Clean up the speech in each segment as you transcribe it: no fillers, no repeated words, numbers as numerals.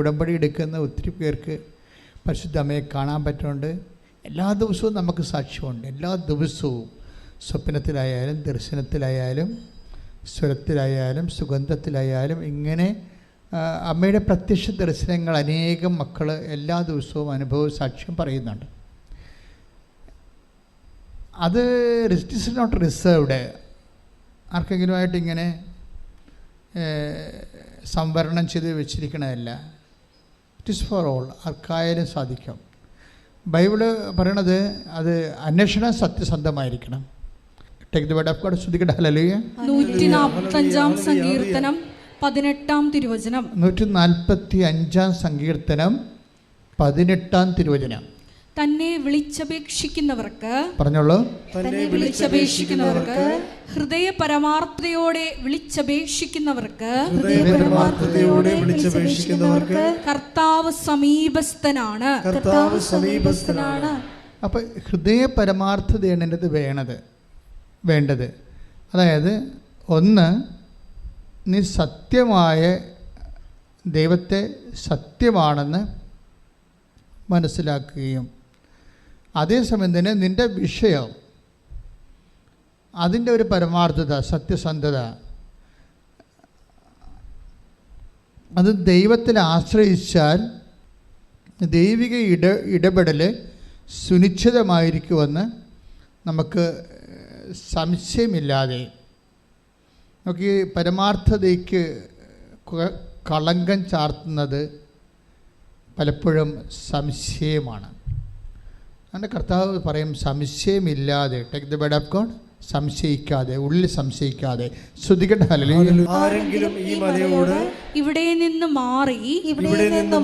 ഉടമ്പടി എടുക്കുന്ന ഒത്തിരി പേർക്ക് പരിശുദ്ധ അമ്മയെ കാണാൻ പറ്റുന്നുണ്ട്. എല്ലാ ദിവസവും നമുക്ക് സാക്ഷ്യമുണ്ട്. എല്ലാ ദിവസവും സ്വപ്നത്തിലായാലും ദർശനത്തിലായാലും സ്വരത്തിലായാലും സുഗന്ധത്തിലായാലും ഇങ്ങനെ അമ്മയുടെ പ്രത്യക്ഷ ദർശനങ്ങൾ അനേകം മക്കൾ എല്ലാ ദിവസവും അനുഭവ സാക്ഷ്യം പറയുന്നുണ്ട്. അത് ഇറ്റ് ഈസ് നോട്ട് റിസർവ്ഡ്, ആർക്കെങ്കിലുമായിട്ട് ഇങ്ങനെ സംവരണം ചെയ്ത് വെച്ചിരിക്കണതല്ല. ഇറ്റ് ഈസ് ഫോർ ഓൾ, ആർക്കായാലും സാധിക്കും. ബൈബിള് പറയണത് അത് അന്വേഷണം സത്യസന്ധമായിരിക്കണം. Take the word of God. ശ്രുതിക്കട്ടെ ഹല്ലേലൂയ. 145 സങ്കീർത്തനം 18 തിരുവചനം. 145 സങ്കീർത്തനം 18 തിരുവചനം. തന്നെ വിളിച്ചപേക്ഷിക്കുന്നവർക്ക്, പറഞ്ഞോളൂ, തന്നെ വിളിച്ചപേക്ഷിക്കുന്നവർക്ക്, ഹൃദയ പരമാർത്ഥതയോടെ വിളിച്ചപേക്ഷിക്കുന്നവർക്ക്, ഹൃദയപരമാർത്ഥതയോടെ വിളിച്ചപേക്ഷിക്കുന്നവർക്ക് കർത്താവ് സമീപസ്ഥനാണ്. കർത്താവ് സമീപസ്ഥനാണ്. അപ്പോൾ ഹൃദയ പരമാർത്ഥതയാണ് എൻ്റെ വേണ്ടത്. അതായത് ഒന്ന്, നീ സത്യമായ ദൈവത്തെ സത്യമാണെന്ന് മനസ്സിലാക്കുകയും അതേസമയം തന്നെ നിൻ്റെ വിഷയം അതിൻ്റെ ഒരു പരമാർത്ഥത, സത്യസന്ധത, അത് ദൈവത്തിൽ ആശ്രയിച്ചാൽ ദൈവിക ഇടപെടൽ സുനിശ്ചിതമായിരിക്കുമെന്ന് നമുക്ക് സംശയമില്ലാതെ. നമുക്ക് ഈ പരമാർത്ഥതയ്ക്ക് കളങ്കം ചാർത്തുന്നത് പലപ്പോഴും സംശയമാണ്. അങ്ങനെ കർത്താവ് പറയും, സംശയമില്ലാതെ, take the word of God, സംശയിക്കാതെ, ഉള്ളിൽ സംശയിക്കാതെ. ശ്രുതിക്കട്ടെ ഹല്ലേലൂയ. ആരെങ്കിലും ഈ മലയോട് ഇവിടെ നിന്ന്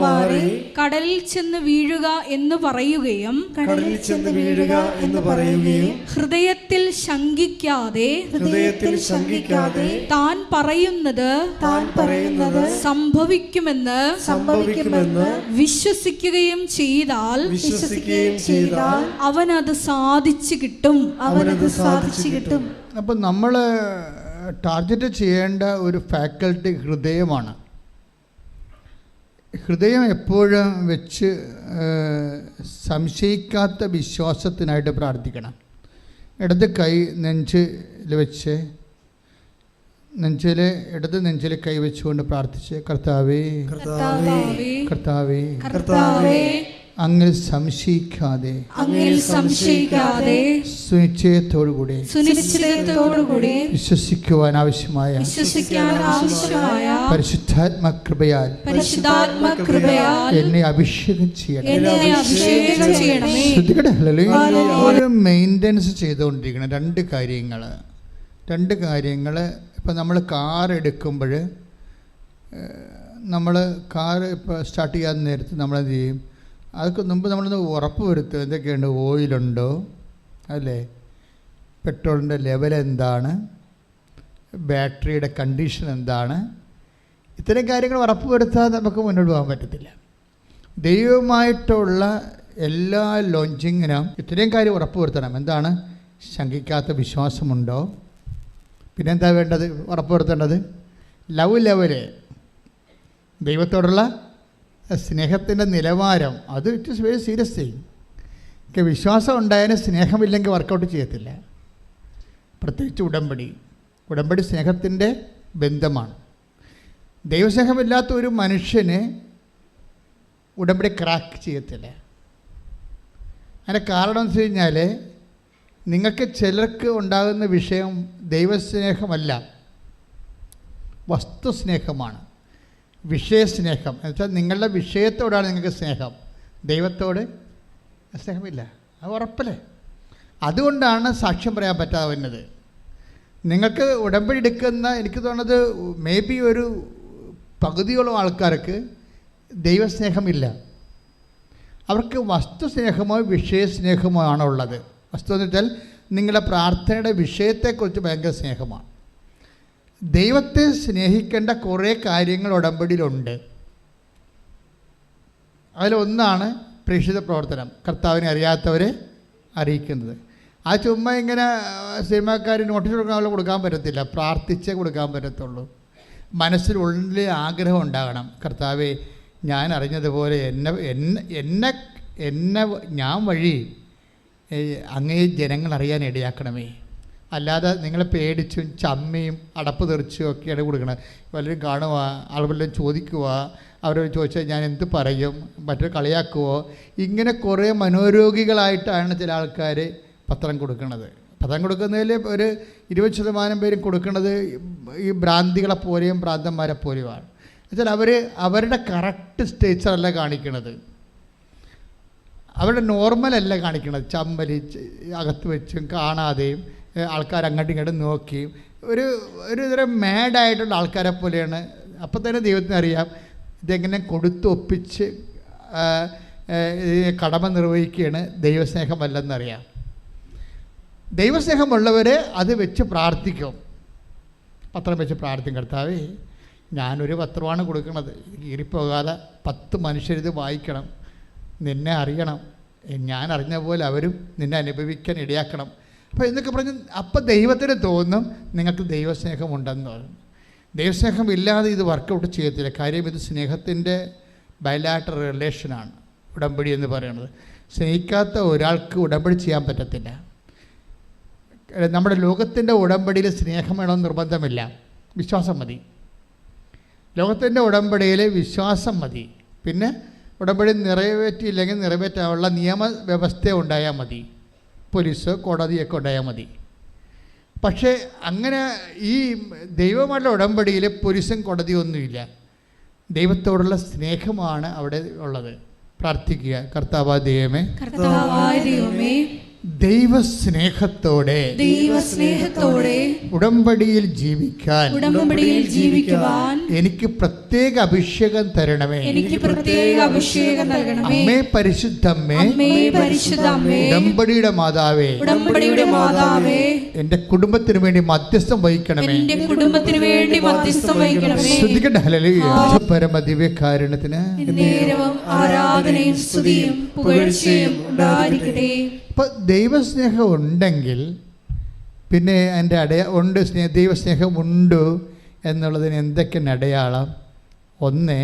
മാറി കടലിൽ ചെന്ന് വീഴുക എന്ന് പറയുകയും ഹൃദയത്തിൽ ശങ്കിക്കാതെ താൻ പറയുന്നത് സംഭവിക്കുമെന്ന് വിശ്വസിക്കുകയും ചെയ്താൽ അവനത് സാധിച്ചു കിട്ടും. അപ്പം നമ്മൾ ടാർഗറ്റ് ചെയ്യേണ്ട ഒരു ഫാക്കൽറ്റി ഹൃദയമാണ്. ഹൃദയം എപ്പോഴും വെച്ച് സംശയിക്കാത്ത വിശ്വാസത്തിനായിട്ട് പ്രാർത്ഥിക്കണം. ഇടത് കൈ നെഞ്ചിൽ വെച്ച് ഇടത് നെഞ്ചിൽ കൈ വെച്ചുകൊണ്ട് പ്രാർത്ഥിച്ച്, കർത്താവേ അങ്ങിൽ സംശയിക്കാതെ സുനിശ്ചയത്തോടുകൂടി വിശ്വസിക്കുവാൻ ആവശ്യമായ പരിശുദ്ധാത്മ കൃപയാൽ എന്നെ അഭിഷേകം ചെയ്യണം. ഒരു മെയിൻ്റനൻസ് ചെയ്തുകൊണ്ടിരിക്കണം. രണ്ട് കാര്യങ്ങൾ. ഇപ്പം നമ്മൾ കാർ എടുക്കുമ്പോൾ, നമ്മൾ കാർ ഇപ്പോൾ സ്റ്റാർട്ട് ചെയ്യാൻ നേരത്ത് നമ്മളെന്ത് ചെയ്യും? അതൊക്കെ മുമ്പ് നമ്മളൊന്ന് ഉറപ്പ് വരുത്തും, എന്തൊക്കെയുണ്ട്, ഓയിലുണ്ടോ, അല്ലേ, പെട്രോളിൻ്റെ ലെവൽ എന്താണ്, ബാറ്ററിയുടെ കണ്ടീഷൻ എന്താണ്. ഇത്തരം കാര്യങ്ങൾ ഉറപ്പ് വരുത്താതെ നമുക്ക് മുന്നോട്ട് പോകാൻ പറ്റത്തില്ല. ദൈവമായിട്ടുള്ള എല്ലാ ലോഞ്ചിങ്ങിനും ഇത്രയും കാര്യം ഉറപ്പ് വരുത്തണം. എന്താണ്? ശങ്കിക്കാത്ത വിശ്വാസമുണ്ടോ? പിന്നെന്താ വേണ്ടത്? ഉറപ്പ് വരുത്തേണ്ടത് ലവ് ലെവല്, ദൈവത്തോടുള്ള സ്നേഹത്തിൻ്റെ നിലവാരം. അത് it is very serious thing. വിശ്വാസം ഉണ്ടായാലും സ്നേഹമില്ലെങ്കിൽ വർക്കൗട്ട് ചെയ്യത്തില്ല. പ്രത്യേകിച്ച് ഉടമ്പടി സ്നേഹത്തിൻ്റെ ബന്ധമാണ്. ദൈവസ്നേഹമില്ലാത്ത ഒരു മനുഷ്യന് ഉടമ്പടി ക്രാക്ക് ചെയ്യത്തില്ല. അതിൻ്റെ കാരണം എന്ന് വെച്ച് കഴിഞ്ഞാൽ, നിങ്ങൾക്ക് ചിലർക്ക് ഉണ്ടാകുന്ന വിഷയം ദൈവസ്നേഹമല്ല, വസ്തുസ്നേഹമാണ്. വിഷയസ്നേഹം എന്ന് വെച്ചാൽ നിങ്ങളുടെ വിഷയത്തോടാണ് നിങ്ങൾക്ക് സ്നേഹം, ദൈവത്തോട് സ്നേഹമില്ല. അത് ഉറപ്പല്ലേ? അതുകൊണ്ടാണ് സാക്ഷ്യം പറയാൻ പറ്റാതെ വരുന്നത്. നിങ്ങൾക്ക് ഉടമ്പടി എടുക്കുന്ന, എനിക്ക് തോന്നുന്നത് മേ ബി ഒരു പകുതിയോളം ആൾക്കാർക്ക് ദൈവസ്നേഹമില്ല. അവർക്ക് വസ്തുസ്നേഹമോ വിഷയസ്നേഹമോ ആണുള്ളത്. വസ്തു എന്ന് വെച്ചാൽ നിങ്ങളുടെ പ്രാർത്ഥനയുടെ വിഷയത്തെക്കുറിച്ച് ഭയങ്കര സ്നേഹമാണ്. ദൈവത്തെ സ്നേഹിക്കേണ്ട കുറേ കാര്യങ്ങൾ ഉടമ്പടിയിലുണ്ട്. അതിലൊന്നാണ് പ്രേക്ഷിത പ്രവർത്തനം, കർത്താവിനെ അറിയാത്തവരെ അറിയിക്കുന്നത്. ആ ചുമ്മാ ഇങ്ങനെ സിനിമാക്കാർ നോട്ടീസ് കൊടുക്കാൻ പറ്റത്തില്ല, പ്രാർത്ഥിച്ചേ കൊടുക്കാൻ പറ്റത്തുള്ളൂ. മനസ്സിനുള്ളിൽ ആഗ്രഹം ഉണ്ടാകണം, കർത്താവേ ഞാൻ അറിഞ്ഞതുപോലെ എന്നെ ഞാൻ വഴി അങ്ങേ ജനങ്ങൾ അറിയാൻ ഇടയാക്കണമേ. അല്ലാതെ നിങ്ങളെ പേടിച്ചും ചമ്മയും അടപ്പ് തെറിച്ചും ഒക്കെയാണ് കൊടുക്കണത്. വല്ലവരും കാണുക, ആളുകളെല്ലാം ചോദിക്കുക, അവരോട് ചോദിച്ചാൽ ഞാൻ എന്ത് പറയും, മറ്റൊരു കളിയാക്കുമോ, ഇങ്ങനെ കുറേ മനോരോഗികളായിട്ടാണ് ചില ആൾക്കാർ പത്രം കൊടുക്കുന്നത്. പത്രം കൊടുക്കുന്നതിൽ ഒരു 20% പേരും കൊടുക്കുന്നത് ഈ ഭ്രാന്തികളെ പോലെയും ഭ്രാന്തന്മാരെ പോലെയുമാണ്. എന്നുവെച്ചാൽ അവരുടെ കറക്റ്റ് സ്റ്റേച്ചറല്ല കാണിക്കണത്, അവരുടെ നോർമലല്ല കാണിക്കണത്. ചമ്മലി അകത്ത് വെച്ചും കാണാതെയും ആൾക്കാർ അങ്ങോട്ടും ഇങ്ങോട്ടും നോക്കിയും ഒരു തരം മാഡായിട്ടുള്ള ആൾക്കാരെ പോലെയാണ്. അപ്പം തന്നെ ദൈവത്തിന് അറിയാം ഇതെങ്ങനെ കൊടുത്തൊപ്പിച്ച് കടമ നിർവഹിക്കുകയാണ്, ദൈവസ്നേഹമല്ലെന്നറിയാം. ദൈവസ്നേഹമുള്ളവർ അത് വെച്ച് പ്രാർത്ഥിക്കും, പത്രം വെച്ച് പ്രാർത്ഥിക്കും. കർത്താവേ, ഞാനൊരു പത്രമാണ് കൊടുക്കുന്നത്, കീറിപ്പോകാതെ 10 മനുഷ്യരിത് വായിക്കണം, നിന്നെ അറിയണം, ഞാൻ അറിഞ്ഞ പോലെ അവരും നിന്നെ അനുഭവിക്കാൻ ഇടയാക്കണം. അപ്പോൾ എന്നൊക്കെ പറഞ്ഞ് അപ്പം ദൈവത്തിന് തോന്നും നിങ്ങൾക്ക് ദൈവസ്നേഹമുണ്ടെന്ന് പറഞ്ഞു. ദൈവസ്നേഹം ഇല്ലാതെ ഇത് വർക്കൗട്ട് ചെയ്യത്തില്ല. കാര്യം ഇത് സ്നേഹത്തിൻ്റെ ബയലാറ്ററൽ റിലേഷനാണ് ഉടമ്പടി എന്ന് പറയുന്നത്. സ്നേഹിക്കാത്ത ഒരാൾക്ക് ഉടമ്പടി ചെയ്യാൻ പറ്റത്തില്ല. നമ്മുടെ ലോകത്തിൻ്റെ ഉടമ്പടിയിൽ സ്നേഹം വേണമെന്ന് നിർബന്ധമില്ല, വിശ്വാസം മതി. ലോകത്തിൻ്റെ ഉടമ്പടിയിൽ വിശ്വാസം മതി. പിന്നെ ഉടമ്പടി നിറവേറ്റിയില്ലെങ്കിൽ നിറവേറ്റാനുള്ള നിയമവ്യവസ്ഥ ഉണ്ടായാൽ മതി, പോലീസോ കോടതിയൊക്കെ ഉണ്ടായാൽ മതി. പക്ഷേ അങ്ങനെ ഈ ദൈവമായിട്ടുള്ള ഉടമ്പടിയിൽ പോലീസും കോടതിയൊന്നുമില്ല. ദൈവത്തോടുള്ള സ്നേഹമാണ് അവിടെ ഉള്ളത്. പ്രാർത്ഥിക്കുക, കർത്താവായ ദൈവമേ, ദൈവസ്നേഹത്തോടെ ഉടമ്പടിയിൽ ജീവിക്കാൻ എനിക്ക് പ്രത്യേക അഭിഷേകം തരണമേ. അമ്മേ പരിശുദ്ധമ്മേ, ഉടമ്പടിയുടെ മാതാവേ, എന്റെ കുടുംബത്തിന് വേണ്ടി മധ്യസ്ഥം വഹിക്കണമേ. ശ്രദ്ധിക്കട്ടെ. ഹല്ലേലൂയ. പരമദിവ്യകാരുണ്യത്തിന് ആരാധനയും സ്തുതിയും പുകഴ്ചയും ഉണ്ടായിരിക്കട്ടെ. ഇപ്പം ദൈവസ്നേഹം ഉണ്ടെങ്കിൽ പിന്നെ എൻ്റെ ദൈവസ്നേഹമുണ്ട് എന്നുള്ളതിന് എന്തൊക്കെയാണ് അടയാളം? ഒന്ന്,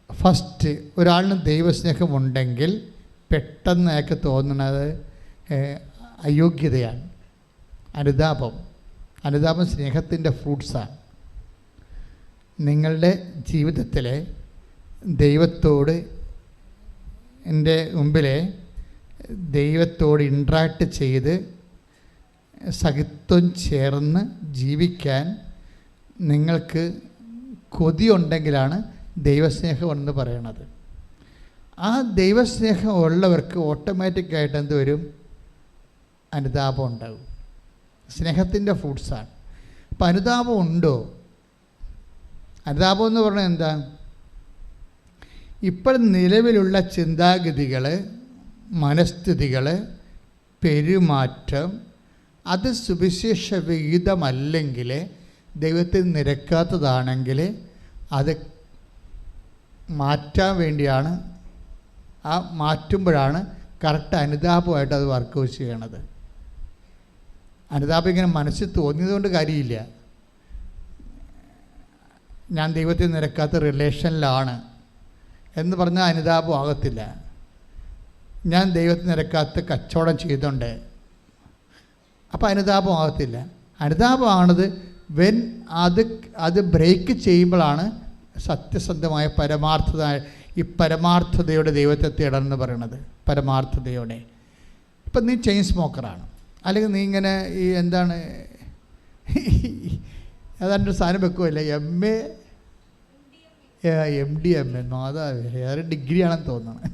ഫസ്റ്റ് ഒരാളിന് ദൈവസ്നേഹമുണ്ടെങ്കിൽ പെട്ടെന്ന് അയാൾക്ക് തോന്നുന്നത് അയോഗ്യതയാണ്. അനുതാപം സ്നേഹത്തിൻ്റെ ഫ്രൂട്ട്സാണ്. നിങ്ങളുടെ ജീവിതത്തിലെ ദൈവത്തോട് എൻ്റെ മുമ്പിലെ ദൈവത്തോട് ഇൻട്രാക്ട് ചെയ്ത് സഹിത്വം ചേർന്ന് ജീവിക്കാൻ നിങ്ങൾക്ക് കൊതിയുണ്ടെങ്കിലാണ് ദൈവസ്നേഹം എന്ന് പറയണത്. ആ ദൈവസ്നേഹം ഉള്ളവർക്ക് ഓട്ടോമാറ്റിക്കായിട്ട് എന്ത് വരും? അനുതാപം ഉണ്ടാകും. സ്നേഹത്തിൻ്റെ ഫ്രൂട്ട്സാണ്. അപ്പം അനുതാപം ഉണ്ടോ? അനുതാപം എന്ന് പറഞ്ഞാൽ എന്താ? ഇപ്പോൾ നിലവിലുള്ള ചിന്താഗതികൾ, മനസ്ഥിതികൾ, പെരുമാറ്റം അത് സുവിശേഷ വിഹിതമല്ലെങ്കിൽ, ദൈവത്തിന് നിരക്കാത്തതാണെങ്കിൽ അത് മാറ്റാൻ വേണ്ടിയാണ്. ആ മാറ്റുമ്പോഴാണ് കറക്റ്റ് അനുതാപമായിട്ട് അത് വർക്കൗട്ട് ചെയ്യണത്. അനുതാപം ഇങ്ങനെ മനസ്സിൽ തോന്നിയതുകൊണ്ട് കാര്യമില്ല. ഞാൻ ദൈവത്തിന് നിരക്കാത്ത റിലേഷനിലാണ് എന്ന് പറഞ്ഞാൽ അനുതാപം ആകത്തില്ല. ഞാൻ ദൈവത്തിന് നിരക്കാത്ത കച്ചവടം ചെയ്തുകൊണ്ട് അപ്പോൾ അനുതാപം ആകത്തില്ല. അനുതാപമാണത് അത് ബ്രേക്ക് ചെയ്യുമ്പോഴാണ് സത്യസന്ധമായ ഈ പരമാർത്ഥതയോടെ ദൈവത്തെ തേടണമെന്ന് പറയണത്. പരമാർത്ഥതയോടെ. ഇപ്പം നീ ചെയിൻ സ്മോക്കറാണ്, അല്ലെങ്കിൽ നീ ഇങ്ങനെ ഈ എന്താണ് ഏതാണ്ട് സാധനം വെക്കുമല്ലേ, MDMA വേറെ ഡിഗ്രിയാണെന്ന് തോന്നുന്നത്.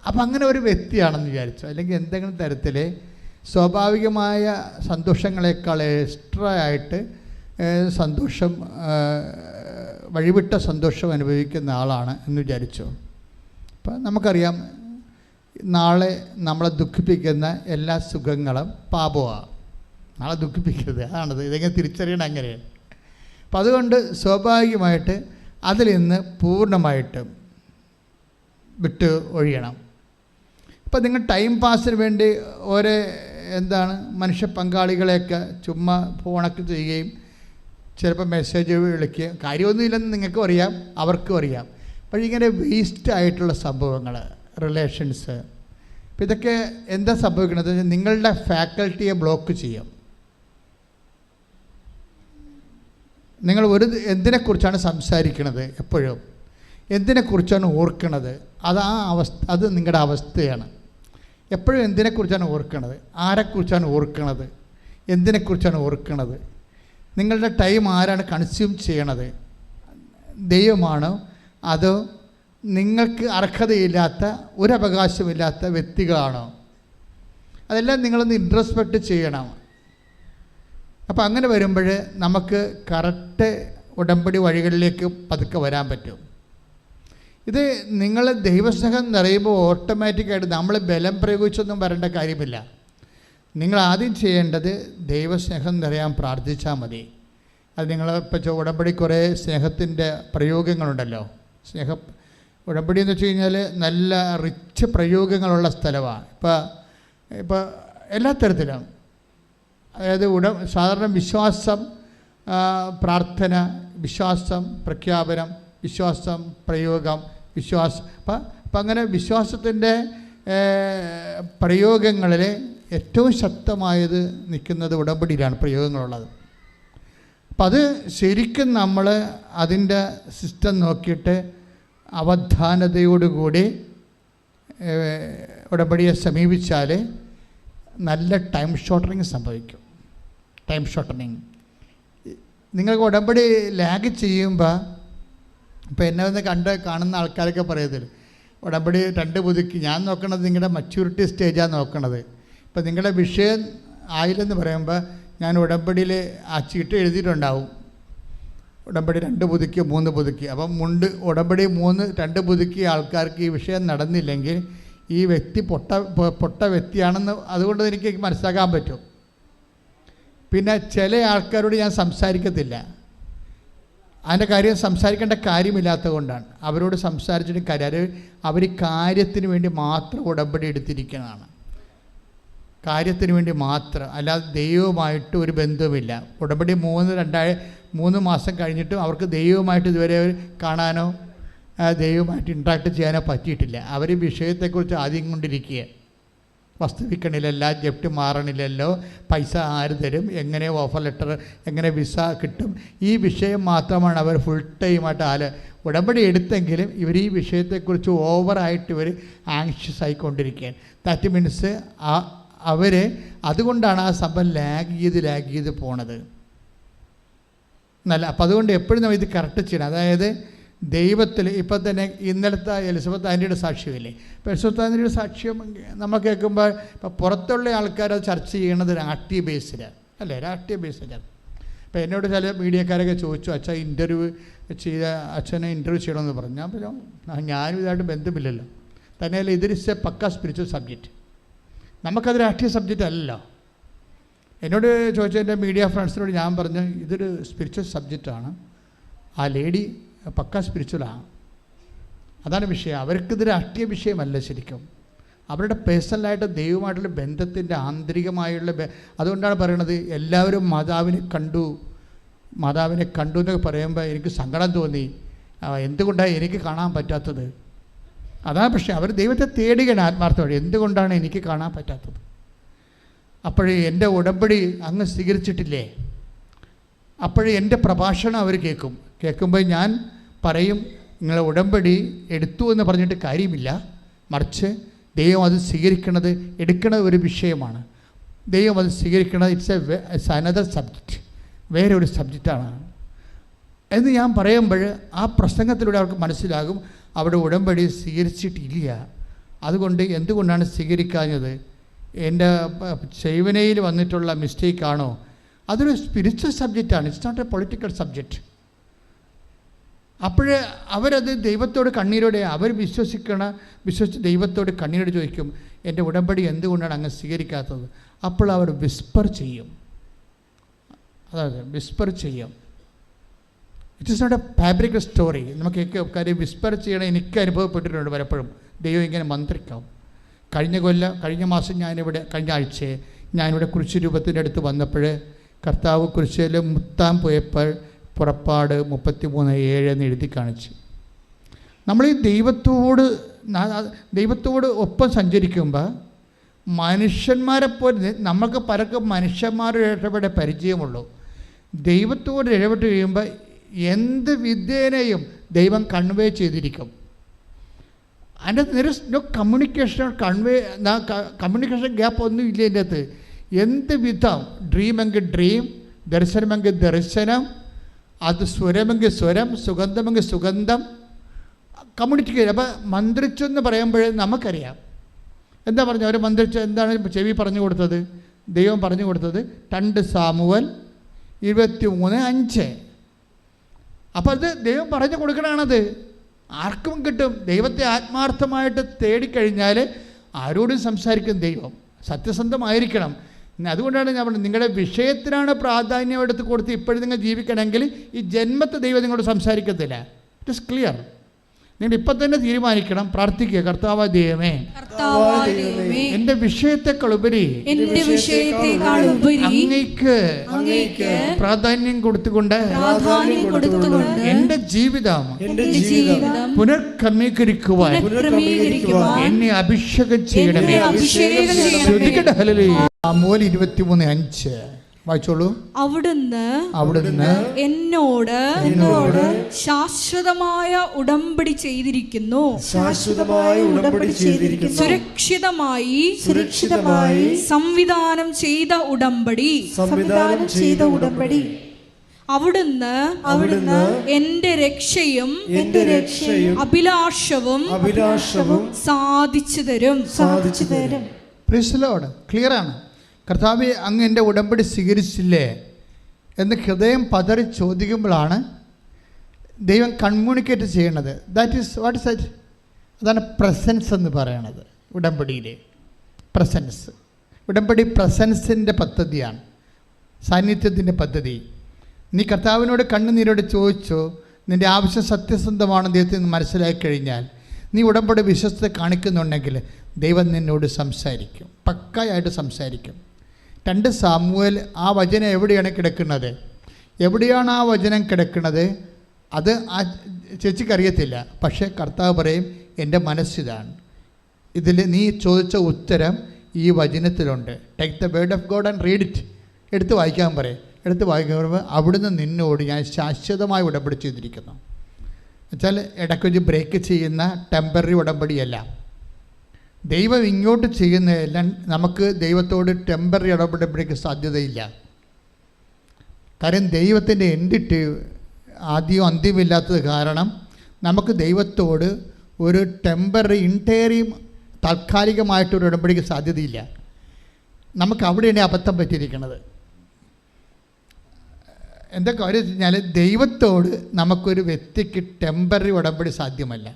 അപ്പം അങ്ങനെ ഒരു വ്യക്തിയാണെന്ന് വിചാരിച്ചു. അല്ലെങ്കിൽ എന്തെങ്കിലും തരത്തിൽ സ്വാഭാവികമായ സന്തോഷങ്ങളെക്കാൾ എക്സ്ട്രാ ആയിട്ട് സന്തോഷം, വഴിവിട്ട സന്തോഷം അനുഭവിക്കുന്ന ആളാണ് എന്ന് വിചാരിച്ചു. അപ്പം നമുക്കറിയാം, നാളെ നമ്മളെ ദുഃഖിപ്പിക്കുന്ന എല്ലാ സുഖങ്ങളും പാപമാണ്. നാളെ ദുഃഖിപ്പിക്കരുത്, അതാണത്. ഇതെങ്ങനെ തിരിച്ചറിയണം അങ്ങനെയാണ്. അപ്പം അതുകൊണ്ട് സ്വാഭാവികമായിട്ട് അതിൽ നിന്ന് പൂർണ്ണമായിട്ടും വിട്ട് ഒഴിയണം. ഇപ്പം നിങ്ങൾ ടൈം പാസിന് വേണ്ടി മനുഷ്യ പങ്കാളികളെയൊക്കെ ചുമ്മാ ഫോണൊക്കെ ചെയ്യുകയും ചിലപ്പോൾ മെസ്സേജ് വിളിക്കുക, കാര്യമൊന്നുമില്ലെന്ന് നിങ്ങൾക്കും അറിയാം, അവർക്കും അറിയാം. പക്ഷേ ഇങ്ങനെ വേസ്റ്റായിട്ടുള്ള സംഭവങ്ങൾ, റിലേഷൻസ്, അപ്പോൾ ഇതൊക്കെ എന്താ സംഭവിക്കുന്നത്? നിങ്ങളുടെ ഫാക്കൽറ്റിയെ ബ്ലോക്ക് ചെയ്യും. നിങ്ങൾ എന്തിനെക്കുറിച്ചാണ് സംസാരിക്കുന്നത്, എപ്പോഴും എന്തിനെക്കുറിച്ചാണ് ഓർക്കണത്, അത് നിങ്ങളുടെ അവസ്ഥയാണ്. എപ്പോഴും എന്തിനെക്കുറിച്ചാണ് ഓർക്കണത്, ആരെക്കുറിച്ചാണ് ഓർക്കണത്, എന്തിനെക്കുറിച്ചാണ് ഓർക്കണത്, നിങ്ങളുടെ ടൈം ആരാണ് കൺസ്യൂം ചെയ്യണത്, ദൈവമാണോ അതോ നിങ്ങൾക്ക് അർഹതയില്ലാത്ത ഒരവകാശമില്ലാത്ത വ്യക്തികളാണോ? അതെല്ലാം നിങ്ങളൊന്ന് ഇൻട്രോസ്പെക്റ്റ് ചെയ്യണം. അപ്പോൾ അങ്ങനെ വരുമ്പോൾ നമുക്ക് കറക്റ്റ് ഉടമ്പടി വഴികളിലേക്ക് പതുക്കെ വരാൻ പറ്റും. ഇത് നിങ്ങൾ ദൈവസ്നേഹം നിറയുമ്പോൾ ഓട്ടോമാറ്റിക്കായിട്ട് നമ്മൾ ബലം പ്രയോഗിച്ചൊന്നും വരേണ്ട കാര്യമില്ല. നിങ്ങൾ ആദ്യം ചെയ്യേണ്ടത് ദൈവസ്നേഹം നിറയാൻ പ്രാർത്ഥിച്ചാൽ മതി. അത് നിങ്ങൾ ഇപ്പോൾ ഉടമ്പടി കുറേ സ്നേഹത്തിൻ്റെ പ്രയോഗങ്ങളുണ്ടല്ലോ. ഉടമ്പടി എന്ന് വെച്ച് കഴിഞ്ഞാൽ നല്ല റിച്ച് പ്രയോഗങ്ങളുള്ള സ്ഥലമാണ്. ഇപ്പോൾ എല്ലാ തരത്തിലും, അതായത് സാധാരണ വിശ്വാസം, പ്രാർത്ഥന, വിശ്വാസം, പ്രഖ്യാപനം, വിശ്വാസം, പ്രയോഗം, വിശ്വാസം. അപ്പം അങ്ങനെ വിശ്വാസത്തിൻ്റെ പ്രയോഗങ്ങളിൽ ഏറ്റവും ശക്തമായത് നിൽക്കുന്നത് ഉടമ്പടിയിലാണ് പ്രയോഗങ്ങളുള്ളത്. അപ്പം അത് ശരിക്കും നമ്മൾ അതിൻ്റെ സിസ്റ്റം നോക്കിയിട്ട് അവധാനതയോടുകൂടി ഉടമ്പടിയെ സമീപിച്ചാൽ നല്ല ടൈം ഷോർട്ടനിങ് സംഭവിക്കും. ടൈം ഷോർട്ടനിങ് നിങ്ങൾക്ക് ഉടമ്പടി ലാഗ് ചെയ്യുമ്പോൾ, ഇപ്പോൾ എന്നെ വന്ന് കാണുന്ന ആൾക്കാരൊക്കെ പറയത്തില്ല, ഉടമ്പടി 2 പുതുക്കി. ഞാൻ നോക്കണത് നിങ്ങളുടെ മച്യൂരിറ്റി സ്റ്റേജാണ് നോക്കണത്. ഇപ്പം നിങ്ങളുടെ വിഷയം ആയില്ലെന്ന് പറയുമ്പോൾ ഞാൻ ഉടമ്പടിയിൽ ആ ചീട്ട് എഴുതിയിട്ടുണ്ടാവും, ഉടമ്പടി 2 പുതുക്കി 3 പുതുക്കി. അപ്പം ഉടമ്പടി 2 പുതുക്കിയ ആൾക്കാർക്ക് ഈ വിഷയം നടന്നില്ലെങ്കിൽ ഈ വ്യക്തി പൊട്ട വ്യക്തിയാണെന്ന് അതുകൊണ്ട് എനിക്ക് മനസ്സിലാക്കാൻ പറ്റും. പിന്നെ ചില ആൾക്കാരോട് ഞാൻ സംസാരിക്കത്തില്ല, അതിൻ്റെ കാര്യം സംസാരിക്കേണ്ട കാര്യമില്ലാത്തത് കൊണ്ടാണ്. അവരോട് സംസാരിച്ചിട്ട് കാര്യം, അവർ കാര്യത്തിന് വേണ്ടി മാത്രം ഉടമ്പടി എടുത്തിരിക്കുന്നതാണ്, കാര്യത്തിന് വേണ്ടി മാത്രം, അല്ലാതെ ദൈവവുമായിട്ട് ഒരു ബന്ധവുമില്ല. ഉടമ്പടി 3 മാസം കഴിഞ്ഞിട്ടും അവർക്ക് ദൈവവുമായിട്ട് ഇതുവരെ കാണാനോ ദൈവവുമായിട്ട് ഇൻട്രാക്ട് ചെയ്യാനോ പറ്റിയിട്ടില്ല. അവർ വിഷയത്തെക്കുറിച്ച് ആദ്യം കൊണ്ടിരിക്കുക, വസ്തു വിൽക്കണില്ലല്ലോ, ജപ്റ്റ് മാറണില്ലല്ലോ, പൈസ ആര് തരും, എങ്ങനെ ഓഫർ ലെറ്റർ, എങ്ങനെ വിസ കിട്ടും, ഈ വിഷയം മാത്രമാണ് അവർ ഫുൾ ടൈമായിട്ട് ഉടമ്പടി എടുത്തെങ്കിലും ഇവർ ഈ വിഷയത്തെക്കുറിച്ച് ഓവറായിട്ട് ഇവർ ആങ്ഷ്യസ് ആയിക്കൊണ്ടിരിക്കുകയാണ്. ദാറ്റ് മീൻസ് അവർ അതുകൊണ്ടാണ് ആ സംഭവം ലാഗ് ചെയ്ത് പോണത്. നല്ല അപ്പം അതുകൊണ്ട് എപ്പോഴും നമ്മൾ ഇത് കറക്റ്റ് ചെയ്യണം. അതായത് ദൈവത്തിൽ ഇപ്പം തന്നെ ഇന്നലത്തെ എലിസബത്ത് ആൻ്റിയുടെ സാക്ഷ്യമില്ലേ, ഇപ്പോൾ എലിസബത്ത് ആൻ്റിയുടെ സാക്ഷ്യം നമ്മൾ കേൾക്കുമ്പോൾ ഇപ്പോൾ പുറത്തുള്ള ആൾക്കാർ അത് ചർച്ച ചെയ്യണത് രാഷ്ട്രീയ ബേസിലാണ് അല്ലേ, രാഷ്ട്രീയ ബേസിലാണ്. ഇപ്പോൾ എന്നോട് ചില മീഡിയക്കാരൊക്കെ ചോദിച്ചു, അച്ഛൻ അച്ഛനെ ഇൻ്റർവ്യൂ ചെയ്യണമെന്ന് പറഞ്ഞു. ഞാൻ പറഞ്ഞു ഞാനും ഇതായിട്ട് ബന്ധമില്ലല്ലോ. തന്നെയല്ല ഇതൊരു പക്ക സ്പിരിച്വൽ സബ്ജക്റ്റ്, നമുക്കത് രാഷ്ട്രീയ സബ്ജക്റ്റ് അല്ലല്ലോ. എന്നോട് ചോദിച്ച എൻ്റെ മീഡിയ ഫ്രണ്ട്സിനോട് ഞാൻ പറഞ്ഞു ഇതൊരു സ്പിരിച്വൽ സബ്ജക്റ്റാണ്, ആ ലേഡി പക്ക സ്പിരിച്വലാണ്, അതാണ് വിഷയം. അവർക്കിത് രാഷ്ട്രീയ വിഷയമല്ല ശരിക്കും, അവരുടെ പേഴ്സണലായിട്ട് ദൈവമായിട്ടുള്ള ബന്ധത്തിൻ്റെ ആന്തരികമായുള്ള അതുകൊണ്ടാണ് പറയണത് എല്ലാവരും മാതാവിനെ കണ്ടു എന്നൊക്കെ പറയുമ്പോൾ എനിക്ക് സങ്കടം തോന്നി, എന്തുകൊണ്ടാണ് എനിക്ക് കാണാൻ പറ്റാത്തത്. അതാണ് പക്ഷേ അവർ ദൈവത്തെ തേടുകയാണ് ആത്മാർത്ഥമായി, എന്തുകൊണ്ടാണ് എനിക്ക് കാണാൻ പറ്റാത്തത്. അപ്പോഴേ എൻ്റെ ഉടമ്പടി അങ്ങ് സ്വീകരിച്ചിട്ടില്ലേ, അപ്പോഴേ എൻ്റെ പ്രഭാഷണം അവർ കേൾക്കുമ്പോൾ ഞാൻ പറയും നിങ്ങളെ ഉടമ്പടി എടുത്തു എന്ന് പറഞ്ഞിട്ട് കാര്യമില്ല, മറിച്ച് ദൈവം അത് എടുക്കണ ഒരു വിഷയമാണ്. ദൈവം അത് സ്വീകരിക്കണത് ഇറ്റ്സ് അനദർ സബ്ജക്റ്റ്, വേറെ ഒരു സബ്ജക്റ്റാണ് എന്ന് ഞാൻ പറയുമ്പോൾ ആ പ്രസംഗത്തിലൂടെ അവർക്ക് മനസ്സിലാകും അവിടെ ഉടമ്പടി സ്വീകരിച്ചിട്ടില്ല. അതുകൊണ്ട് എന്തുകൊണ്ടാണ് സ്വീകരിക്കാഞ്ഞത്, എൻ്റെ സേവനയിൽ വന്നിട്ടുള്ള മിസ്റ്റേക്കാണോ? അതൊരു സ്പിരിച്വൽ സബ്ജക്റ്റാണ്, it's not a political subject. അപ്പോഴേ അവരത് ദൈവത്തോട് കണ്ണീരോടെ വിശ്വസിച്ച് ദൈവത്തോട് കണ്ണീരോട് ചോദിക്കും, എൻ്റെ ഉടമ്പടി എന്തുകൊണ്ടാണ് അങ്ങ് സ്വീകരിക്കാത്തത്. അപ്പോൾ അവർ വിസ്പർ ചെയ്യും, അതായത് വിസ്പർ ചെയ്യും. It is not a fabrical story. നമുക്ക് കാര്യം വിസ്പർ ചെയ്യണം എനിക്ക് അനുഭവപ്പെട്ടിട്ടുണ്ട് പലപ്പോഴും. ദൈവം ഇങ്ങനെ മന്ത്രിക്കാം. കഴിഞ്ഞ മാസം കഴിഞ്ഞ ആഴ്ച ഞാനിവിടെ കുരിശ് രൂപത്തിൻ്റെ അടുത്ത് വന്നപ്പോൾ കർത്താവ് കുരിശിൽ മുത്താൻ പോയപ്പോൾ പുറപ്പാട് 33:7 എന്ന് എഴുതി കാണിച്ചു. നമ്മൾ ഈ ദൈവത്തോട് ഒപ്പം സഞ്ചരിക്കുമ്പോൾ മനുഷ്യന്മാരെപ്പോലെ നമുക്ക് പലർക്കും മനുഷ്യന്മാരുടെ ഇടപെടെ പരിചയമുള്ളൂ. ദൈവത്തോട് ഇടപെട്ട് കഴിയുമ്പോൾ എന്ത് വിദ്യേനയും ദൈവം കൺവേ ചെയ്തിരിക്കും. അതിൻ്റെ there is no communication communication gap ഒന്നും ഇല്ല ഇതിൻ്റെ അകത്ത്. എന്ത് വിധം ഡ്രീമെങ്കിൽ ഡ്രീം, ദർശനമെങ്കിൽ ദർശനം, അത് സ്വരമെങ്കിൽ സ്വരം, സുഗന്ധമെങ്കിൽ സുഗന്ധം കമ്മ്യൂണിക്കേഷൻ. അപ്പോൾ മന്ത്രിച്ചു എന്ന് പറയുമ്പോൾ നമുക്കറിയാം എന്താ പറഞ്ഞു. അവർ മന്ത്രിച്ചു എന്താണ് ചെവി പറഞ്ഞു കൊടുത്തത്? ദൈവം പറഞ്ഞു കൊടുത്തത് 2 സാമുവേൽ 23:5. അപ്പോൾ അത് ദൈവം പറഞ്ഞു കൊടുക്കണതാണത്. ആർക്കും കിട്ടും. ദൈവത്തെ ആത്മാർത്ഥമായിട്ട് തേടിക്കഴിഞ്ഞാൽ ആരോടും സംസാരിക്കും ദൈവം. സത്യസന്ധമായിരിക്കണം. അതുകൊണ്ടാണ് ഞാൻ പറഞ്ഞത്, നിങ്ങളുടെ വിഷയത്തിനാണ് പ്രാധാന്യം എടുത്ത് കൊടുത്ത് ഇപ്പോഴും നിങ്ങൾ ജീവിക്കണമെങ്കിൽ ഈ ജന്മത്തെ ദൈവം നിങ്ങളോട് സംസാരിക്കത്തില്ല. It is clear. നിങ്ങൾ ഇപ്പം തന്നെ തീരുമാനിക്കണം, പ്രാർത്ഥിക്കുക, കർത്താവായ ദൈവമേ, എൻ്റെ വിഷയത്തെക്കാളുപരി അങ്ങേക്ക് പ്രാധാന്യം കൊടുത്തുകൊണ്ട് എൻ്റെ ജീവിതം പുനർക്രമീകരിക്കുവാൻ എന്നെ അഭിഷേകം ചെയ്യണമേ. ശ്രദ്ധിക്കട്ടെ. ഹല്ലേലൂയ. സാമുവേൽ 23:5 വായിച്ചോളൂ. അവിടുന്ന് എന്നോട് ശാശ്വതമായ ഉടമ്പടി ചെയ്തിരിക്കുന്നു. സുരക്ഷിതമായി സംവിധാനം ചെയ്ത ഉടമ്പടി. അവിടുന്ന് എന്റെ രക്ഷയും അഭിലാഷവും സാധിച്ചു തരും. Praise the Lord. ക്ലിയർ ആണ്. കർത്താവേ, അങ്ങ് എൻ്റെ ഉടമ്പടി സ്വീകരിച്ചില്ലേ എന്ന് ഹൃദയം പതറി ചോദിക്കുമ്പോഴാണ് ദൈവം കമ്മ്യൂണിക്കേറ്റ് ചെയ്യണത്. That is what is that? അതാണ് പ്രസൻസ് എന്ന് പറയണത്. ഉടമ്പടിയിലെ പ്രസൻസ്. ഉടമ്പടി പ്രസൻസിൻ്റെ പദ്ധതിയാണ്, സാന്നിധ്യത്തിൻ്റെ പദ്ധതി. നീ കർത്താവിനോട് കണ്ണുനീരോട് ചോദിച്ചോ, നിൻ്റെ ആവശ്യം സത്യസന്ധമാണെന്ന് ദൈവത്തിൽ മനസ്സിലാക്കി കഴിഞ്ഞാൽ, നീ ഉടമ്പടി വിശ്വസ്തത കാണിക്കുന്നുണ്ടെങ്കിൽ ദൈവം നിന്നോട് സംസാരിക്കും, പക്കായായിട്ട് സംസാരിക്കും. 2 സാമുവേൽ ആ വചനം എവിടെയാണ് കിടക്കുന്നത്? എവിടെയാണ് ആ വചനം കിടക്കുന്നത്? അത് ആ ചേച്ചിക്കറിയത്തില്ല. പക്ഷേ കർത്താവ് പറയും, എൻ്റെ മനസ്സിതാണ്. ഇതിൽ നീ ചോദിച്ച ഉത്തരം ഈ വചനത്തിലുണ്ട്. Take the word of God and read it. എടുത്ത് വായിക്കാൻ പറയും. എടുത്ത് വായിക്കാൻ പറയുമ്പോൾ അവിടുന്ന് നിന്നോട് ഞാൻ ശാശ്വതമായി ഉടമ്പടി ചെയ്തിരിക്കുന്നു. എന്നുവെച്ചാൽ ഇടയ്ക്കൊരു ബ്രേക്ക് ചെയ്യുന്ന ടെമ്പററി ഉടമ്പടിയല്ല. ദൈവം ഇങ്ങോട്ട് ചെയ്യുന്നതെല്ലാം നമുക്ക് ദൈവത്തോട് ടെമ്പററി ഇടപെടലിലേക്ക് സാധ്യതയില്ല. കാര്യം ദൈവത്തിൻ്റെ എൻഡിട്ട് ആദ്യവും അന്ത്യമില്ലാത്തത് കാരണം നമുക്ക് ദൈവത്തോട് ഒരു ടെമ്പററി ഇൻറ്റേറിയം താൽക്കാലികമായിട്ടൊരു ഉടമ്പടിക്ക് സാധ്യതയില്ല. നമുക്ക് അവിടെയാണ് അബദ്ധം പറ്റിയിരിക്കുന്നത്. എന്താ കാര്യം വെച്ച് കഴിഞ്ഞാൽ, ദൈവത്തോട് നമുക്കൊരു വ്യക്തിക്ക് ടെമ്പററി ഉടമ്പടി സാധ്യമല്ല.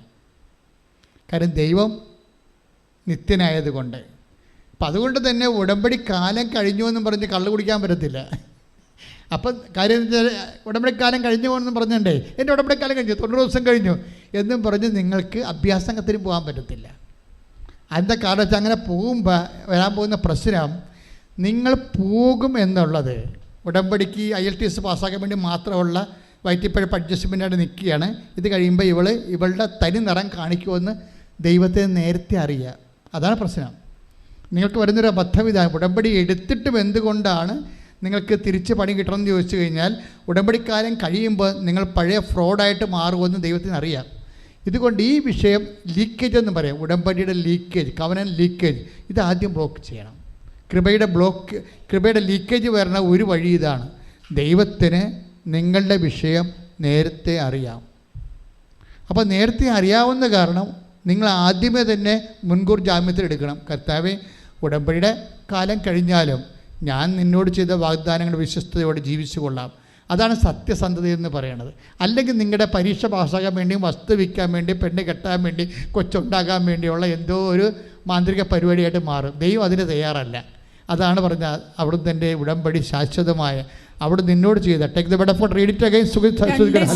കാര്യം ദൈവം നിത്യനായതുകൊണ്ട്. അപ്പം അതുകൊണ്ട് തന്നെ ഉടമ്പടി കാലം കഴിഞ്ഞു എന്നും പറഞ്ഞ് കള്ളു കുടിക്കാൻ പറ്റത്തില്ല. അപ്പം കാര്യം വെച്ചാൽ ഉടമ്പടിക്കാലം കഴിഞ്ഞു പോകുമെന്നും പറഞ്ഞിട്ടുണ്ടേ, എൻ്റെ ഉടമ്പടിക്കാലം കഴിഞ്ഞു, 90 ദിവസം കഴിഞ്ഞു എന്നും പറഞ്ഞ് നിങ്ങൾക്ക് അഭ്യാസത്തിന് പോകാൻ പറ്റത്തില്ല. അതിൻ്റെ കാരണം വെച്ചാൽ അങ്ങനെ പോകുമ്പോൾ വരാൻ പോകുന്ന പ്രശ്നം, നിങ്ങൾ പോകും എന്നുള്ളത് ഉടമ്പടിക്ക് IELTS പാസ്സാക്കാൻ വേണ്ടി മാത്രമുള്ള വയറ്റിപ്പഴപ്പ് അഡ്ജസ്റ്റ്മെൻറ്റായിട്ട് നിൽക്കുകയാണ്. ഇത് കഴിയുമ്പോൾ ഇവളുടെ തനി നിറം കാണിക്കുമെന്ന് ദൈവത്തെ നേരത്തെ അറിയുക. അതാണ് പ്രശ്നം. നിങ്ങൾക്ക് വരുന്നൊരു അബദ്ധം ഇതാണ്. ഉടമ്പടി എടുത്തിട്ടും എന്തുകൊണ്ടാണ് നിങ്ങൾക്ക് തിരിച്ച് പണി കിട്ടണമെന്ന് ചോദിച്ചു കഴിഞ്ഞാൽ, ഉടമ്പടിക്കാലം കഴിയുമ്പോൾ നിങ്ങൾ പഴയ ഫ്രോഡായിട്ട് മാറുമെന്ന് ദൈവത്തിന് അറിയാം. ഇതുകൊണ്ട് ഈ വിഷയം ലീക്കേജ് എന്ന് പറയാം. ഉടമ്പടിയുടെ ലീക്കേജ്, കവനൻ ലീക്കേജ്, ഇത് ആദ്യം ബ്ലോക്ക് ചെയ്യണം. കൃപയുടെ ലീക്കേജ് വരുന്ന ഒരു വഴി ഇതാണ്. ദൈവത്തിന് നിങ്ങളുടെ വിഷയം നേരത്തെ അറിയാം. അപ്പോൾ നേരത്തെ അറിയാവുന്ന കാരണം നിങ്ങൾ ആദ്യമേ തന്നെ മുൻകൂർ ജാമ്യത്തിലെടുക്കണം. കർത്താവേ, ഉടമ്പടിയുടെ കാലം കഴിഞ്ഞാലും ഞാൻ നിന്നോട് ചെയ്ത വാഗ്ദാനങ്ങൾ വിശ്വസ്തയോടെ ജീവിച്ചു കൊള്ളാം. അതാണ് സത്യസന്ധത എന്ന് പറയുന്നത്. അല്ലെങ്കിൽ നിങ്ങളുടെ പരീക്ഷ പാസ്സാകാൻ വേണ്ടി, വസ്തു വിൽക്കാൻ വേണ്ടി, പെണ്ണ് കെട്ടാൻ വേണ്ടി, കൊച്ചുണ്ടാകാൻ വേണ്ടിയുള്ള എന്തോ ഒരു മാന്ത്രിക പരിപാടിയായിട്ട് മാറും. ദൈവം അതിന് തയ്യാറല്ല. അതാണ് പറഞ്ഞാൽ അവിടുന്ന് എൻ്റെ ഉടമ്പടി ശാശ്വതമായ അവിടെ നിന്നോട് ചെയ്ത take the bed of read it again.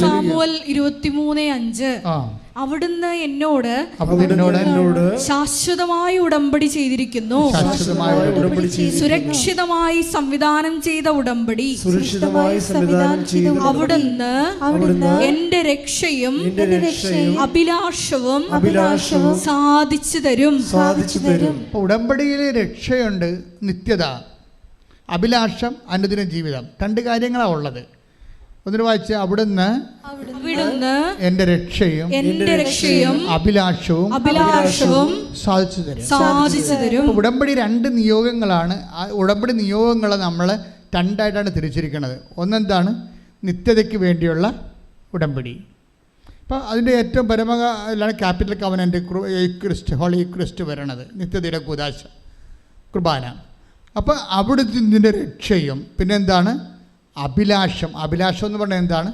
Samuel 23:5 അവിടുന്ന് എന്നോട് ശാശ്വതമായ ഉടമ്പടി ചെയ്തിരിക്കുന്നു. സുരക്ഷിതമായി സംവിധാനം ചെയ്ത ഉടമ്പടി. അവിടുന്ന് എന്റെ രക്ഷയും അഭിലാഷവും സാധിച്ചു തരും. ഉടമ്പടിയിലെ രക്ഷയുണ്ട്, നിത്യത, അഭിലാഷം, അനുദിന ജീവിതം. രണ്ട് കാര്യങ്ങളാണ് ഉള്ളത്. ഒന്നിനു വായിച്ച് അവിടുന്ന് എന്റെ രക്ഷയും അഭിലാഷവും സാധിച്ചു തരും. ഉടമ്പടി രണ്ട് നിയോഗങ്ങളാണ്. ഉടമ്പടി നിയോഗങ്ങളെ നമ്മൾ രണ്ടായിട്ടാണ് തിരിച്ചിരിക്കുന്നത്. ഒന്നെന്താണ്? നിത്യതയ്ക്ക് വേണ്ടിയുള്ള ഉടമ്പടി. അപ്പോൾ അതിൻ്റെ ഏറ്റവും പരമയിലാണ് capital covenant Christ, holy Christ വരണത്, നിത്യതയുടെ കൂദാശ കുർബാന. അപ്പോൾ അവിടുത്തെ ഇതിൻ്റെ രക്ഷയും പിന്നെന്താണ്? അഭിലാഷം. അഭിലാഷം എന്ന് പറഞ്ഞാൽ എന്താണ്?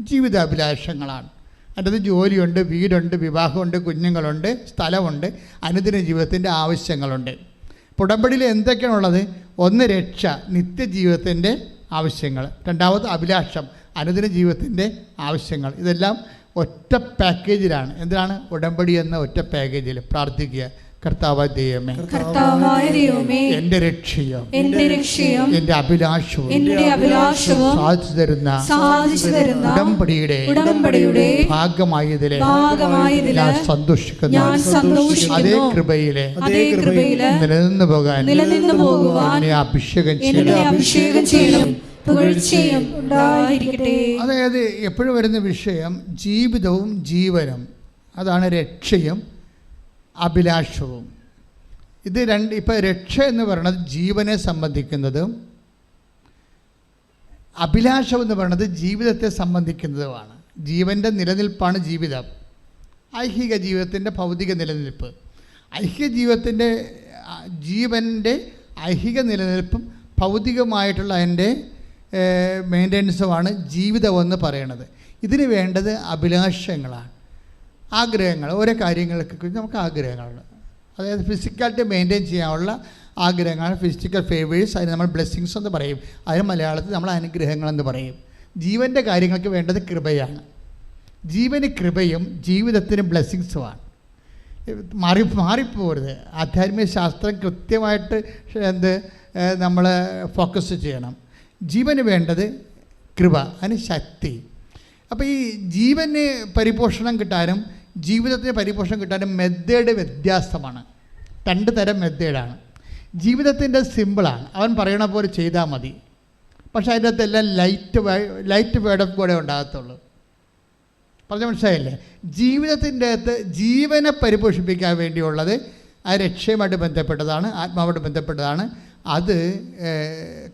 ജീവിത അഭിലാഷങ്ങളാണ്. അതിൻ്റെ ജോലിയുണ്ട്, വീടുണ്ട്, വിവാഹമുണ്ട്, കുഞ്ഞുങ്ങളുണ്ട്, സ്ഥലമുണ്ട്, അനുദിന ജീവിതത്തിൻ്റെ ആവശ്യങ്ങളുണ്ട്. ഉടമ്പടിയിൽ എന്തൊക്കെയാണുള്ളത്? ഒന്ന് രക്ഷ, നിത്യജീവിതത്തിൻ്റെ ആവശ്യങ്ങൾ. രണ്ടാമത് അഭിലാഷം, അനുദിന ജീവിതത്തിൻ്റെ ആവശ്യങ്ങൾ. ഇതെല്ലാം ഒറ്റ പാക്കേജിലാണ്. എന്താണ്? ഉടമ്പടി എന്ന ഒറ്റ പാക്കേജിൽ പ്രാർത്ഥിക്കുക. കർത്താവായ ദൈവമേ, എന്റെ രക്ഷയും എന്റെ അഭിലാഷവും സാധിച്ചു തരുന്ന ഉടമ്പടിയുടെ ഭാഗമായതിലെ ഞാൻ സന്തോഷിക്കുന്നു. അതേ കൃപയിലെ നിലനിന്നു പോകാൻ എന്നെ അഭിഷേകം ചെയ്യണം. അതായത് എപ്പോഴും വരുന്ന വിഷയം ജീവിതവും ജീവനും. അതാണ് രക്ഷയും അഭിലാഷവും. ഇത് രണ്ട്. ഇപ്പം രക്ഷ എന്ന് പറയുന്നത് ജീവനെ സംബന്ധിക്കുന്നതും അഭിലാഷം എന്ന് പറയുന്നത് ജീവിതത്തെ സംബന്ധിക്കുന്നതുമാണ്. ജീവൻ്റെ നിലനിൽപ്പാണ് ജീവിതം. ഐഹിക ജീവിതത്തിൻ്റെ ഭൗതിക നിലനിൽപ്പ്. ഐഹിക ജീവിതത്തിൻ്റെ ജീവൻ്റെ ഐഹിക നിലനിൽപ്പും ഭൗതികമായിട്ടുള്ള അതിൻ്റെ മെയിൻ്റെനൻസുമാണ് ജീവിതമെന്ന് പറയണത്. ഇതിന് വേണ്ടത് അഭിലാഷങ്ങളാണ്, ആഗ്രഹങ്ങൾ. ഓരോ കാര്യങ്ങളെക്കുറിച്ച് നമുക്ക് ആഗ്രഹങ്ങളുണ്ട്. അതായത് ഫിസിക്കാലിറ്റി മെയിൻറ്റെയിൻ ചെയ്യാനുള്ള ആഗ്രഹങ്ങളാണ് ഫിസിക്കൽ ഫേവേഴ്സ്. അതിന് നമ്മൾ ബ്ലെസ്സിങ്സ് എന്ന് പറയും. അതിന് മലയാളത്തിൽ നമ്മൾ അനുഗ്രഹങ്ങളെന്ന് പറയും. ജീവൻ്റെ കാര്യങ്ങൾക്ക് വേണ്ടത് കൃപയാണ്. ജീവന് കൃപയും ജീവിതത്തിന് ബ്ലെസ്സിങ്സുമാണ്. മാറിപ്പോരുത്. ആധ്യാത്മിക ശാസ്ത്രം കൃത്യമായിട്ട് നമ്മൾ ഫോക്കസ് ചെയ്യണം. ജീവന് വേണ്ടത് കൃപ, അതിന് ശക്തി. അപ്പോൾ ഈ ജീവന് പരിപോഷണം കിട്ടാനും ജീവിതത്തിന് പരിപോഷണം കിട്ടാനും മെത്തേഡ് വ്യത്യാസമാണ്. രണ്ട് തരം മെത്തേഡാണ്. ജീവിതത്തിൻ്റെ സിമ്പിളാണ്, അവൻ പറയണ പോലെ ചെയ്താൽ മതി. പക്ഷേ അതിൻ്റെ അകത്തെല്ലാം ലൈറ്റ് വേർഡ് ഓഫ് ഗോഡേ ഉണ്ടാകത്തുള്ളൂ. പറഞ്ഞ മനസ്സിലായില്ലേ? ജീവിതത്തിൻ്റെ അകത്ത് ജീവനെ പരിപോഷിപ്പിക്കാൻ വേണ്ടിയുള്ളത് ആ രക്ഷയുമായിട്ട് ബന്ധപ്പെട്ടതാണ്, ആത്മാവുമായിട്ട് ബന്ധപ്പെട്ടതാണ്. അത്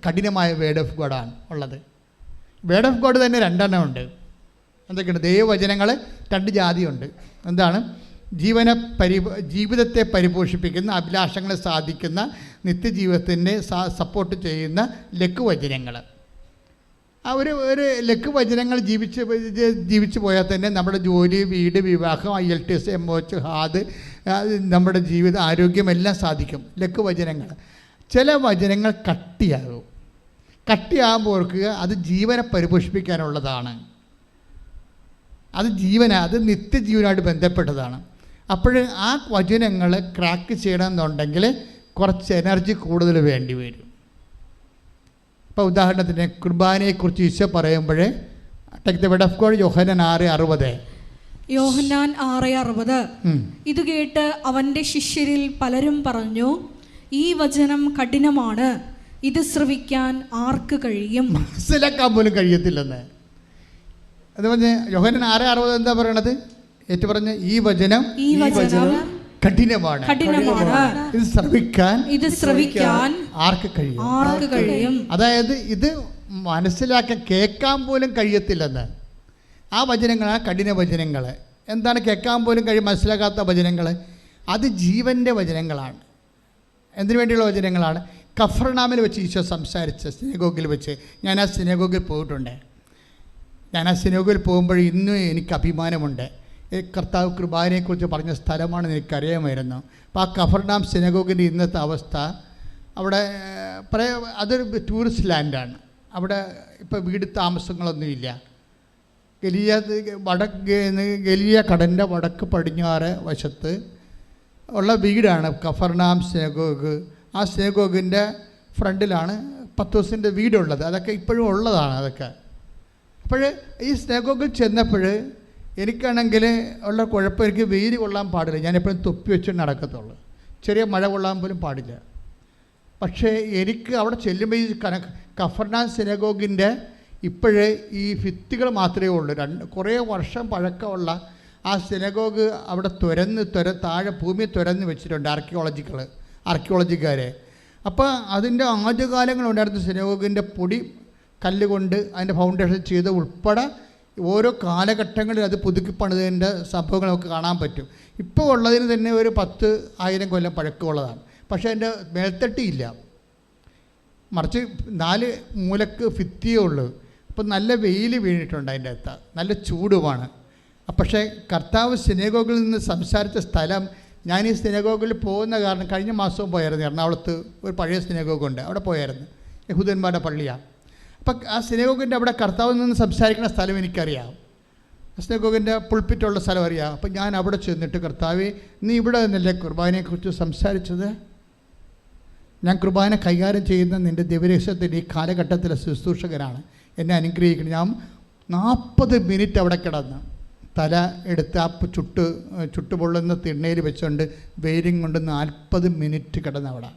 കഠിനമായ വേർഡ് ഓഫ് ഗോഡാണ് ഉള്ളത്. വേർഡ് ഓഫ് ഗോഡ് തന്നെ രണ്ടെണ്ണം ഉണ്ട്. എന്തൊക്കെയാണ്? ദൈവവചനങ്ങൾ രണ്ട് ജാതിയുണ്ട്. എന്താണ്? ജീവിതത്തെ പരിപോഷിപ്പിക്കുന്ന, അഭിലാഷങ്ങളെ സാധിക്കുന്ന, നിത്യജീവിതത്തിൻ്റെ സപ്പോർട്ട് ചെയ്യുന്ന ലഘുവചനങ്ങൾ. ആ ഒരു ലഘുവചനങ്ങൾ ജീവിച്ചു പോയാൽ തന്നെ നമ്മുടെ ജോലി, വീട്, വിവാഹം, IELTS, MOH, ഹാദ്, നമ്മുടെ ജീവിതം, ആരോഗ്യമെല്ലാം സാധിക്കും ലഘുവചനങ്ങൾ. ചില വചനങ്ങൾ കട്ടിയാകും. കട്ടിയാകുമ്പോൾ ഓർക്കുക, അത് ജീവനെ പരിപോഷിപ്പിക്കാനുള്ളതാണ്. അത് നിത്യജീവനായിട്ട് ബന്ധപ്പെട്ടതാണ്. അപ്പോൾ ആ വചനങ്ങൾ ക്രാക്ക് ചെയ്യണമെന്നുണ്ടെങ്കിൽ കുറച്ച് എനർജി കൂടുതൽ വേണ്ടി വരും. ഇപ്പോൾ ഉദാഹരണത്തിന് കുർബാനയെക്കുറിച്ച് ഈശോ പറയുമ്പോൾ take the word of God, Yohannan 6:60. Yohannan 6:60. ഇത് കേട്ട് അവൻ്റെ ശിഷ്യരിൽ പലരും പറഞ്ഞു, ഈ വചനം കഠിനമാണ്, ഇത് ശ്രവിക്കാൻ ആർക്ക് കഴിയും? മനസ്സിലാക്കാൻ പോലും കഴിയത്തില്ലെന്ന്. അത് പറഞ്ഞ് യോഹന്നാൻ 6:60 എന്താ പറയണത്? ഏറ്റു പറഞ്ഞ് ഈ വചനം കഠിനമാണ്, ഇത് ശ്രവിക്കാൻ ആർക്ക് കഴിയും? അതായത് ഇത് മനസ്സിലാക്കാൻ, കേൾക്കാൻ പോലും കഴിയത്തില്ലെന്ന്. ആ വചനങ്ങളാണ് കഠിന വചനങ്ങൾ. എന്താണ് കേൾക്കാൻ പോലും മനസ്സിലാക്കാത്ത വചനങ്ങൾ? അത് ജീവൻ്റെ വചനങ്ങളാണ്. എന്തിനു വേണ്ടിയുള്ള വചനങ്ങളാണ്? കഫർനാമിൽ വെച്ച് ഈശോ സംസാരിച്ച സിനഗോഗിൽ വെച്ച്. ഞാൻ ആ സിനഗോഗിൽ പോയിട്ടുണ്ട്. ഞാൻ ആ സിനഗോഗിൽ പോകുമ്പോൾ ഇന്നും എനിക്ക് അഭിമാനമുണ്ട്. കർത്താവ് കൃപാനെക്കുറിച്ച് പറഞ്ഞ സ്ഥലമാണെന്ന് എനിക്കറിയാമായിരുന്നു. അപ്പോൾ ആ കഫർനാം സിനഗോഗിൻ്റെ ഇന്നത്തെ അവസ്ഥ, അവിടെ അതൊരു ടൂറിസ്റ്റ് ലാൻഡാണ്. അവിടെ ഇപ്പോൾ വീട് താമസങ്ങളൊന്നുമില്ല. ഗലീല കടലിൻ്റെ വടക്ക് പടിഞ്ഞാറ് വശത്ത് ഉള്ള വീടാണ് കഫർനാം സിനഗോഗ്. ആ സിനഗോഗിൻ്റെ ഫ്രണ്ടിലാണ് പത്രോസിൻ്റെ വീടുള്ളത്. അതൊക്കെ ഇപ്പോഴും ഉള്ളതാണ് അതൊക്കെ. അപ്പോൾ ഈ സിനഗോഗിൽ ചെന്നപ്പോൾ എനിക്കാണെങ്കിൽ ഉള്ള കുഴപ്പം, എനിക്ക് വെയിൽ കൊള്ളാൻ പാടില്ല. ഞാനെപ്പോഴും തൊപ്പി വെച്ച് നടക്കത്തുള്ളൂ. ചെറിയ മഴ കൊള്ളാൻ പോലും പാടില്ല. പക്ഷേ എനിക്ക് അവിടെ ചെല്ലുമ്പോൾ ഈ കഫർനാം സിനഗോഗിൻ്റെ ഇപ്പോഴേ ഈ ഭിത്തികൾ മാത്രമേ ഉള്ളൂ. കുറേ വർഷം പഴക്കമുള്ള ആ സിനഗോഗ് അവിടെ താഴെ ഭൂമി തുരന്ന് വെച്ചിട്ടുണ്ട് ആർക്കിയോളജിക്കാരെ. അപ്പോൾ അതിൻ്റെ ആദ്യകാലങ്ങളുണ്ടായിരുന്ന സിനഗോഗിൻ്റെ പൊടി കല്ലുകൊണ്ട് അതിൻ്റെ ഫൗണ്ടേഷൻ ചെയ്ത് ഉൾപ്പെടെ ഓരോ കാലഘട്ടങ്ങളിൽ അത് പുതുക്കി പണിതതിൻ്റെ സംഭവങ്ങൾ നമുക്ക് കാണാൻ പറ്റും. ഇപ്പോൾ ഉള്ളതിന് തന്നെ ഒരു 10,000 കൊല്ലം പഴക്കമുള്ളതാണ്. പക്ഷേ അതിൻ്റെ മേൽത്തട്ടിയില്ല, മറിച്ച് 4 മൂലക്ക് ഭിത്തിയേ ഉള്ളൂ. അപ്പം നല്ല വെയിൽ വീണിട്ടുണ്ട് അതിൻ്റെ അകത്ത്, നല്ല ചൂടുമാണ്. പക്ഷേ കർത്താവ് സിനഗോഗിൽ നിന്ന് സംസാരിച്ച സ്ഥലം, ഞാൻ ഈ സിനഗോഗിൽ പോകുന്ന കാരണം കഴിഞ്ഞ മാസവും പോയായിരുന്നു. എറണാകുളത്ത് ഒരു പഴയ സിനഗോഗുണ്ട്, അവിടെ പോയായിരുന്നു. യഹൂദന്മാരുടെ പള്ളിയാണ്. അപ്പം ആ സിനഗോഗിൻ്റെ അവിടെ കർത്താവിൽ നിന്ന് സംസാരിക്കുന്ന സ്ഥലം എനിക്കറിയാം. സിനഗോഗിൻ്റെ പുൾപ്പിറ്റുള്ള സ്ഥലം അറിയാം. അപ്പം ഞാൻ അവിടെ ചെന്നിട്ട്, കർത്താവേ, നീ ഇവിടെ നിന്നല്ലേ കുർബാനയെക്കുറിച്ച് സംസാരിച്ചത്? ഞാൻ കുർബാന കൈകാര്യം ചെയ്യുന്ന നിൻ്റെ ദിവരേശത്തിൻ്റെ ഈ കാലഘട്ടത്തിലെ ശുശ്രൂഷകനാണ്, എന്നെ അനുഗ്രഹിക്കണം. ഞാൻ 40 മിനിറ്റ് അവിടെ കിടന്ന് തല എടുത്ത് ആ ചുട്ടുപൊള്ളുന്ന തിണ്ണയിൽ വെച്ചുകൊണ്ട് വെയിലും കൊണ്ട് 40 മിനിറ്റ് കിടന്ന് അവിടെ.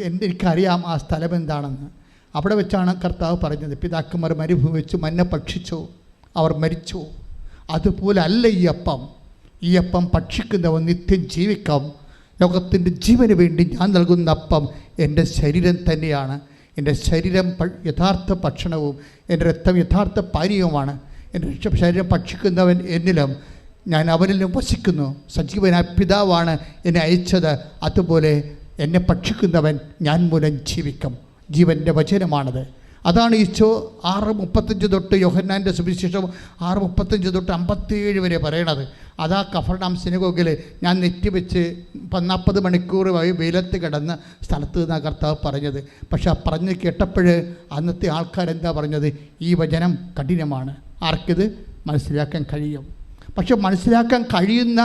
എനിക്കറിയാം ആ സ്ഥലം എന്താണെന്ന്. അവിടെ വെച്ചാണ് കർത്താവ് പറഞ്ഞത്, പിതാക്കന്മാർ മരുഭൂമി വെച്ച് മന്ന ഭക്ഷിച്ചു, അവർ മരിച്ചു. അതുപോലെ അല്ല ഈ അപ്പം ഭക്ഷിക്കുന്നവൻ നിത്യം ജീവിക്കാം. ലോകത്തിൻ്റെ ജീവന് വേണ്ടി ഞാൻ നൽകുന്ന അപ്പം എൻ്റെ ശരീരം തന്നെയാണ്. എൻ്റെ ശരീരം യഥാർത്ഥ ഭക്ഷണവും എൻ്റെ രക്തം യഥാർത്ഥ പാനീയവുമാണ്. എൻ്റെ ശരീരം ഭക്ഷിക്കുന്നവൻ എന്നിലും ഞാൻ അവനിലും വസിക്കുന്നു. സജീവനായ പിതാവാണ് എന്നെ അയച്ചത്. അതുപോലെ എന്നെ ഭക്ഷിക്കുന്നവൻ ഞാൻ മൂലം ജീവിക്കും. ജീവൻ്റെ വചനമാണത്. അതാണ് ഈശോ 6:35 തൊട്ട് യോഹന്നാൻ്റെ സുവിശേഷം 6:35 തൊട്ട് 57 വരെ പറയണത്. അതാ കഫർനാം സിനഗോഗിൽ ഞാൻ നെറ്റിവെച്ച് 40 മണിക്കൂർ വെയിലത്ത് കിടന്ന സ്ഥലത്ത് നിന്നാണ് കർത്താവ് പറഞ്ഞത്. പക്ഷെ ആ പറഞ്ഞ് കേട്ടപ്പോൾ അന്നത്തെ ആൾക്കാരെന്താ പറഞ്ഞത്? ഈ വചനം കഠിനമാണ്, ആർക്കിത് മനസ്സിലാക്കാൻ കഴിയും? പക്ഷെ മനസ്സിലാക്കാൻ കഴിയുന്ന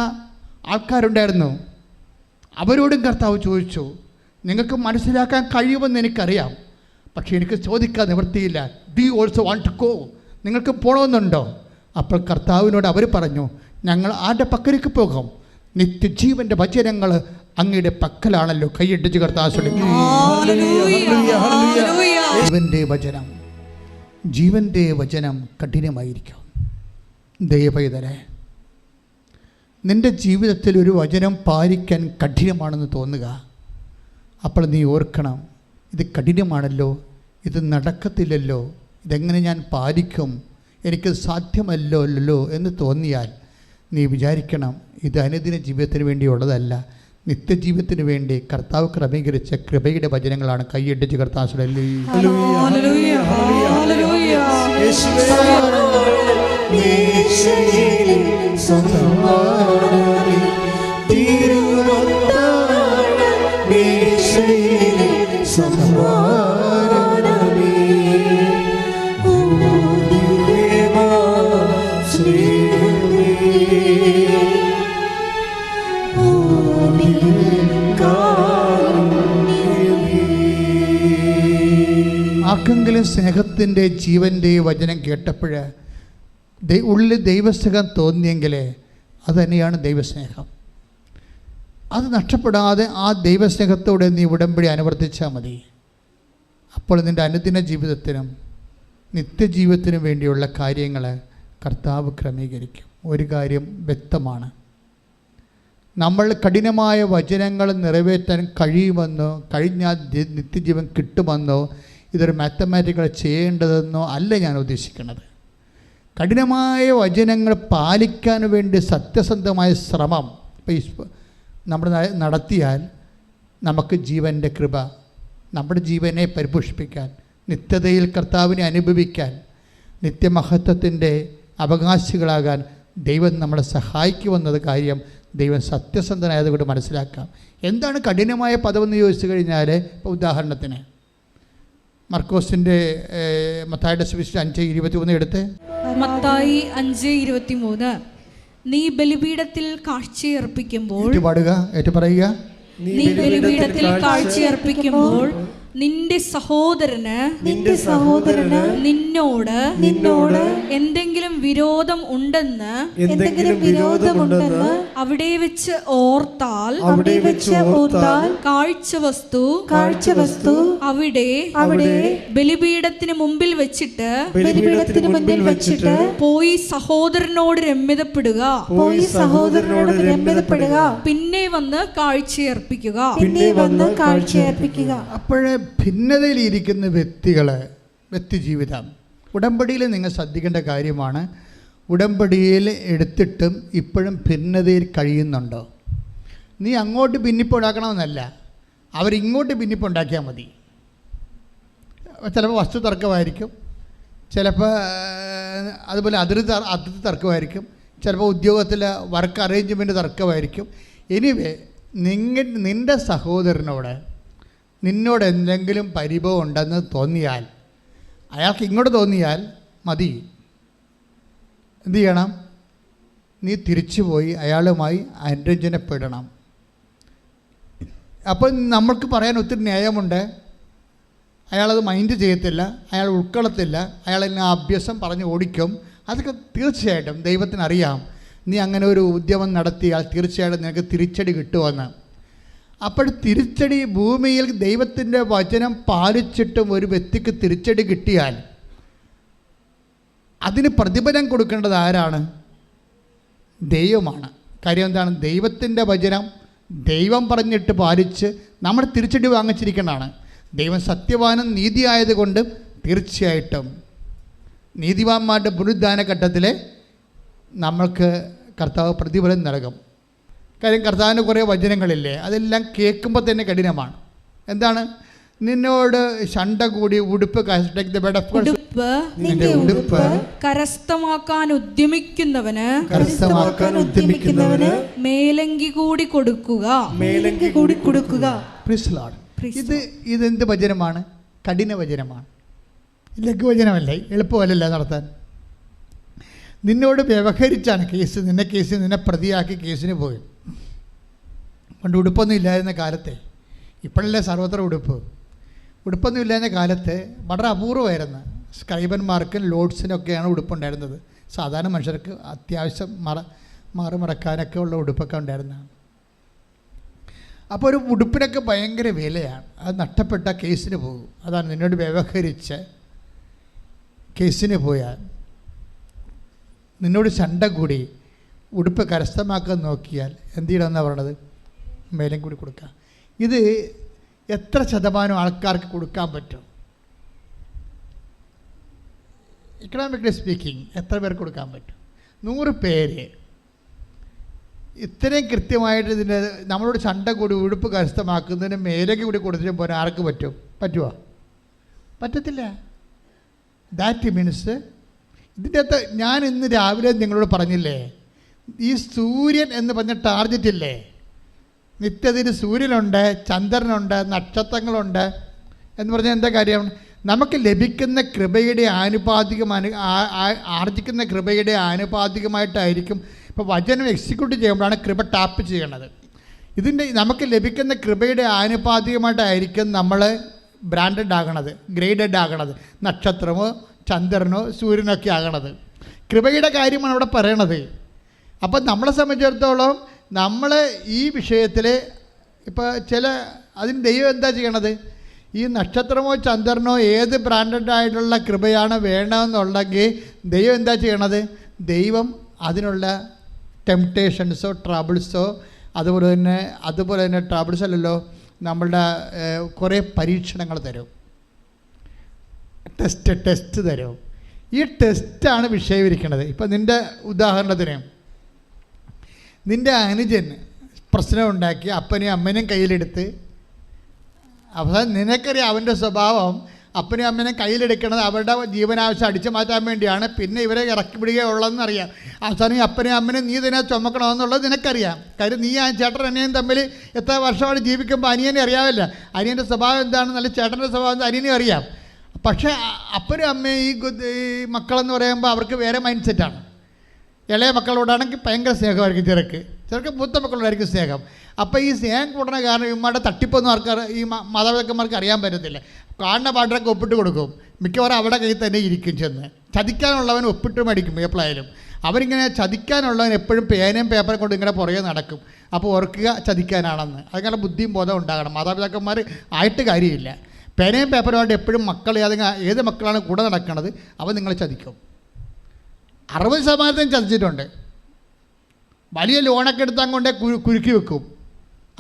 ആൾക്കാരുണ്ടായിരുന്നു. അവരോടും കർത്താവ് ചോദിച്ചു, നിങ്ങൾക്ക് മനസ്സിലാക്കാൻ കഴിയുമെന്ന് എനിക്കറിയാം, പക്ഷേ എനിക്ക് ചോദിക്കാൻ നിവൃത്തിയില്ല. Do you also want to go? നിങ്ങൾക്ക് പോകണമെന്നുണ്ടോ? അപ്പോൾ കർത്താവിനോട് അവർ പറഞ്ഞു, ഞങ്ങൾ ആരുടെ പക്കലേക്ക് പോകും? നിത്യജീവൻ്റെ വചനങ്ങൾ അങ്ങയുടെ പക്കലാണല്ലോ. കൈയിട്ടിച്ച് കർത്താവ് ജീവൻ്റെ വചനം കഠിനമായിരിക്കും. ദയപൈതലെ, നിൻ്റെ ജീവിതത്തിൽ ഒരു വചനം പാലിക്കാൻ കഠിനമാണെന്ന് തോന്നുക. അപ്പോൾ നീ ഓർക്കണം, ഇത് കഠിനമാണല്ലോ, ഇത് നടക്കത്തില്ലല്ലോ, ഇതെങ്ങനെ ഞാൻ പാലിക്കും, എനിക്ക് സാധ്യമല്ലോ എന്ന് തോന്നിയാൽ നീ വിചാരിക്കണം, ഇത് അനുദിന ജീവിതത്തിന് വേണ്ടിയുള്ളതല്ല, നിത്യജീവിതത്തിന് വേണ്ടി കർത്താവ് ക്രമീകരിച്ച കൃപയുടെ വചനങ്ങളാണ്. കൈയിട്ടിച്ച് കർത്താവ് ആർക്കെങ്കിലും സ്നേഹത്തിൻ്റെ ജീവൻ്റെ വചനം കേട്ടപ്പോൾ ഉള്ളിൽ ദൈവസ്നേഹം തോന്നിയെങ്കിൽ അത് തന്നെയാണ് ദൈവസ്നേഹം. അത് നഷ്ടപ്പെടാതെ ആ ദൈവസ്നേഹത്തോടെ നീ ഉടമ്പടി അനുവർത്തിച്ചാൽ മതി. അപ്പോൾ നിൻ്റെ അനുദിന ജീവിതത്തിനും നിത്യജീവിതത്തിനും വേണ്ടിയുള്ള കാര്യങ്ങൾ കർത്താവ് ക്രമീകരിക്കും. ഒരു കാര്യം വ്യക്തമാണ്, നമ്മൾ കഠിനമായ വചനങ്ങൾ നിറവേറ്റാൻ കഴിയുമെന്നോ കഴിഞ്ഞാൽ നിത്യജീവൻ കിട്ടുമെന്നോ ഇതൊരു മാത്തമാറ്റിക്കൽ ചെയ്യേണ്ടതെന്നോ അല്ല ഞാൻ ഉദ്ദേശിക്കുന്നത്. കഠിനമായ വചനങ്ങൾ പാലിക്കാൻ വേണ്ടി സത്യസന്ധമായ ശ്രമം നമ്മൾ നടത്തിയാൽ നമുക്ക് ജീവൻ്റെ കൃപ, നമ്മുടെ ജീവനെ പരിപോഷിപ്പിക്കാൻ, നിത്യതയിൽ കർത്താവിനെ അനുഭവിക്കാൻ, നിത്യമഹത്വത്തിൻ്റെ അവകാശികളാകാൻ ദൈവം നമ്മളെ സഹായിക്കുമെന്നത് കാര്യം ദൈവം മർക്കോസിൻ്റെ മത്തായിയുടെ സുവിശേഷം 5:23 എടുത്ത്. മത്തായി 5:23. നീ ബലിപീഠത്തിൽ കാഴ്ചയർപ്പിക്കുമ്പോൾ ഏറ്റുപറയുക. നീ ബലിപീഠത്തിൽ കാഴ്ചയർപ്പിക്കുമ്പോൾ നിന്റെ സഹോദരന് നിന്നോട് എന്തെങ്കിലും വിരോധം ഉണ്ടെന്ന് അവിടെ വെച്ച് ഓർത്താൽ കാഴ്ചവസ്തു അവിടെ ബലിപീഠത്തിന് മുമ്പിൽ വെച്ചിട്ട് പോയി സഹോദരനോട് രമ്യതപ്പെടുക. പിന്നെ വന്ന് കാഴ്ചയർപ്പിക്കുക. അപ്പോഴേ ഭിന്നതയിലിരിക്കുന്ന വ്യക്തി ജീവിതം ഉടമ്പടിയിൽ നിങ്ങൾ ശ്രദ്ധിക്കേണ്ട കാര്യമാണ്. ഉടമ്പടിയിൽ എടുത്തിട്ടും ഇപ്പോഴും ഭിന്നതയിൽ കഴിയുന്നുണ്ടോ? നീ അങ്ങോട്ട് ഭിന്നിപ്പുണ്ടാക്കണമെന്നല്ല, അവരിങ്ങോട്ട് ഭിന്നിപ്പുണ്ടാക്കിയാൽ മതി. ചിലപ്പോൾ വസ്തു തർക്കമായിരിക്കും, ചിലപ്പോൾ അതുപോലെ അതിർത്തി തർക്കമായിരിക്കും, ചിലപ്പോൾ ഉദ്യോഗത്തിലെ വർക്ക് അറേഞ്ച്മെൻറ്റ് തർക്കമായിരിക്കും. എനിവേ നിൻ്റെ സഹോദരനോട് നിന്നോട് എന്തെങ്കിലും പരിഭവം ഉണ്ടെന്ന് തോന്നിയാൽ, അയാൾക്ക് ഇങ്ങോട്ട് തോന്നിയാൽ മതി, എന്തു ചെയ്യണം? നീ തിരിച്ചു പോയി അയാളുമായി അനുരഞ്ജനപ്പെടണം. അപ്പോൾ നമ്മൾക്ക് പറയാൻ ഒത്തിരി ന്യായമുണ്ട്. അയാളത് മൈൻഡ് ചെയ്യത്തില്ല, അയാൾ ഉൾക്കൊള്ളത്തില്ല, അയാൾ എന്നെ അഭ്യാസം പറഞ്ഞ് ഓടിക്കും. അതൊക്കെ തീർച്ചയായിട്ടും ദൈവത്തിനറിയാം. നീ അങ്ങനെ ഒരു ഉദ്യമം നടത്തിയാൽ തീർച്ചയായിട്ടും നിനക്ക് തിരിച്ചടി കിട്ടുമെന്ന്. അപ്പോൾ തിരിച്ചടി ഭൂമിയിൽ ദൈവത്തിൻ്റെ വചനം പാലിച്ചിട്ടും ഒരു വ്യക്തിക്ക് തിരിച്ചടി കിട്ടിയാൽ അതിന് പ്രതിഫലം കൊടുക്കേണ്ടത് ആരാണ്? ദൈവമാണ്. കാര്യം എന്താണ്? ദൈവത്തിൻ്റെ വചനം ദൈവം പറഞ്ഞിട്ട് പാലിച്ച് നമ്മൾ തിരിച്ചടി വാങ്ങിച്ചിരിക്കേണ്ടതാണ്. ദൈവം സത്യവാനും നീതിയായതുകൊണ്ട് തീർച്ചയായിട്ടും നീതിവാന്മാരുടെ പുനരുദ്ധാന ഘട്ടത്തിൽ നമ്മൾക്ക് കർത്താവ് പ്രതിഫലം നൽകും. കാര്യം കർത്താവിന് കുറേ വചനങ്ങളില്ലേ, അതെല്ലാം കേൾക്കുമ്പോൾ തന്നെ കഠിനമാണ്. എന്താണ്? നിന്നോട് ശണ്ട കൂടി ഉടുപ്പ് കരസ്ഥമാക്കാൻ ഉദ്യമിക്കുന്നവന് മേലങ്കി കൂടി കൊടുക്കുക. ഇതെന്ത് വചനമാണ്? കഠിന വചനമാണ്, ലഘുവചനമല്ലേ, എളുപ്പമല്ലല്ലോ നടത്താൻ. നിന്നോട് വ്യവഹരിച്ചാണ് നിന്നെ പ്രതിയാക്കി കേസിന് പോയി. പണ്ട് ഉടുപ്പൊന്നും ഇല്ലായിരുന്ന കാലത്തെ, ഇപ്പോഴല്ലേ സർവത്ര ഉടുപ്പൊന്നും ഇല്ലായിരുന്ന കാലത്ത് വളരെ അപൂർവമായിരുന്നു. സ്ക്രൈബന്മാർക്കും ലോഡ്സിനൊക്കെയാണ് ഉടുപ്പുണ്ടായിരുന്നത്. സാധാരണ മനുഷ്യർക്ക് അത്യാവശ്യം മറക്കാനൊക്കെ ഉള്ള ഉടുപ്പൊക്കെ ഉണ്ടായിരുന്നതാണ്. അപ്പോൾ ഒരു ഉടുപ്പിനൊക്കെ ഭയങ്കര വിലയാണ്. അത് നഷ്ടപ്പെട്ട കേസിന് പോകും. അതാണ് നിന്നോട് വ്യവഹരിച്ച് കേസിന് പോയാൽ, നിന്നോട് ശണ്ട കൂടി ഉടുപ്പ് കരസ്ഥമാക്കാൻ നോക്കിയാൽ എന്ത് ചെയ്യണമെന്നാണ് പറയണത്? മേലും കൂടി കൊടുക്കുക. ഇത് എത്ര ശതമാനം ആൾക്കാർക്ക് കൊടുക്കാൻ പറ്റും? ഇക്കണോമിക്കലി സ്പീക്കിംഗ് എത്ര പേർക്ക് കൊടുക്കാൻ പറ്റും? 100 പേര് ഇത്രയും കൃത്യമായിട്ട് ഇതിൻ്റെ നമ്മളോട് ശണ്ട കൂടി ഉടുപ്പ് കരസ്ഥമാക്കുന്നതിന് മേലേക്ക് കൂടി കൊടുത്തിട്ട് പോരാൻ ആർക്ക് പറ്റുമോ? പറ്റത്തില്ല. ദാറ്റ് മീൻസ് ഇതിൻ്റെ അകത്ത് ഞാൻ ഇന്ന് രാവിലെ നിങ്ങളോട് പറഞ്ഞില്ലേ, ഈ സൂര്യൻ എന്ന് പറഞ്ഞ ടാർഗറ്റ് ഇല്ലേ, നിത്യത്തിന് സൂര്യനുണ്ട്, ചന്ദ്രനുണ്ട്, നക്ഷത്രങ്ങളുണ്ട് എന്ന് പറഞ്ഞാൽ എന്താ കാര്യം? നമുക്ക് ലഭിക്കുന്ന കൃപയുടെ ആർജിക്കുന്ന കൃപയുടെ ആനുപാതികമായിട്ടായിരിക്കും. ഇപ്പോൾ വചനം എക്സിക്യൂട്ട് ചെയ്യുമ്പോഴാണ് കൃപ ടാപ്പ് ചെയ്യണത്. ഇതിൻ്റെ നമുക്ക് ലഭിക്കുന്ന കൃപയുടെ ആനുപാതികമായിട്ടായിരിക്കും നമ്മൾ ബ്രാൻഡഡ് ആകണത്, ഗ്രേഡഡ് ആകണത്, നക്ഷത്രമോ ചന്ദ്രനോ സൂര്യനൊക്കെ ആകണത്. കൃപയുടെ കാര്യമാണ് അവിടെ പറയണത്. അപ്പം നമ്മളെ സംബന്ധിച്ചിടത്തോളം നമ്മൾ ഈ വിഷയത്തിൽ ഇപ്പോൾ അതിന് ദൈവം എന്താ ചെയ്യണത്? ഈ നക്ഷത്രമോ ചന്ദ്രനോ ഏത് ബ്രാൻഡഡ് ആയിട്ടുള്ള കൃപയാണ് വേണമെന്നുണ്ടെങ്കിൽ ദൈവം എന്താ ചെയ്യണത്? ദൈവം അതിനുള്ള ടെംപ്റ്റേഷൻസോ ട്രബിൾസോ അതുപോലെ തന്നെ ട്രബിൾസ് അല്ലല്ലോ, നമ്മളുടെ കുറേ പരീക്ഷണങ്ങൾ തരും, ടെസ്റ്റ് തരും. ഈ ടെസ്റ്റാണ് വിഷയീകരിക്കുന്നത്. ഇപ്പം നിൻ്റെ ഉദാഹരണത്തിന് നിൻ്റെ അനുജൻ പ്രശ്നം ഉണ്ടാക്കി അപ്പനെയും അമ്മനെയും കയ്യിലെടുത്ത്, അവസാനം നിനക്കറിയാം അവൻ്റെ സ്വഭാവം, അപ്പനെയും അമ്മനെയും കയ്യിലെടുക്കണത് അവരുടെ ജീവനാവശ്യം അടിച്ചു മാറ്റാൻ വേണ്ടിയാണ്. പിന്നെ ഇവരെ ഇറക്കി വിടുകയുള്ളതെന്നറിയാം. അവസാനം അപ്പനെയും അമ്മനെയും നീ തന്നെ ചുമക്കണമെന്നുള്ളത് നിനക്കറിയാം. കാര്യം നീ ആ ചേട്ടൻ അനിയൻ തമ്മിൽ എത്ര വർഷമാണ് ജീവിക്കുമ്പോൾ അനിയനെ അറിയാമല്ല. അനിയൻ്റെ സ്വഭാവം എന്താണെന്നല്ല ചേട്ടൻ്റെ സ്വഭാവം എന്താ അനിയനെ അറിയാം. പക്ഷേ അപ്പനും അമ്മയും ഈ മക്കളെന്ന് പറയുമ്പോൾ അവർക്ക് വേറെ മൈൻഡ് സെറ്റാണ്. ഇളയ മക്കളോടാണെങ്കിൽ ഭയങ്കര സ്നേഹമായിരിക്കും ചെറുക്ക് മൂത്ത മക്കളോടായിരിക്കും സ്നേഹം. അപ്പോൾ ഈ സ്നേഹം കൂടണ കാരണം ഇമ്മയുടെ തട്ടിപ്പൊന്നും ഈ മാതാപിതാക്കന്മാർക്ക് അറിയാൻ പറ്റത്തില്ല. കാണുന്ന പാട്ടൊക്കെ ഒപ്പിട്ട് കൊടുക്കും, മിക്കവാറും അവിടെ കയ്യിൽ തന്നെ ഇരിക്കും. ചെന്ന് ചതിക്കാനുള്ളവൻ ഒപ്പിട്ട് മേടിക്കും എപ്പോഴായാലും. അവരിങ്ങനെ ചതിക്കാനുള്ളവൻ എപ്പോഴും പേനയും പേപ്പറും കൊണ്ട് ഇങ്ങനെ പുറകെ നടക്കും. അപ്പോൾ ഓർക്കുക ചതിക്കാനാണെന്ന്. അതിങ്ങനെ ബുദ്ധിയും ബോധം ഉണ്ടാകണം. മാതാപിതാക്കന്മാർ ആയിട്ട് കാര്യമില്ല. പേനയും പേപ്പറുമായിട്ട് എപ്പോഴും മക്കൾ ഏത് മക്കളാണ് കൂടെ നടക്കുന്നത് അവൻ നിങ്ങളെ ചതിക്കും. 60% ചതിച്ചിട്ടുണ്ട്. വലിയ ലോണൊക്കെ എടുത്താൽ കൊണ്ടേ കുരുക്കി വെക്കും.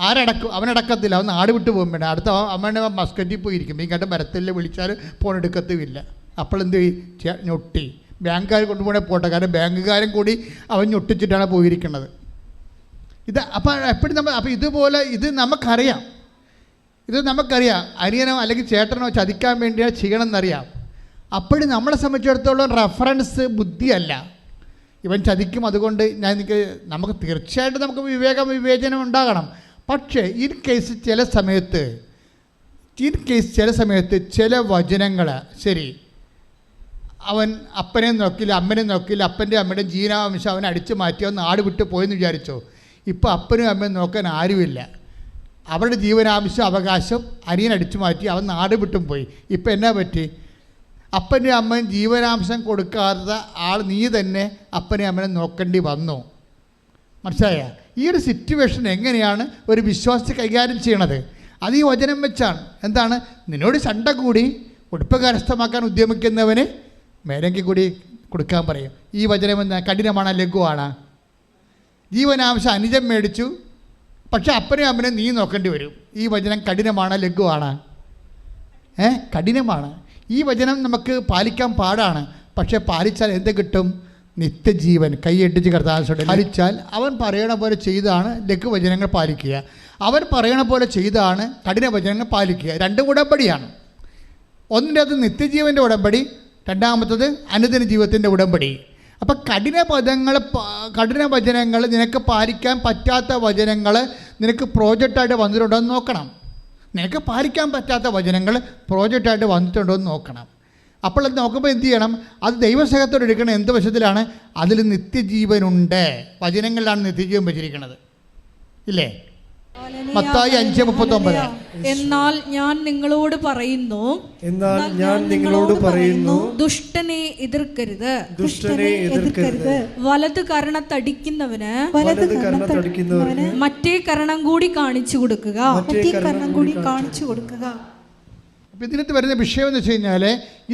ആരടക്കും? അവനടക്കത്തില്ല. അവൻ നാട് വിട്ട് പോകും. വേണ്ട അടുത്ത അമ്മേൻ്റെ മസ്കറ്റിൽ പോയിരിക്കും. ഈ കണ്ട് മരത്തിൽ വിളിച്ചാൽ ഫോൺ എടുക്കത്തുമില്ല. അപ്പോൾ എന്ത് ഞൊട്ടി ബാങ്കുകാർ കൊണ്ടുപോകണേ പോട്ടെ, കാരണം ബാങ്കുകാരും കൂടി അവൻ ഞൊട്ടിച്ചിട്ടാണ് പോയിരിക്കുന്നത്. ഇത് അപ്പോൾ എപ്പോഴും അപ്പോൾ ഇതുപോലെ ഇത് നമുക്കറിയാം. അനിയനോ അല്ലെങ്കിൽ ചേട്ടനോ ചതിക്കാൻ വേണ്ടിയാണ് ചെയ്യണമെന്നറിയാം. അപ്പോഴും നമ്മളെ സംബന്ധിച്ചിടത്തോളം റെഫറൻസ് ബുദ്ധിയല്ല. ഇവൻ ചതിക്കും, അതുകൊണ്ട് നമുക്ക് തീർച്ചയായിട്ടും നമുക്ക് വിവേചനം ഉണ്ടാകണം. പക്ഷേ ഈ കേസ് ചില സമയത്ത് ചില വചനങ്ങൾ ശരി, അവൻ അപ്പനെ നോക്കില്ല, അമ്മനെ നോക്കില്ല, അപ്പൻ്റെ അമ്മയുടെ ജീവനാംശം അവൻ അടിച്ചു മാറ്റി അവൻ നാട് വിട്ട് പോയെന്ന് വിചാരിച്ചോ. ഇപ്പോൾ അപ്പനും അമ്മയും നോക്കാൻ ആരുമില്ല. അവരുടെ ജീവനാംശം അവകാശം അനിയൻ അടിച്ചു മാറ്റി അവൻ നാട് വിട്ടും പോയി. ഇപ്പം എന്നാ പറ്റി? അപ്പൻ്റെ അമ്മയും ജീവനാംശം കൊടുക്കാത്ത ആൾ നീ തന്നെ അപ്പനെ അമ്മനെ നോക്കേണ്ടി വന്നു. മനസ്സിലായ? ഈ ഒരു സിറ്റുവേഷൻ എങ്ങനെയാണ് ഒരു വിശ്വാസി കൈകാര്യം ചെയ്യണത്? അത് ഈ വചനം വെച്ചാണ്. എന്താണ്? നിന്നോട് ചണ്ട കൂടി ഉടുപ്പ് കരസ്ഥമാക്കാൻ ഉദ്യമിക്കുന്നവന് മേലങ്കി കൂടി കൊടുക്കാൻ പറയും. ഈ വചനം എന്താ? കഠിനമാണ് ലഘുവാണ്? ജീവനാംശം അനുജം മേടിച്ചു, പക്ഷെ അപ്പനെയും അമ്മനെ നീ നോക്കേണ്ടി വരും. ഈ വചനം കഠിനമാണ് ലഘുവാണ്? കഠിനമാണ്. ഈ വചനം നമുക്ക് പാലിക്കാൻ പാടാണ്. പക്ഷെ പാലിച്ചാൽ എന്ത് കിട്ടും? നിത്യജീവൻ. കൈയെട്ടിച്ച് കർത്താവിനോട് പാലിച്ചാൽ അവൻ പറയണ പോലെ ചെയ്താണ് ലഘുവചനങ്ങൾ പാലിക്കുക, അവൻ പറയണ പോലെ ചെയ്താണ് കഠിന വചനങ്ങൾ പാലിക്കുക. രണ്ടും ഉടമ്പടിയാണ്. ഒന്നിൻ്റെ അത് നിത്യജീവൻ്റെ ഉടമ്പടി, രണ്ടാമത്തത് അനുദിന ജീവിതത്തിൻ്റെ ഉടമ്പടി. അപ്പം കഠിന വചനങ്ങൾ നിനക്ക് പാലിക്കാൻ പറ്റാത്ത വചനങ്ങൾ നിനക്ക് പ്രോജക്റ്റായിട്ട് വന്നിട്ടുണ്ടോ എന്ന് നോക്കണം. നിനക്ക് പാലിക്കാൻ പറ്റാത്ത വചനങ്ങൾ പ്രോജക്റ്റായിട്ട് വന്നിട്ടുണ്ടോ എന്ന് നോക്കണം. അപ്പോൾ അത് നോക്കുമ്പോൾ എന്ത് ചെയ്യണം? അത് ദൈവസ്നേഹത്തോടെ എടുക്കണം. എന്ത് വശത്തിലാണ്? അതിൽ നിത്യജീവനുണ്ട്. വചനങ്ങളിലാണ് നിത്യജീവൻ വെച്ചിരിക്കുന്നത്, ഇല്ലേ? മത്തായി 5:39. എന്നാൽ ഞാൻ നിങ്ങളോട് പറയുന്നു, ദുഷ്ടനെ എതിർക്കരുത്, വലത് കരണത്തടിക്കുന്നവന് മറ്റേ കരണം കൂടി കാണിച്ചു കൊടുക്കുക. അപ്പോൾ ഇതിനകത്ത് വരുന്ന വിഷയം എന്ന് വെച്ച് കഴിഞ്ഞാൽ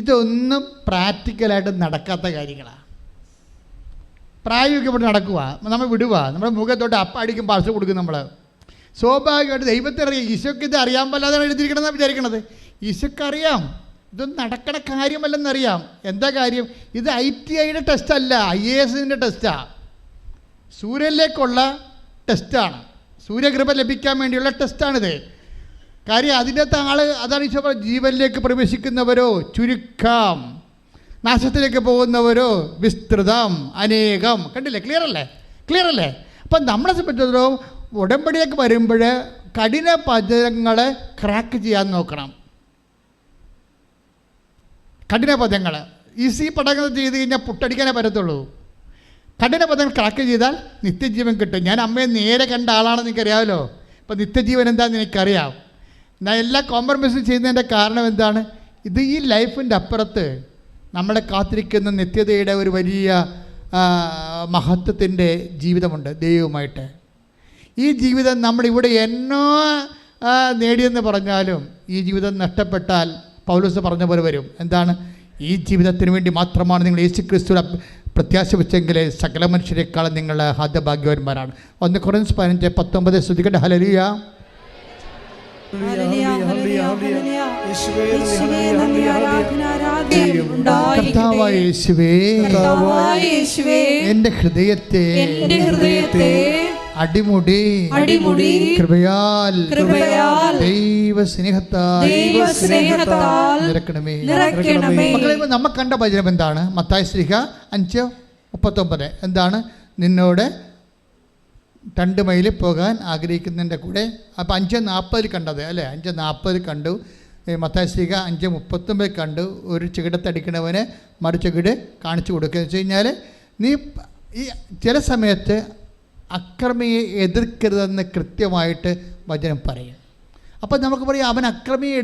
ഇതൊന്നും പ്രാക്ടിക്കലായിട്ട് നടക്കാത്ത കാര്യങ്ങളാണ്. പ്രായോഗികമായിട്ട് നടക്കുക, നമ്മൾ വിടുക, നമ്മുടെ മുഖത്തോട്ട് അടിക്കും പാർസൽ കൊടുക്കും. നമ്മൾ സ്വാഭാവികമായിട്ട് ദൈവത്തെ അറിയാം. ഈശോയ്ക്ക് ഇത് അറിയാൻ പാടില്ലാതാണ് എഴുതിയിരിക്കണമെന്നാണ് വിചാരിക്കണത്. ഈശോയ്ക്ക് അറിയാം ഇതൊന്നും നടക്കണ കാര്യമല്ലെന്നറിയാം. എന്താ കാര്യം? ഇത് ITIയുടെ ടെസ്റ്റല്ല, IASൻ്റെ ടെസ്റ്റാണ്. സൂര്യനിലേക്കുള്ള ടെസ്റ്റാണ്. സൂര്യകൃപ ലഭിക്കാൻ വേണ്ടിയുള്ള ടെസ്റ്റാണിത്. കാര്യം അതിൻ്റെ അതാണ് ഈശോ പറഞ്ഞത്, ജീവനിലേക്ക് പ്രവേശിക്കുന്നവരോ ചുരുക്കം, നാശത്തിലേക്ക് പോകുന്നവരോ വിസ്തൃതം, അനേകം. കണ്ടില്ലേ? ക്ലിയർ അല്ലേ? അപ്പം നമ്മളെ സംബന്ധിച്ചിടത്തോളം ഉടമ്പടിയൊക്കെ വരുമ്പോൾ കഠിന പദങ്ങൾ ക്രാക്ക് ചെയ്യാൻ നോക്കണം. കഠിന പദങ്ങൾ ഈസി പദങ്ങൾ ചെയ്ത് കഴിഞ്ഞാൽ പുട്ടടിക്കാനേ പറ്റത്തുള്ളൂ. കഠിന പദങ്ങൾ ക്രാക്ക് ചെയ്താൽ നിത്യജീവൻ കിട്ടും. ഞാൻ അമ്മയെ നേരെ കണ്ട ആളാണെന്ന് എനിക്കറിയാമല്ലോ. അപ്പോൾ നിത്യജീവൻ എന്താണെന്ന് എനിക്കറിയാം. ഞാൻ എല്ലാ കോംപ്രമൈസും ചെയ്യുന്നതിൻ്റെ കാരണം എന്താണ്? ഇത് ഈ ലൈഫിൻ്റെ അപ്പുറത്ത് നമ്മളെ കാത്തിരിക്കുന്ന നിത്യതയുടെ ഒരു വലിയ മഹത്വത്തിൻ്റെ ജീവിതമുണ്ട് ദൈവവുമായിട്ട്. ഈ ജീവിതം നമ്മളിവിടെ എന്നോ നേടിയെന്ന് പറഞ്ഞാലും ഈ ജീവിതം നഷ്ടപ്പെട്ടാൽ പൗലോസ് പറഞ്ഞ പോലെ വരും. എന്താണ്? ഈ ജീവിതത്തിന് വേണ്ടി മാത്രമാണ് നിങ്ങൾ യേശുക്രിസ്തുവിനെ പ്രത്യാശ വെച്ചെങ്കിൽ സകല മനുഷ്യരെക്കാളും നിങ്ങൾ ഹതഭാഗ്യവാന്മാരാണ്. 1 കൊരിന്ത്യർ 15:19 ശ്രദ്ധിക്കട്ടെ. ഹല്ലേലൂയ. കർത്താവായ യേശുവേ, എൻ്റെ ഹൃദയത്തെ അടിമുടി കൃപയാൽ ദൈവസ്നേഹത്താൽ നിറക്കണമേ. മക്കളെ, നമ്മ കണ്ട വചനം എന്താണ്? മത്തായി ശ്ലീഹ 5:39. എന്താണ്? നിന്നോട് 2 മൈൽ പോകാൻ ആഗ്രഹിക്കുന്നതിൻ്റെ കൂടെ. അപ്പോൾ 5:40 കണ്ടത് അല്ലേ? 5:40 കണ്ടു. മത്തായി ശ്ലീഹ 5:39 കണ്ടു, ഒരു ചെകിടത്തടിക്കണവന് മറു ചെകിട് കാണിച്ചു കൊടുക്കുക എന്ന് വെച്ച് കഴിഞ്ഞാൽ നീ ഈ ചില സമയത്ത് അക്രമിയെ എതിർക്കരുതെന്ന് കൃത്യമായിട്ട് വചനം പറയും. അപ്പം നമുക്ക് പറയാം അവൻ അക്രമിയെ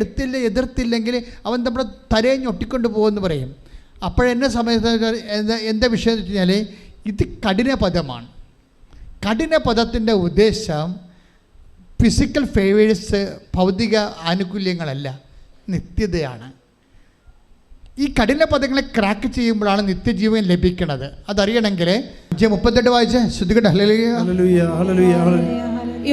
എതിർത്തില്ലെങ്കിൽ അവൻ നമ്മുടെ തലയെ ഞൊട്ടിക്കൊണ്ട് പോകുമെന്ന് പറയും. അപ്പോഴെന്നെ സമയത്ത് എന്താ വിഷയം എന്ന് വെച്ച് കഴിഞ്ഞാൽ ഇത് കഠിന പദമാണ്. കഠിന പദത്തിൻ്റെ ഉദ്ദേശം ഫിസിക്കൽ ഫേവേഴ്സ്, ഭൗതിക ആനുകൂല്യങ്ങളല്ല, നിത്യതയാണ്. ഈ കഠിന പദങ്ങളെ ക്രാക്ക് ചെയ്യുമ്പോഴാണ് നിത്യജീവൻ ലഭിക്കുന്നത്. അതറിയണമെങ്കിൽ 5:38 വായിച്ച് ശ്രദ്ധിക്കട്ടെ.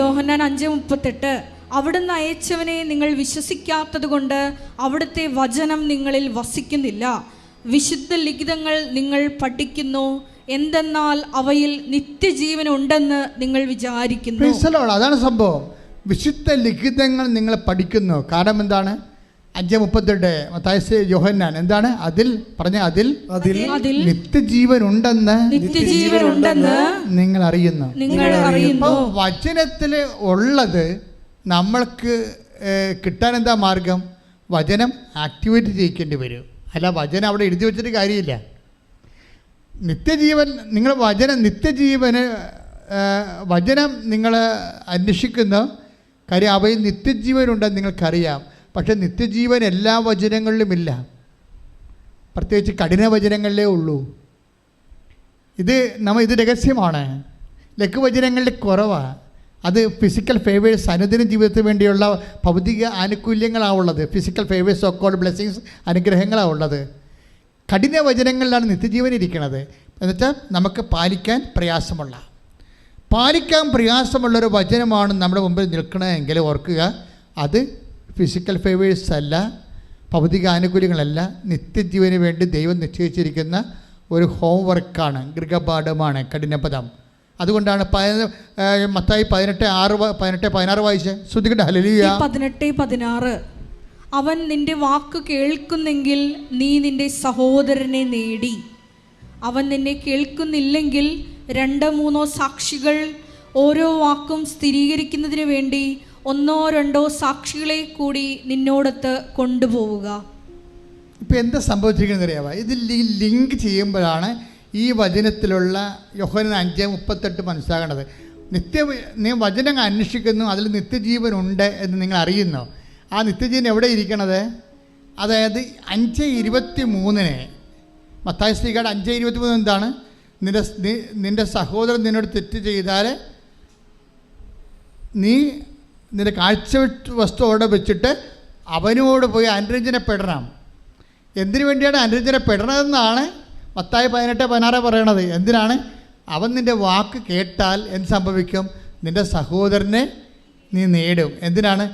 യോഹന്നാൻ 5:38 അവിടുന്ന് അയച്ചവനെ നിങ്ങൾ വിശ്വസിക്കാത്തത് കൊണ്ട് അവിടുത്തെ വചനം നിങ്ങളിൽ വസിക്കുന്നില്ല. വിശുദ്ധ ലിഖിതങ്ങൾ നിങ്ങൾ പഠിക്കുന്നു, എന്തെന്നാൽ അവയിൽ നിത്യജീവൻ ഉണ്ടെന്ന് നിങ്ങൾ വിചാരിക്കുന്നു. അതാണ് സംഭവം. വിശുദ്ധ ലിഖിതങ്ങൾ നിങ്ങൾ പഠിക്കുന്നു. കാരണം എന്താണ്? 5:38 മത്തായി യോഹന്നാൻ എന്താണ് അതിൽ പറഞ്ഞ? അതിൽ നിത്യജീവൻ ഉണ്ടെന്ന് നിങ്ങൾ അറിയുന്നു. വചനത്തിൽ ഉള്ളത് നമ്മൾക്ക് കിട്ടാൻ എന്താ മാർഗം? വചനം ആക്ടിവേറ്റ് ചെയ്യിക്കേണ്ടി വരും. അല്ല വചനം അവിടെ എഴുതി വെച്ചിട്ട് കാര്യമില്ല. നിത്യജീവൻ നിങ്ങൾ നിത്യജീവന് വചനം നിങ്ങൾ അന്വേഷിക്കുന്ന കാര്യം അവയിൽ നിത്യജീവനുണ്ടെന്ന് നിങ്ങൾക്കറിയാം. പക്ഷെ നിത്യജീവൻ എല്ലാ വചനങ്ങളിലുമില്ല, പ്രത്യേകിച്ച് കഠിന വചനങ്ങളിലേ ഉള്ളൂ. ഇത് രഹസ്യമാണ്. ലഘുവചനങ്ങളിൽ കുറവാണ്. അത് ഫിസിക്കൽ ഫേവേഴ്സ്, അനുദിന ജീവിതത്തിന് വേണ്ടിയുള്ള ഭൗതിക ആനുകൂല്യങ്ങളാണ് ഉള്ളത്. ഫിസിക്കൽ ഫേവേഴ്സ്, സോക്കോൾഡ് ബ്ലെസ്സിങ്സ്, അനുഗ്രഹങ്ങളാണ് ഉള്ളത്. കഠിന വചനങ്ങളിലാണ് നിത്യജീവൻ ഇരിക്കുന്നത്. എന്നുവെച്ചാൽ നമുക്ക് പാലിക്കാൻ പ്രയാസമുള്ളൊരു വചനമാണ് നമ്മുടെ മുമ്പിൽ നിൽക്കണമെങ്കിൽ ഓർക്കുക, അത് ഫിസിക്കൽ ഫേവേഴ്സ് അല്ല, ഭൗതിക ആനുകൂല്യങ്ങളല്ല, നിത്യജീവന് വേണ്ടി ദൈവം നിശ്ചയിച്ചിരിക്കുന്ന ഒരു ഹോംവർക്കാണ്, ഗൃഹപാഠമാണ് കഠിനപദം. അതുകൊണ്ടാണ് മത്തായി 18:16 വായിച്ച് ശ്രദ്ധിക്കട്ടെ. ഹല്ലേലൂയ. 18:16 അവൻ നിന്റെ വാക്ക് കേൾക്കുന്നെങ്കിൽ നീ നിന്റെ സഹോദരനെ നേടി. അവൻ നിന്നെ കേൾക്കുന്നില്ലെങ്കിൽ 2-3 സാക്ഷികൾ ഓരോ വാക്കും സ്ഥിരീകരിക്കുന്നതിന് വേണ്ടി 1-2 സാക്ഷികളെ കൂടി നിന്നോടൊത്ത് കൊണ്ടുപോവുക. ഇപ്പം എന്താ സംഭവിച്ചിരിക്കുന്നത് അറിയാമോ? ഇത് ലിങ്ക് ചെയ്യുമ്പോഴാണ് ഈ വചനത്തിലുള്ള യോഹന്നാൻ 5:38 മനസ്സിലാകേണ്ടത്. നീ വചനം അന്വേഷിക്കുന്നു, അതിൽ നിത്യജീവനുണ്ട് എന്ന് നിങ്ങൾ അറിയുന്നു. ആ നിത്യജീവൻ എവിടെ ഇരിക്കണത്? അതായത് 5:23 മത്തായി ശ്ലീഹയുടെ 5:23 എന്താണ്? നിൻ്റെ സഹോദരൻ നിന്നോട് തെറ്റ് ചെയ്താൽ നീ നിൻ്റെ കാഴ്ച വസ്തു അവിടെ വെച്ചിട്ട് അവനോട് പോയി അനുരഞ്ജനപ്പെടണം. എന്തിനു വേണ്ടിയാണ് അനുരഞ്ജനപ്പെടണമെന്നാണ് മത്തായി 18:16 പറയണത്. എന്തിനാണ്? അവൻ നിൻ്റെ വാക്ക് കേട്ടാൽ എന്ത് സംഭവിക്കും? നിൻ്റെ സഹോദരനെ നീ നേടും. എന്തിനാണ്?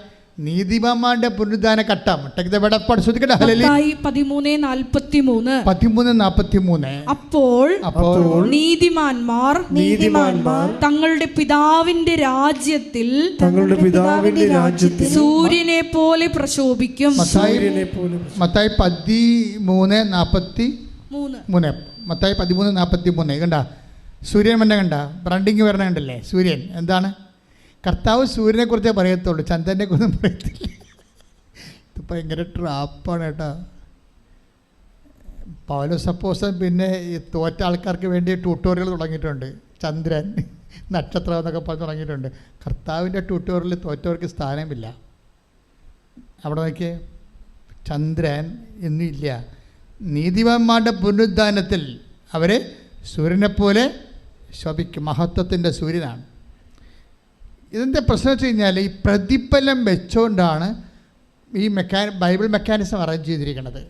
നീതിമാന്മാരുടെ പുനരുദ്ധാന ഘട്ടം. മത്തായി 13:43 അപ്പോൾ നീതിമാന്മാർ തങ്ങളുടെ പിതാവിന്റെ രാജ്യത്തിൽ സൂര്യനെ പോലെ പ്രശോഭിക്കും. മത്തായി 13:43 കണ്ട സൂര്യൻ വന്നെ കണ്ട ബ്രാൻഡിങ് വരണ കണ്ടല്ലേ? സൂര്യൻ എന്താണ്? കർത്താവ് സൂര്യനെ കുറിച്ചേ പറയത്തുള്ളൂ, ചന്ദ്രനെ കുറിച്ചും പറയത്തില്ല. ഇത് ഭയങ്കര ട്രാപ്പാണ് കേട്ടോ. പൗലോസ് അപ്പോസ്തലൻ പിന്നെ ഈ തോറ്റ ആൾക്കാർക്ക് വേണ്ടി ട്യൂട്ടോറിയൽ തുടങ്ങിയിട്ടുണ്ട്. ചന്ദ്രൻ, നക്ഷത്രം എന്നൊക്കെ പറഞ്ഞ് തുടങ്ങിയിട്ടുണ്ട്. കർത്താവിൻ്റെ ട്യൂട്ടോറിയൽ തോറ്റവർക്ക് സ്ഥാനമില്ല. അവിടെ നോക്കിയേ, ചന്ദ്രൻ എന്നില്ല. നീതിമാന്മാരുടെ പുനരുദ്ധാനത്തിൽ അവർ സൂര്യനെപ്പോലെ ശോഭിക്കും. മഹത്വത്തിൻ്റെ സൂര്യനാണ്. ഇതിൻ്റെ പ്രശ്നം വെച്ച് കഴിഞ്ഞാൽ ഈ പ്രതിഫലം വെച്ചുകൊണ്ടാണ് ഈ ബൈബിൾ മെക്കാനിസം അറേഞ്ച് ചെയ്തിരിക്കുന്നത്.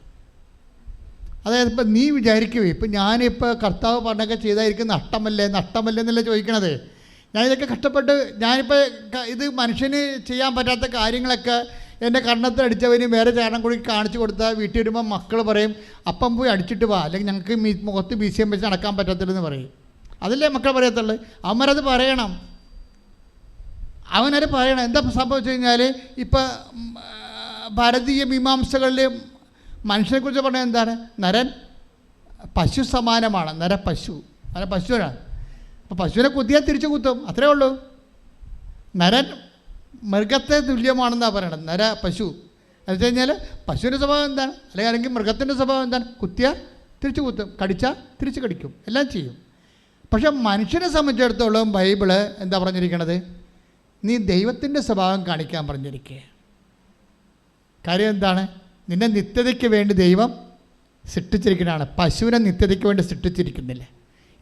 അതായത് ഇപ്പം നീ വിചാരിക്കുവേ, ഇപ്പം ഞാനിപ്പോൾ കർത്താവ് പറഞ്ഞൊക്കെ ചെയ്തായിരിക്കും നഷ്ടമല്ലേ എന്നല്ലേ ചോദിക്കണത്. ഞാനിതൊക്കെ കഷ്ടപ്പെട്ട് ഞാനിപ്പോൾ ഇത് മനുഷ്യന് ചെയ്യാൻ പറ്റാത്ത കാര്യങ്ങളൊക്കെ എൻ്റെ കണ്ണത്തിലടിച്ചവന് വേറെ ചാരണം കൂടി കാണിച്ചു കൊടുത്താൽ വീട്ടിൽ വരുമ്പോൾ മക്കൾ പറയും അപ്പം പോയി അടിച്ചിട്ട് വാ, അല്ലെങ്കിൽ ഞങ്ങൾക്ക് മുഖത്ത് BCM വെച്ച് നടക്കാൻ പറ്റത്തില്ലെന്ന് പറയും. അതല്ലേ മക്കൾ പറയത്തുള്ളൂ. അവന്മാരത് പറയണം. എന്താ സംഭവിച്ചു കഴിഞ്ഞാൽ ഇപ്പം ഭാരതീയ മീമാംസകളിൽ മനുഷ്യനെക്കുറിച്ച് പറഞ്ഞാൽ എന്താണ്? നരൻ പശു സമാനമാണ്. പശുവാണ്. അപ്പോൾ പശുവിനെ കുത്തിയാൽ തിരിച്ചു കുത്തും, അത്രേ ഉള്ളൂ. നരൻ മൃഗത്തെ തുല്യമാണെന്നാണ് പറയണത്. പശു എന്ന് വെച്ച് കഴിഞ്ഞാൽ പശുവിൻ്റെ സ്വഭാവം എന്താണ്, അല്ലെങ്കിൽ മൃഗത്തിൻ്റെ സ്വഭാവം എന്താണ്? കുത്തിയാൽ തിരിച്ച് കുത്തും, കടിച്ചാൽ തിരിച്ച് കടിക്കും, എല്ലാം ചെയ്യും. പക്ഷെ മനുഷ്യനെ സംബന്ധിച്ചിടത്തോളം ബൈബിള് എന്താ പറഞ്ഞിരിക്കണത്? നീ ദൈവത്തിൻ്റെ സ്വഭാവം കാണിക്കാൻ പറഞ്ഞിരിക്കുക. കാര്യം എന്താണ്? നിന്നെ നിത്യതയ്ക്ക് വേണ്ടി ദൈവം സൃഷ്ടിച്ചിരിക്കുന്നതാണ്. പശുവിനെ നിത്യതയ്ക്ക് വേണ്ടി സൃഷ്ടിച്ചിരിക്കുന്നില്ല.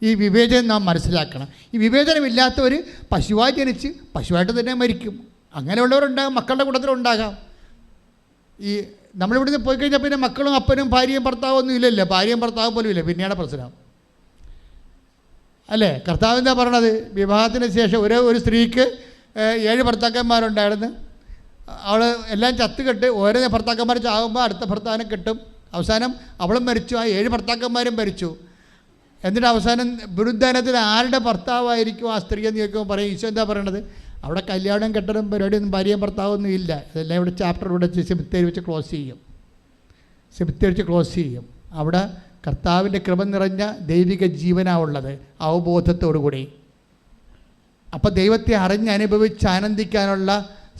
ഈ വിവേചനം നാം മനസ്സിലാക്കണം. ഈ വിവേചനമില്ലാത്തവർ പശുവായി ജനിച്ച് പശുവായിട്ട് തന്നെ മരിക്കും. അങ്ങനെയുള്ളവരുണ്ടാകും, മക്കളുടെ കൂട്ടത്തിലുണ്ടാകാം. ഈ നമ്മളിവിടുന്ന് പോയി കഴിഞ്ഞാൽ പിന്നെ മക്കളും അപ്പനും ഭാര്യയും ഭർത്താവും ഒന്നും ഇല്ലല്ലോ. ഭാര്യയും ഭർത്താവും പോലും ഇല്ല, പിന്നെയാണ് പ്രശ്നം അല്ലേ? കർത്താവ് എന്താ പറയണത്? വിവാഹത്തിന് ശേഷം ഒരു സ്ത്രീക്ക് 7 ഭർത്താക്കന്മാരുണ്ടായിരുന്നു. അവൾ എല്ലാം ചത്തുകെട്ട് ഓരോ ഭർത്താക്കന്മാർ ചാകുമ്പോൾ അടുത്ത ഭർത്താവിനെ കെട്ടും. അവസാനം അവളും മരിച്ചു, ആ 7 ഭർത്താക്കന്മാരും മരിച്ചു. എന്നിട്ട് അവസാനം പുനരുദ്ധാനത്തിൽ ആരുടെ ഭർത്താവായിരിക്കും ആ സ്ത്രീ എന്ന് ചോദിക്കുമ്പോൾ പറയും, ഈശോ എന്താ പറയണത്? അവിടെ കല്യാണം കെട്ടലും പരിപാടിയൊന്നും ഭാര്യയും ഭർത്താവൊന്നും ഇല്ല. ഇതെല്ലാം ഇവിടെ ചാപ്റ്റർ ഇവിടെ സെമിത്തേരി വെച്ച് ക്ലോസ് ചെയ്യും. അവിടെ കർത്താവിൻ്റെ കൃപ നിറഞ്ഞ ദൈവിക ജീവനാണ് ഉള്ളത്, അവബോധത്തോടു കൂടി. അപ്പോൾ ദൈവത്തെ അറിഞ്ഞനുഭവിച്ച് ആനന്ദിക്കാനുള്ള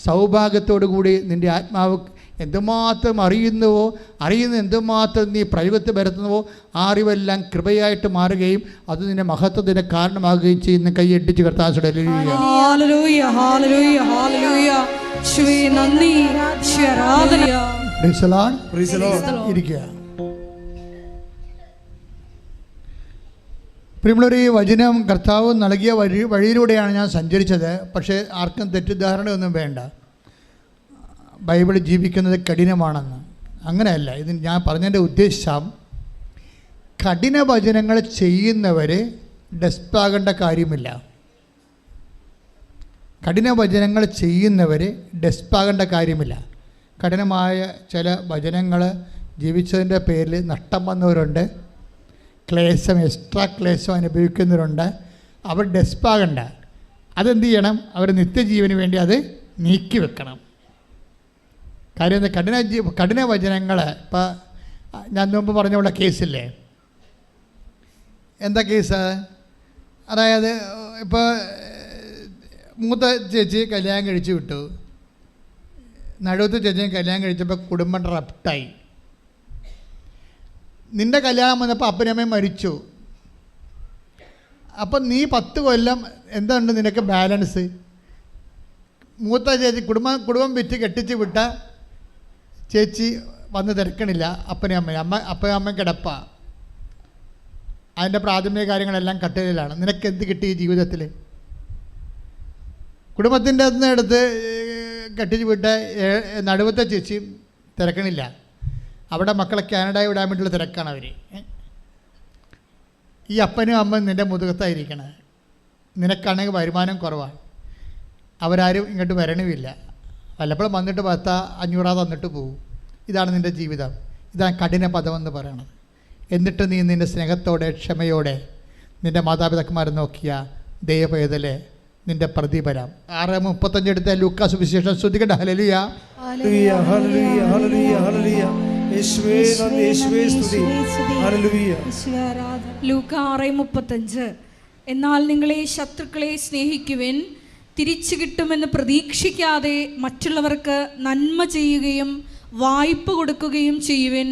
സൗഭാഗ്യത്തോടു കൂടി നിൻ്റെ ആത്മാവ് എന്തുമാത്രം അറിയുന്ന എന്തുമാത്രം നീ പ്രയോഗത്തിൽ വരുത്തുന്നുവോ ആ അറിവെല്ലാം കൃപയായിട്ട് മാറുകയും അത് നിന്റെ മഹത്വത്തിന് കാരണമാകുകയും ചെയ്യുന്ന കൈയടിച്ച് കർത്താവേ ഇരിക്കുക. പ്രിയമുള്ളവരെ, ഈ വചനം കർത്താവ് നൽകിയ വഴിയിലൂടെയാണ് ഞാൻ സഞ്ചരിച്ചത്. പക്ഷേ ആർക്കും തെറ്റിദ്ധാരണയൊന്നും വേണ്ട, ബൈബിൾ ജീവിക്കുന്നത് കഠിനമാണെന്ന്. അങ്ങനെയല്ല. ഇത് ഞാൻ പറഞ്ഞതിൻ്റെ ഉദ്ദേശം, കഠിന വചനങ്ങൾ ചെയ്യുന്നവർ ഡെസ്പാകേണ്ട കാര്യമില്ല. കഠിന വചനങ്ങൾ ചെയ്യുന്നവർ ഡെസ്പാകേണ്ട കാര്യമില്ല. കഠിനമായ ചില വചനങ്ങൾ ജീവിച്ചതിൻ്റെ പേരിൽ നഷ്ടം വന്നവരുണ്ട്, എക്സ്ട്രാ ക്ലേശം അനുഭവിക്കുന്നവരുണ്ട്. അവർ ഡെസ്പാകണ്ട. അതെന്ത് ചെയ്യണം? അവർ നിത്യജീവന് വേണ്ടി അത് നീക്കി വെക്കണം. കാര്യം എന്താ? കഠിന വചനങ്ങൾ ഇപ്പം ഞാൻ മുമ്പ് പറഞ്ഞുള്ള കേസില്ലേ, എന്താ കേസ്? അതായത് ഇപ്പോൾ മൂത്ത ചേച്ചി കല്യാണം കഴിച്ച് വിട്ടു, നടുവത്തെ ചേച്ചിയും കല്യാണം കഴിച്ചപ്പോൾ കുടുംബം റപ്റ്റായി. നിൻ്റെ കല്യാണം വന്നപ്പോൾ അപ്പനമ്മയും മരിച്ചു. അപ്പം നീ 10 കൊല്ലം എന്തുണ്ട് നിനക്ക് ബാലൻസ്? മൂത്ത ചേച്ചി കുടുംബം വിറ്റ് കെട്ടിച്ച് വിട്ട ചേച്ചി വന്ന് തിരക്കണില്ല അപ്പനും അമ്മയും കിടപ്പ. അതിൻ്റെ പ്രാഥമിക കാര്യങ്ങളെല്ലാം കട്ടിലാണ്. നിനക്ക് എന്ത് കിട്ടി ജീവിതത്തിൽ? കുടുംബത്തിൻ്റെ അടുത്ത് കെട്ടിച്ച് വിട്ട നടുവത്തെ ചേച്ചി തിരക്കണില്ല. അവിടെ മക്കളെ കാനഡയിൽ വിടാൻ വേണ്ടിയുള്ള തിരക്കാണ് അവർ. ഈ അപ്പനും അമ്മയും നിൻ്റെ മുതുകത്തായിരിക്കണേ. നിനക്കാണെങ്കിൽ വരുമാനം കുറവാണ്, അവരാരും ഇങ്ങോട്ട് വരണമില്ല. വല്ലപ്പോഴും വന്നിട്ട് 500 തന്നിട്ട് പോകും. ഇതാണ് നിൻ്റെ ജീവിതം. ഇതാണ് കഠിന പദമെന്ന് പറയണത്. എന്നിട്ട് നീ നിൻ്റെ സ്നേഹത്തോടെ ക്ഷമയോടെ നിൻ്റെ മാതാപിതാക്കന്മാരെ നോക്കിയ ദൈവപൈതലെ നിൻ്റെ പ്രതിഫലം. 6:35 എടുത്ത ലൂക്കാ സുവിശേഷം ശ്രദ്ധിക്കട്ടെ. Hallelujah, hallelujah, hallelujah, hallelujah, hallelujah. Luka 6:35. എന്നാൽ നിങ്ങളെ ശത്രുക്കളെ സ്നേഹിക്കുവിൻ, തിരിച്ചു കിട്ടുമെന്ന് പ്രതീക്ഷിക്കാതെ മറ്റുള്ളവർക്ക് നന്മ ചെയ്യുകയും വായ്പ കൊടുക്കുകയും ചെയ്യുവിൻ.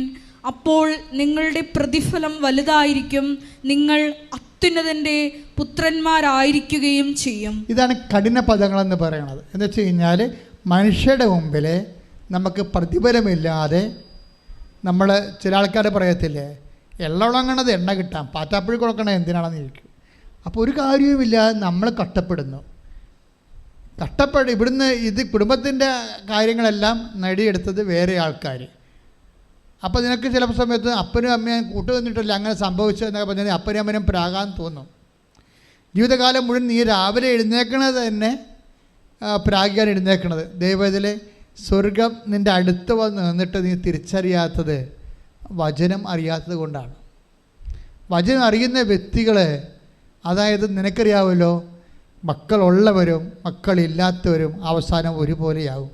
അപ്പോൾ നിങ്ങളുടെ പ്രതിഫലം വലുതായിരിക്കും, നിങ്ങൾ അത്യുന്നതൻ്റെ പുത്രന്മാരായിരിക്കുകയും ചെയ്യും. ഇതാണ് കഠിന പദങ്ങളെന്ന് പറയുന്നത്. എന്ന് വെച്ച് കഴിഞ്ഞാൽ മനുഷ്യരുടെ മുമ്പിൽ നമുക്ക് പ്രതിഫലമില്ലാതെ നമ്മൾ ചില ആൾക്കാർ പറയത്തില്ലേ, എള്ളുണങ്ങണത് എണ്ണ കിട്ടാം, പാറ്റാപ്പുഴി കൊടുക്കണത് എന്തിനാണെന്ന് ചോദിക്കും. അപ്പോൾ ഒരു കാര്യവുമില്ലാതെ നമ്മൾ കഷ്ടപ്പെടുന്നു. ഇവിടുന്ന് ഇത് കുടുംബത്തിൻ്റെ കാര്യങ്ങളെല്ലാം നേടിയെടുത്തത് വേറെ ആൾക്കാർ. അപ്പോൾ നിനക്ക് ചില സമയത്ത് അപ്പനും അമ്മയും കൂട്ടുവന്നിട്ടില്ല അങ്ങനെ സംഭവിച്ചതെന്നൊക്കെ പറഞ്ഞാൽ അപ്പനും അമ്മനും പ്രാകാൻ തോന്നും. ജീവിതകാലം മുഴുവൻ നീ രാവിലെ എഴുന്നേക്കണത് തന്നെ പ്രാഗിയാണ് എഴുന്നേക്കണത്. ദൈവത്തിലെ സ്വർഗം നിൻ്റെ അടുത്ത് വന്ന് നിന്നിട്ട് നീ തിരിച്ചറിയാത്തത് വചനം അറിയാത്തത് കൊണ്ടാണ്. വചനം അറിയുന്ന വ്യക്തികൾ, അതായത് നിനക്കറിയാമല്ലോ, മക്കളുള്ളവരും മക്കളില്ലാത്തവരും അവസാനം ഒരുപോലെയാവും.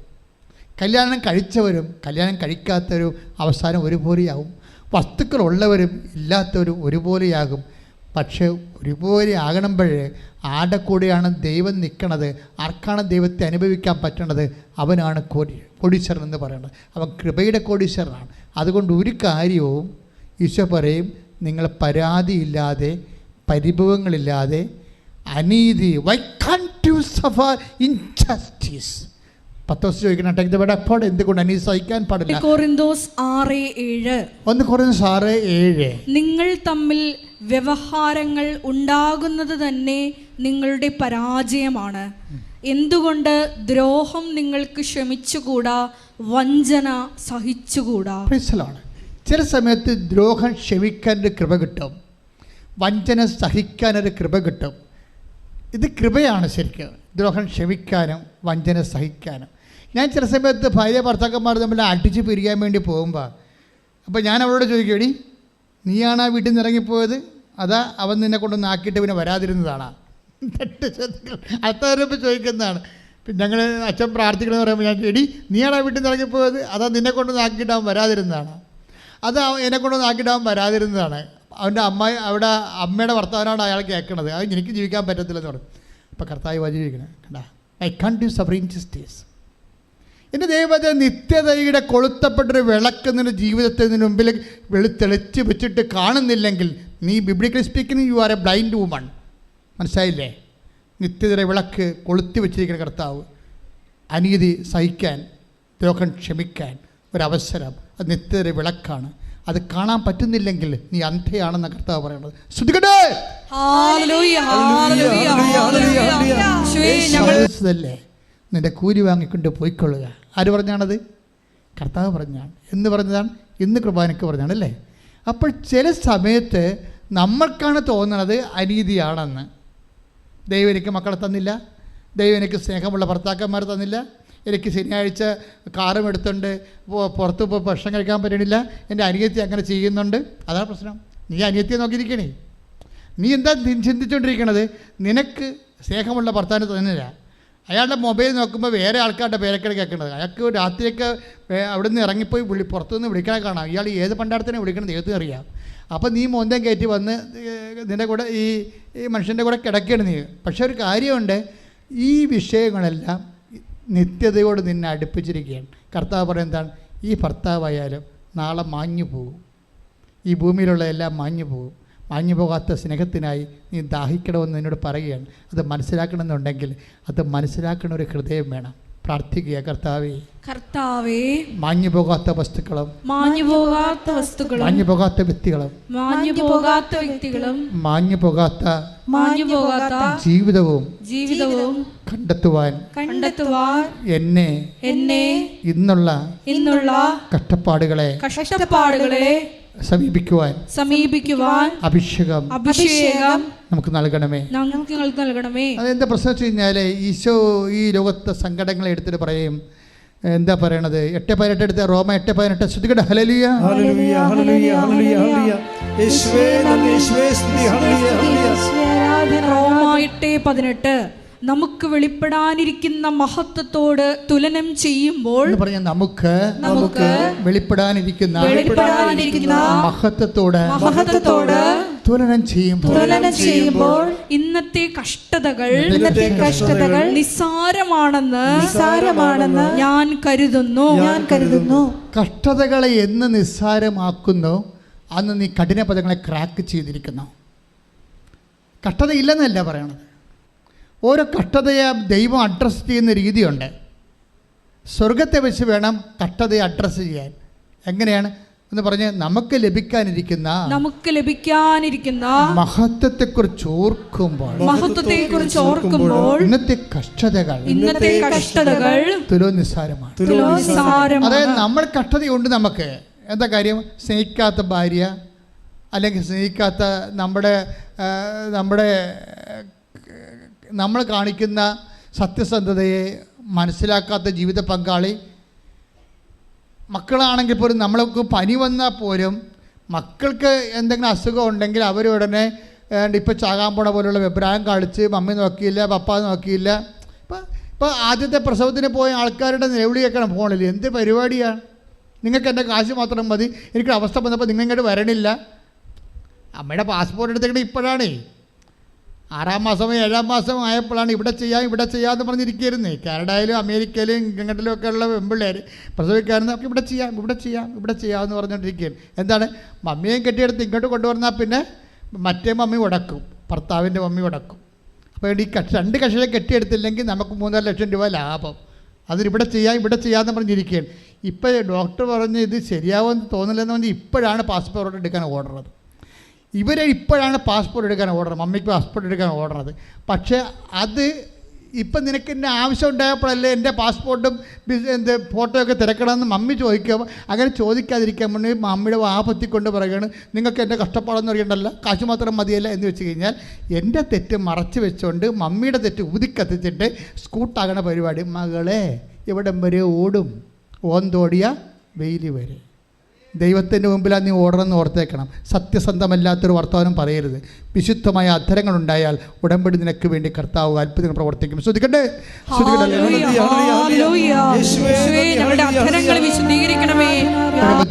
കല്യാണം കഴിച്ചവരും കല്യാണം കഴിക്കാത്തവരും അവസാനം ഒരുപോലെയാവും. വസ്തുക്കളുള്ളവരും ഇല്ലാത്തവരും ഒരുപോലെയാകും. പക്ഷേ ഒരുപോലെ ആകണമ്പോഴേ ആടെ കൂടെയാണ് ദൈവം നിൽക്കണത്. ആർക്കാണ് ദൈവത്തെ അനുഭവിക്കാൻ പറ്റണത്? അവനാണ് കോടീശ്വരൻ എന്ന് പറയുന്നത്. അവൻ കൃപയുടെ കോടീശ്വരനാണ്. അതുകൊണ്ട് ഒരു കാര്യവും ഈശോ പറയും, നിങ്ങൾ പരാതിയില്ലാതെ, പരിഭവങ്ങളില്ലാതെ, അനീതി, why can't you suffer injustice? പത്തോസ് ചോദിക്കണം, take the word of God. എന്തുകൊണ്ട് അനീതി സഹിക്കാൻ പാടില്ല? കൊരിന്തോസ് 6:7. 1 കൊരിന്തോസ് 6:7. നിങ്ങൾ തമ്മിൽ വ്യവഹാരങ്ങൾ ഉണ്ടാകുന്നത് തന്നെ നിങ്ങളുടെ പരാജയമാണ്. എന്തുകൊണ്ട് ദ്രോഹം നിങ്ങൾക്ക് ക്ഷമിച്ചുകൂടാ, വഞ്ചന സഹിച്ചുകൂടാ? ചില സമയത്ത് ദ്രോഹം ക്ഷമിക്കാനൊരു കൃപ കിട്ടും, വഞ്ചന സഹിക്കാനൊരു കൃപ കിട്ടും. ഇത് കൃപയാണ് ശരിക്കും, ദ്രോഹം ക്ഷമിക്കാനും വഞ്ചന സഹിക്കാനും. ഞാൻ ചില സമയത്ത് ഭാര്യ ഭർത്താക്കന്മാർ തമ്മിൽ അടിച്ച് പിരിയാൻ വേണ്ടി പോകുമ്പോൾ അപ്പോൾ ഞാൻ അവളോട് ചോദിക്കും, എടി നീയാണ് ആ വീട്ടിൽ നിന്ന് ഇറങ്ങിപ്പോയത്, അതാ അവൻ നിന്നെ കൊണ്ടൊന്ന് ആക്കിയിട്ട് പിന്നെ വരാതിരുന്നതാണ്? അടുത്തവരപ്പോൾ ചോദിക്കുന്നതാണ്. പിന്നെ ഞങ്ങൾ അച്ഛൻ പ്രാർത്ഥിക്കണമെന്ന് പറയുമ്പോൾ ഞാൻ, എടി നീയാണ് ആ വീട്ടിൽ നിന്ന് ഇറങ്ങിപ്പോയത്, അതാ നിന്നെ കൊണ്ടൊന്ന് ആക്കിയിട്ട് അവൻ വരാതിരുന്നതാണ്? അത് എന്നെ കൊണ്ടൊന്ന് ആക്കിയിട്ട് അവൻ വരാതിരുന്നതാണ്. അവൻ്റെ അവിടെ അമ്മയുടെ വർത്തമാനമാണ് അയാൾ കേൾക്കണത്. അത് എനിക്ക് ജീവിക്കാൻ പറ്റത്തില്ലെന്ന് പറഞ്ഞു. അപ്പോൾ കർത്താവ് വചിരിക്കണം, കണ്ടാ, ഐ കാൻറ്റ് സഫർ ഇൻജസ്റ്റിസ്. എൻ്റെ ദൈവത്തെ നിത്യതയുടെ കൊളുത്തപ്പെട്ടൊരു വിളക്ക് നിൻ്റെ ജീവിതത്തിന് മുമ്പിൽ തെളിച്ച് വെച്ചിട്ട് കാണുന്നില്ലെങ്കിൽ നീ biblically speaking you are A blind woman. മനസ്സിലായില്ലേ? നിത്യതയുടെ വിളക്ക് കൊളുത്തി വെച്ചിരിക്കുന്ന കർത്താവ് അനീതി സഹിക്കാൻ, ദ്രോഹം ക്ഷമിക്കാൻ ഒരവസരം, അത് നിത്യതയുടെ വിളക്കാണ്. അത് കാണാൻ പറ്റുന്നില്ലെങ്കിൽ നീ അന്ധയാണെന്ന കർത്താവ് പറയുന്നത്. ശ്രുതികട്ടെ, നിന്റെ കൂലി വാങ്ങിക്കൊണ്ട് പോയിക്കൊള്ളുക. ആര് പറഞ്ഞാണത്? കർത്താവ് പറഞ്ഞാണ്. എന്ന് പറഞ്ഞതാണ്? ഇന്ന് കുർബാനയ്ക്ക് പറഞ്ഞാണ് അല്ലേ? അപ്പോൾ ചില സമയത്ത് നമ്മൾക്കാണ് തോന്നുന്നത് അനീതിയാണെന്ന്. ദൈവം എനിക്ക് മക്കളെ തന്നില്ല, ദൈവം എനിക്ക് സ്നേഹമുള്ള ഭർത്താക്കന്മാർ തന്നില്ല, എനിക്ക് ശനിയാഴ്ച കാറും എടുത്തുകൊണ്ട് പുറത്ത് പോയി ഭക്ഷണം കഴിക്കാൻ പറ്റണില്ല, എൻ്റെ അനിയത്തി അങ്ങനെ ചെയ്യുന്നുണ്ട്. അതാണ് പ്രശ്നം. നീ അനിയത്തിയെ നോക്കിയിരിക്കണേ. നീ എന്താ ചിന്തിച്ചുകൊണ്ടിരിക്കണത്? നിനക്ക് സ്നേഹമുള്ള ഭർത്താവിന് തന്നില്ല. അയാളുടെ മൊബൈൽ നോക്കുമ്പോൾ വേറെ ആൾക്കാരുടെ പേരൊക്കെ കേൾക്കണത്. അയാൾക്ക് രാത്രിയൊക്കെ അവിടെ നിന്ന് ഇറങ്ങിപ്പോയി പുറത്തുനിന്ന് വിളിക്കണ കാണാം. ഇയാൾ ഏത് പണ്ടാരത്തിനെ വിളിക്കണത് ദൈവത്തിന് അറിയാം. അപ്പോൾ നീ മോന്തം കയറ്റി വന്ന് നിൻ്റെ കൂടെ ഈ മനുഷ്യൻ്റെ കൂടെ കിടക്കുകയാണ് നീ. പക്ഷേ ഒരു കാര്യമുണ്ട്, ഈ വിഷയങ്ങളെല്ലാം നിത്യതയോട് നിന്നെ അടുപ്പിച്ചിരിക്കുകയാണ്. കർത്താവ് പറയുന്നതാണ്, ഈ ഭർത്താവായാലും നാളെ മാഞ്ഞു പോകും, ഈ ഭൂമിയിലുള്ള എല്ലാം മാഞ്ഞു പോകും. മാഞ്ഞു പോകാത്ത സ്നേഹത്തിനായി നീ ദാഹിക്കണമെന്ന് എന്നോട് പറയുകയാണ്. അത് മനസ്സിലാക്കണമെന്നുണ്ടെങ്കിൽ അത് മനസ്സിലാക്കുന്ന ഒരു ഹൃദയം വേണം. പ്രാർത്ഥിക്കുക, കർത്താവേ, മാഞ്ഞു പോകാത്ത വസ്തുക്കളും മാഞ്ഞു പോകാത്ത വ്യക്തികളും മാഞ്ഞു പോകാത്ത ജീവിതവും കണ്ടെത്തുവാൻ എന്നെ ഇന്നുള്ള കഷ്ടപ്പാടുകളെ സമീപിക്കുവാൻ അഭിഷേകം നമുക്ക് നൽകണമേ. അതെന്താ പ്രശ്നം വെച്ച് കഴിഞ്ഞാൽ, ഈശോ ഈ ലോകത്തെ സങ്കടങ്ങളെ എടുത്തിട്ട് പറയും. എന്താ പറയണത്? 8:18 എടുത്ത റോമ 8:18. ശ്രുതികട്ടെ, ഹല്ലേലൂയ. റോമ 8:18 നമുക്ക് വെളിപ്പെടാനിരിക്കുന്ന മഹത്വത്തോട് തുലനം ചെയ്യുമ്പോൾ, നമുക്ക് വെളിപ്പെടാനിരിക്കുന്ന മഹത്വത്തോട് തുലനം ചെയ്യുമ്പോൾ ഇന്നത്തെ കഷ്ടതകൾ നിസ്സാരമാണെന്ന് ഞാൻ കരുതുന്നു. കഷ്ടതകളെ എന്ന് നിസ്സാരമാക്കുന്നു അന്ന് നീ കഠിന പദങ്ങളെ ക്രാക്ക് ചെയ്തിരിക്കുന്നു. കഷ്ടതയില്ലെന്നല്ല പറയണത്. ഓരോ കഷ്ടതയെ ദൈവം അഡ്രസ്സ് ചെയ്യുന്ന രീതിയുണ്ട്. സ്വർഗത്തെ വെച്ച് വേണം കഷ്ടതയെ അഡ്രസ്സ് ചെയ്യാൻ. എങ്ങനെയാണ് എന്ന് പറഞ്ഞ് നമുക്ക് ലഭിക്കാനിരിക്കുന്ന മഹത്വത്തെക്കുറിച്ച് ഓർക്കുമ്പോൾ ഇന്നത്തെ കഷ്ടതകൾ തുലോ നിസ്സാരമാണ്. അതായത് നമ്മൾ കഷ്ടതയുണ്ട്. നമുക്ക് എന്താ കാര്യം? സ്നേഹിക്കാത്ത ഭാര്യ, അല്ലെങ്കിൽ സ്നേഹിക്കാത്ത നമ്മൾ കാണിക്കുന്ന സത്യസന്ധതയെ മനസ്സിലാക്കാത്ത ജീവിത പങ്കാളി, മക്കളാണെങ്കിൽ പോലും നമ്മൾക്ക് പനി വന്നാൽ പോലും മക്കൾക്ക് എന്തെങ്കിലും അസുഖം ഉണ്ടെങ്കിൽ അവരുടനെ ഇപ്പോൾ ചാകാൻ പോണ പോലുള്ള അഭിപ്രായം കാണിച്ച് മമ്മി നോക്കിയില്ല, പപ്പ നോക്കിയില്ല. ഇപ്പോൾ ആദ്യത്തെ പ്രസവത്തിന് പോയ ആൾക്കാരുടെ നിലവിളി കേൾക്കണം ഫോണിൽ. എന്ത് പരിപാടിയാണ്? നിങ്ങൾക്ക് എൻ്റെ കാശ് മാത്രം മതി, എനിക്കൊരു അവസ്ഥ വന്നപ്പോൾ നിങ്ങൾ ഇങ്ങോട്ട് വരണില്ല. അമ്മയുടെ പാസ്പോർട്ട് എടുത്തേക്കണേ ഇപ്പോഴാണ്. 6-ാം മാസമോ 7-ാം മാസമോ ആയപ്പോഴാണ് ഇവിടെ ചെയ്യാമെന്ന് പറഞ്ഞിരിക്കുകയായിരുന്നേ. കാനഡയിലും അമേരിക്കയിലും ഇംഗ്ലണ്ടിലും ഒക്കെ ഉള്ള പെൺപിള്ളേർ പ്രസവിക്കാറുന്നൊക്കെ ഇവിടെ ചെയ്യാമെന്ന് പറഞ്ഞുകൊണ്ടിരിക്കുകയാണ്. എന്താണ്, മമ്മിയെയും കെട്ടിയെടുത്ത് ഇങ്ങോട്ട് കൊണ്ടുവന്നാൽ പിന്നെ മറ്റേ മമ്മി ഉടക്കും, ഭർത്താവിൻ്റെ മമ്മി ഉടക്കും. അപ്പോൾ ഈ 2 കക്ഷിയെ കെട്ടിയെടുത്തില്ലെങ്കിൽ നമുക്ക് 3.5 ലക്ഷം രൂപ ലാഭം. അതിനിവിടെ ചെയ്യാമെന്ന് പറഞ്ഞിരിക്കുകയാണ്. ഇപ്പോൾ ഡോക്ടർ പറഞ്ഞ് ഇത് ശരിയാവുമെന്ന് തോന്നില്ലെന്ന് പറഞ്ഞ് ഇപ്പോഴാണ് പാസ്പോർട്ട് എടുക്കാൻ ഓർഡറത്. ഇപ്പോഴാണ് പാസ്പോർട്ട് എടുക്കാൻ ഓർഡർ, മമ്മിക്ക് പാസ്പോർട്ട് എടുക്കാൻ ഓർഡറത്. പക്ഷേ അത് ഇപ്പം നിനക്ക് എൻ്റെ ആവശ്യം ഉണ്ടായപ്പോഴല്ലേ എൻ്റെ പാസ്പോർട്ടും ഫോട്ടോയൊക്കെ തിരക്കണമെന്ന് മമ്മി ചോദിക്കുമ്പോൾ അങ്ങനെ ചോദിക്കാതിരിക്കാൻ വേണ്ടി മമ്മിയുടെ വാപത്തിക്കൊണ്ട് പറയുകയാണ്, നിങ്ങൾക്ക് എൻ്റെ കഷ്ടപ്പാടെന്ന് അറിയണ്ടല്ലോ, കാശ് മാത്രം മതിയല്ല എന്ന് വെച്ച് കഴിഞ്ഞാൽ എൻ്റെ തെറ്റ് മറച്ച് വെച്ചുകൊണ്ട് മമ്മിയുടെ തെറ്റ് ഊതിക്കത്തിച്ചിട്ട് സ്കൂട്ടാകണ പരിപാടി. മകളെ എവിടം വരെ ഓടും? ഓന്തോടിയ വെയിൽ വരെ. ദൈവത്തിൻ്റെ മുമ്പിലാണ് നീ ഓടണമെന്ന് ഓർത്തേക്കണം. സത്യസന്ധമല്ലാത്തൊരു വർത്തമാനം പറയരുത്. വിശുദ്ധമായ അധരങ്ങളുണ്ടായാൽ ഉടമ്പടി നിനക്ക് വേണ്ടി കർത്താവ് അത്ഭുതങ്ങൾ പ്രവർത്തിക്കും. ശ്രദ്ധിക്കട്ടെ.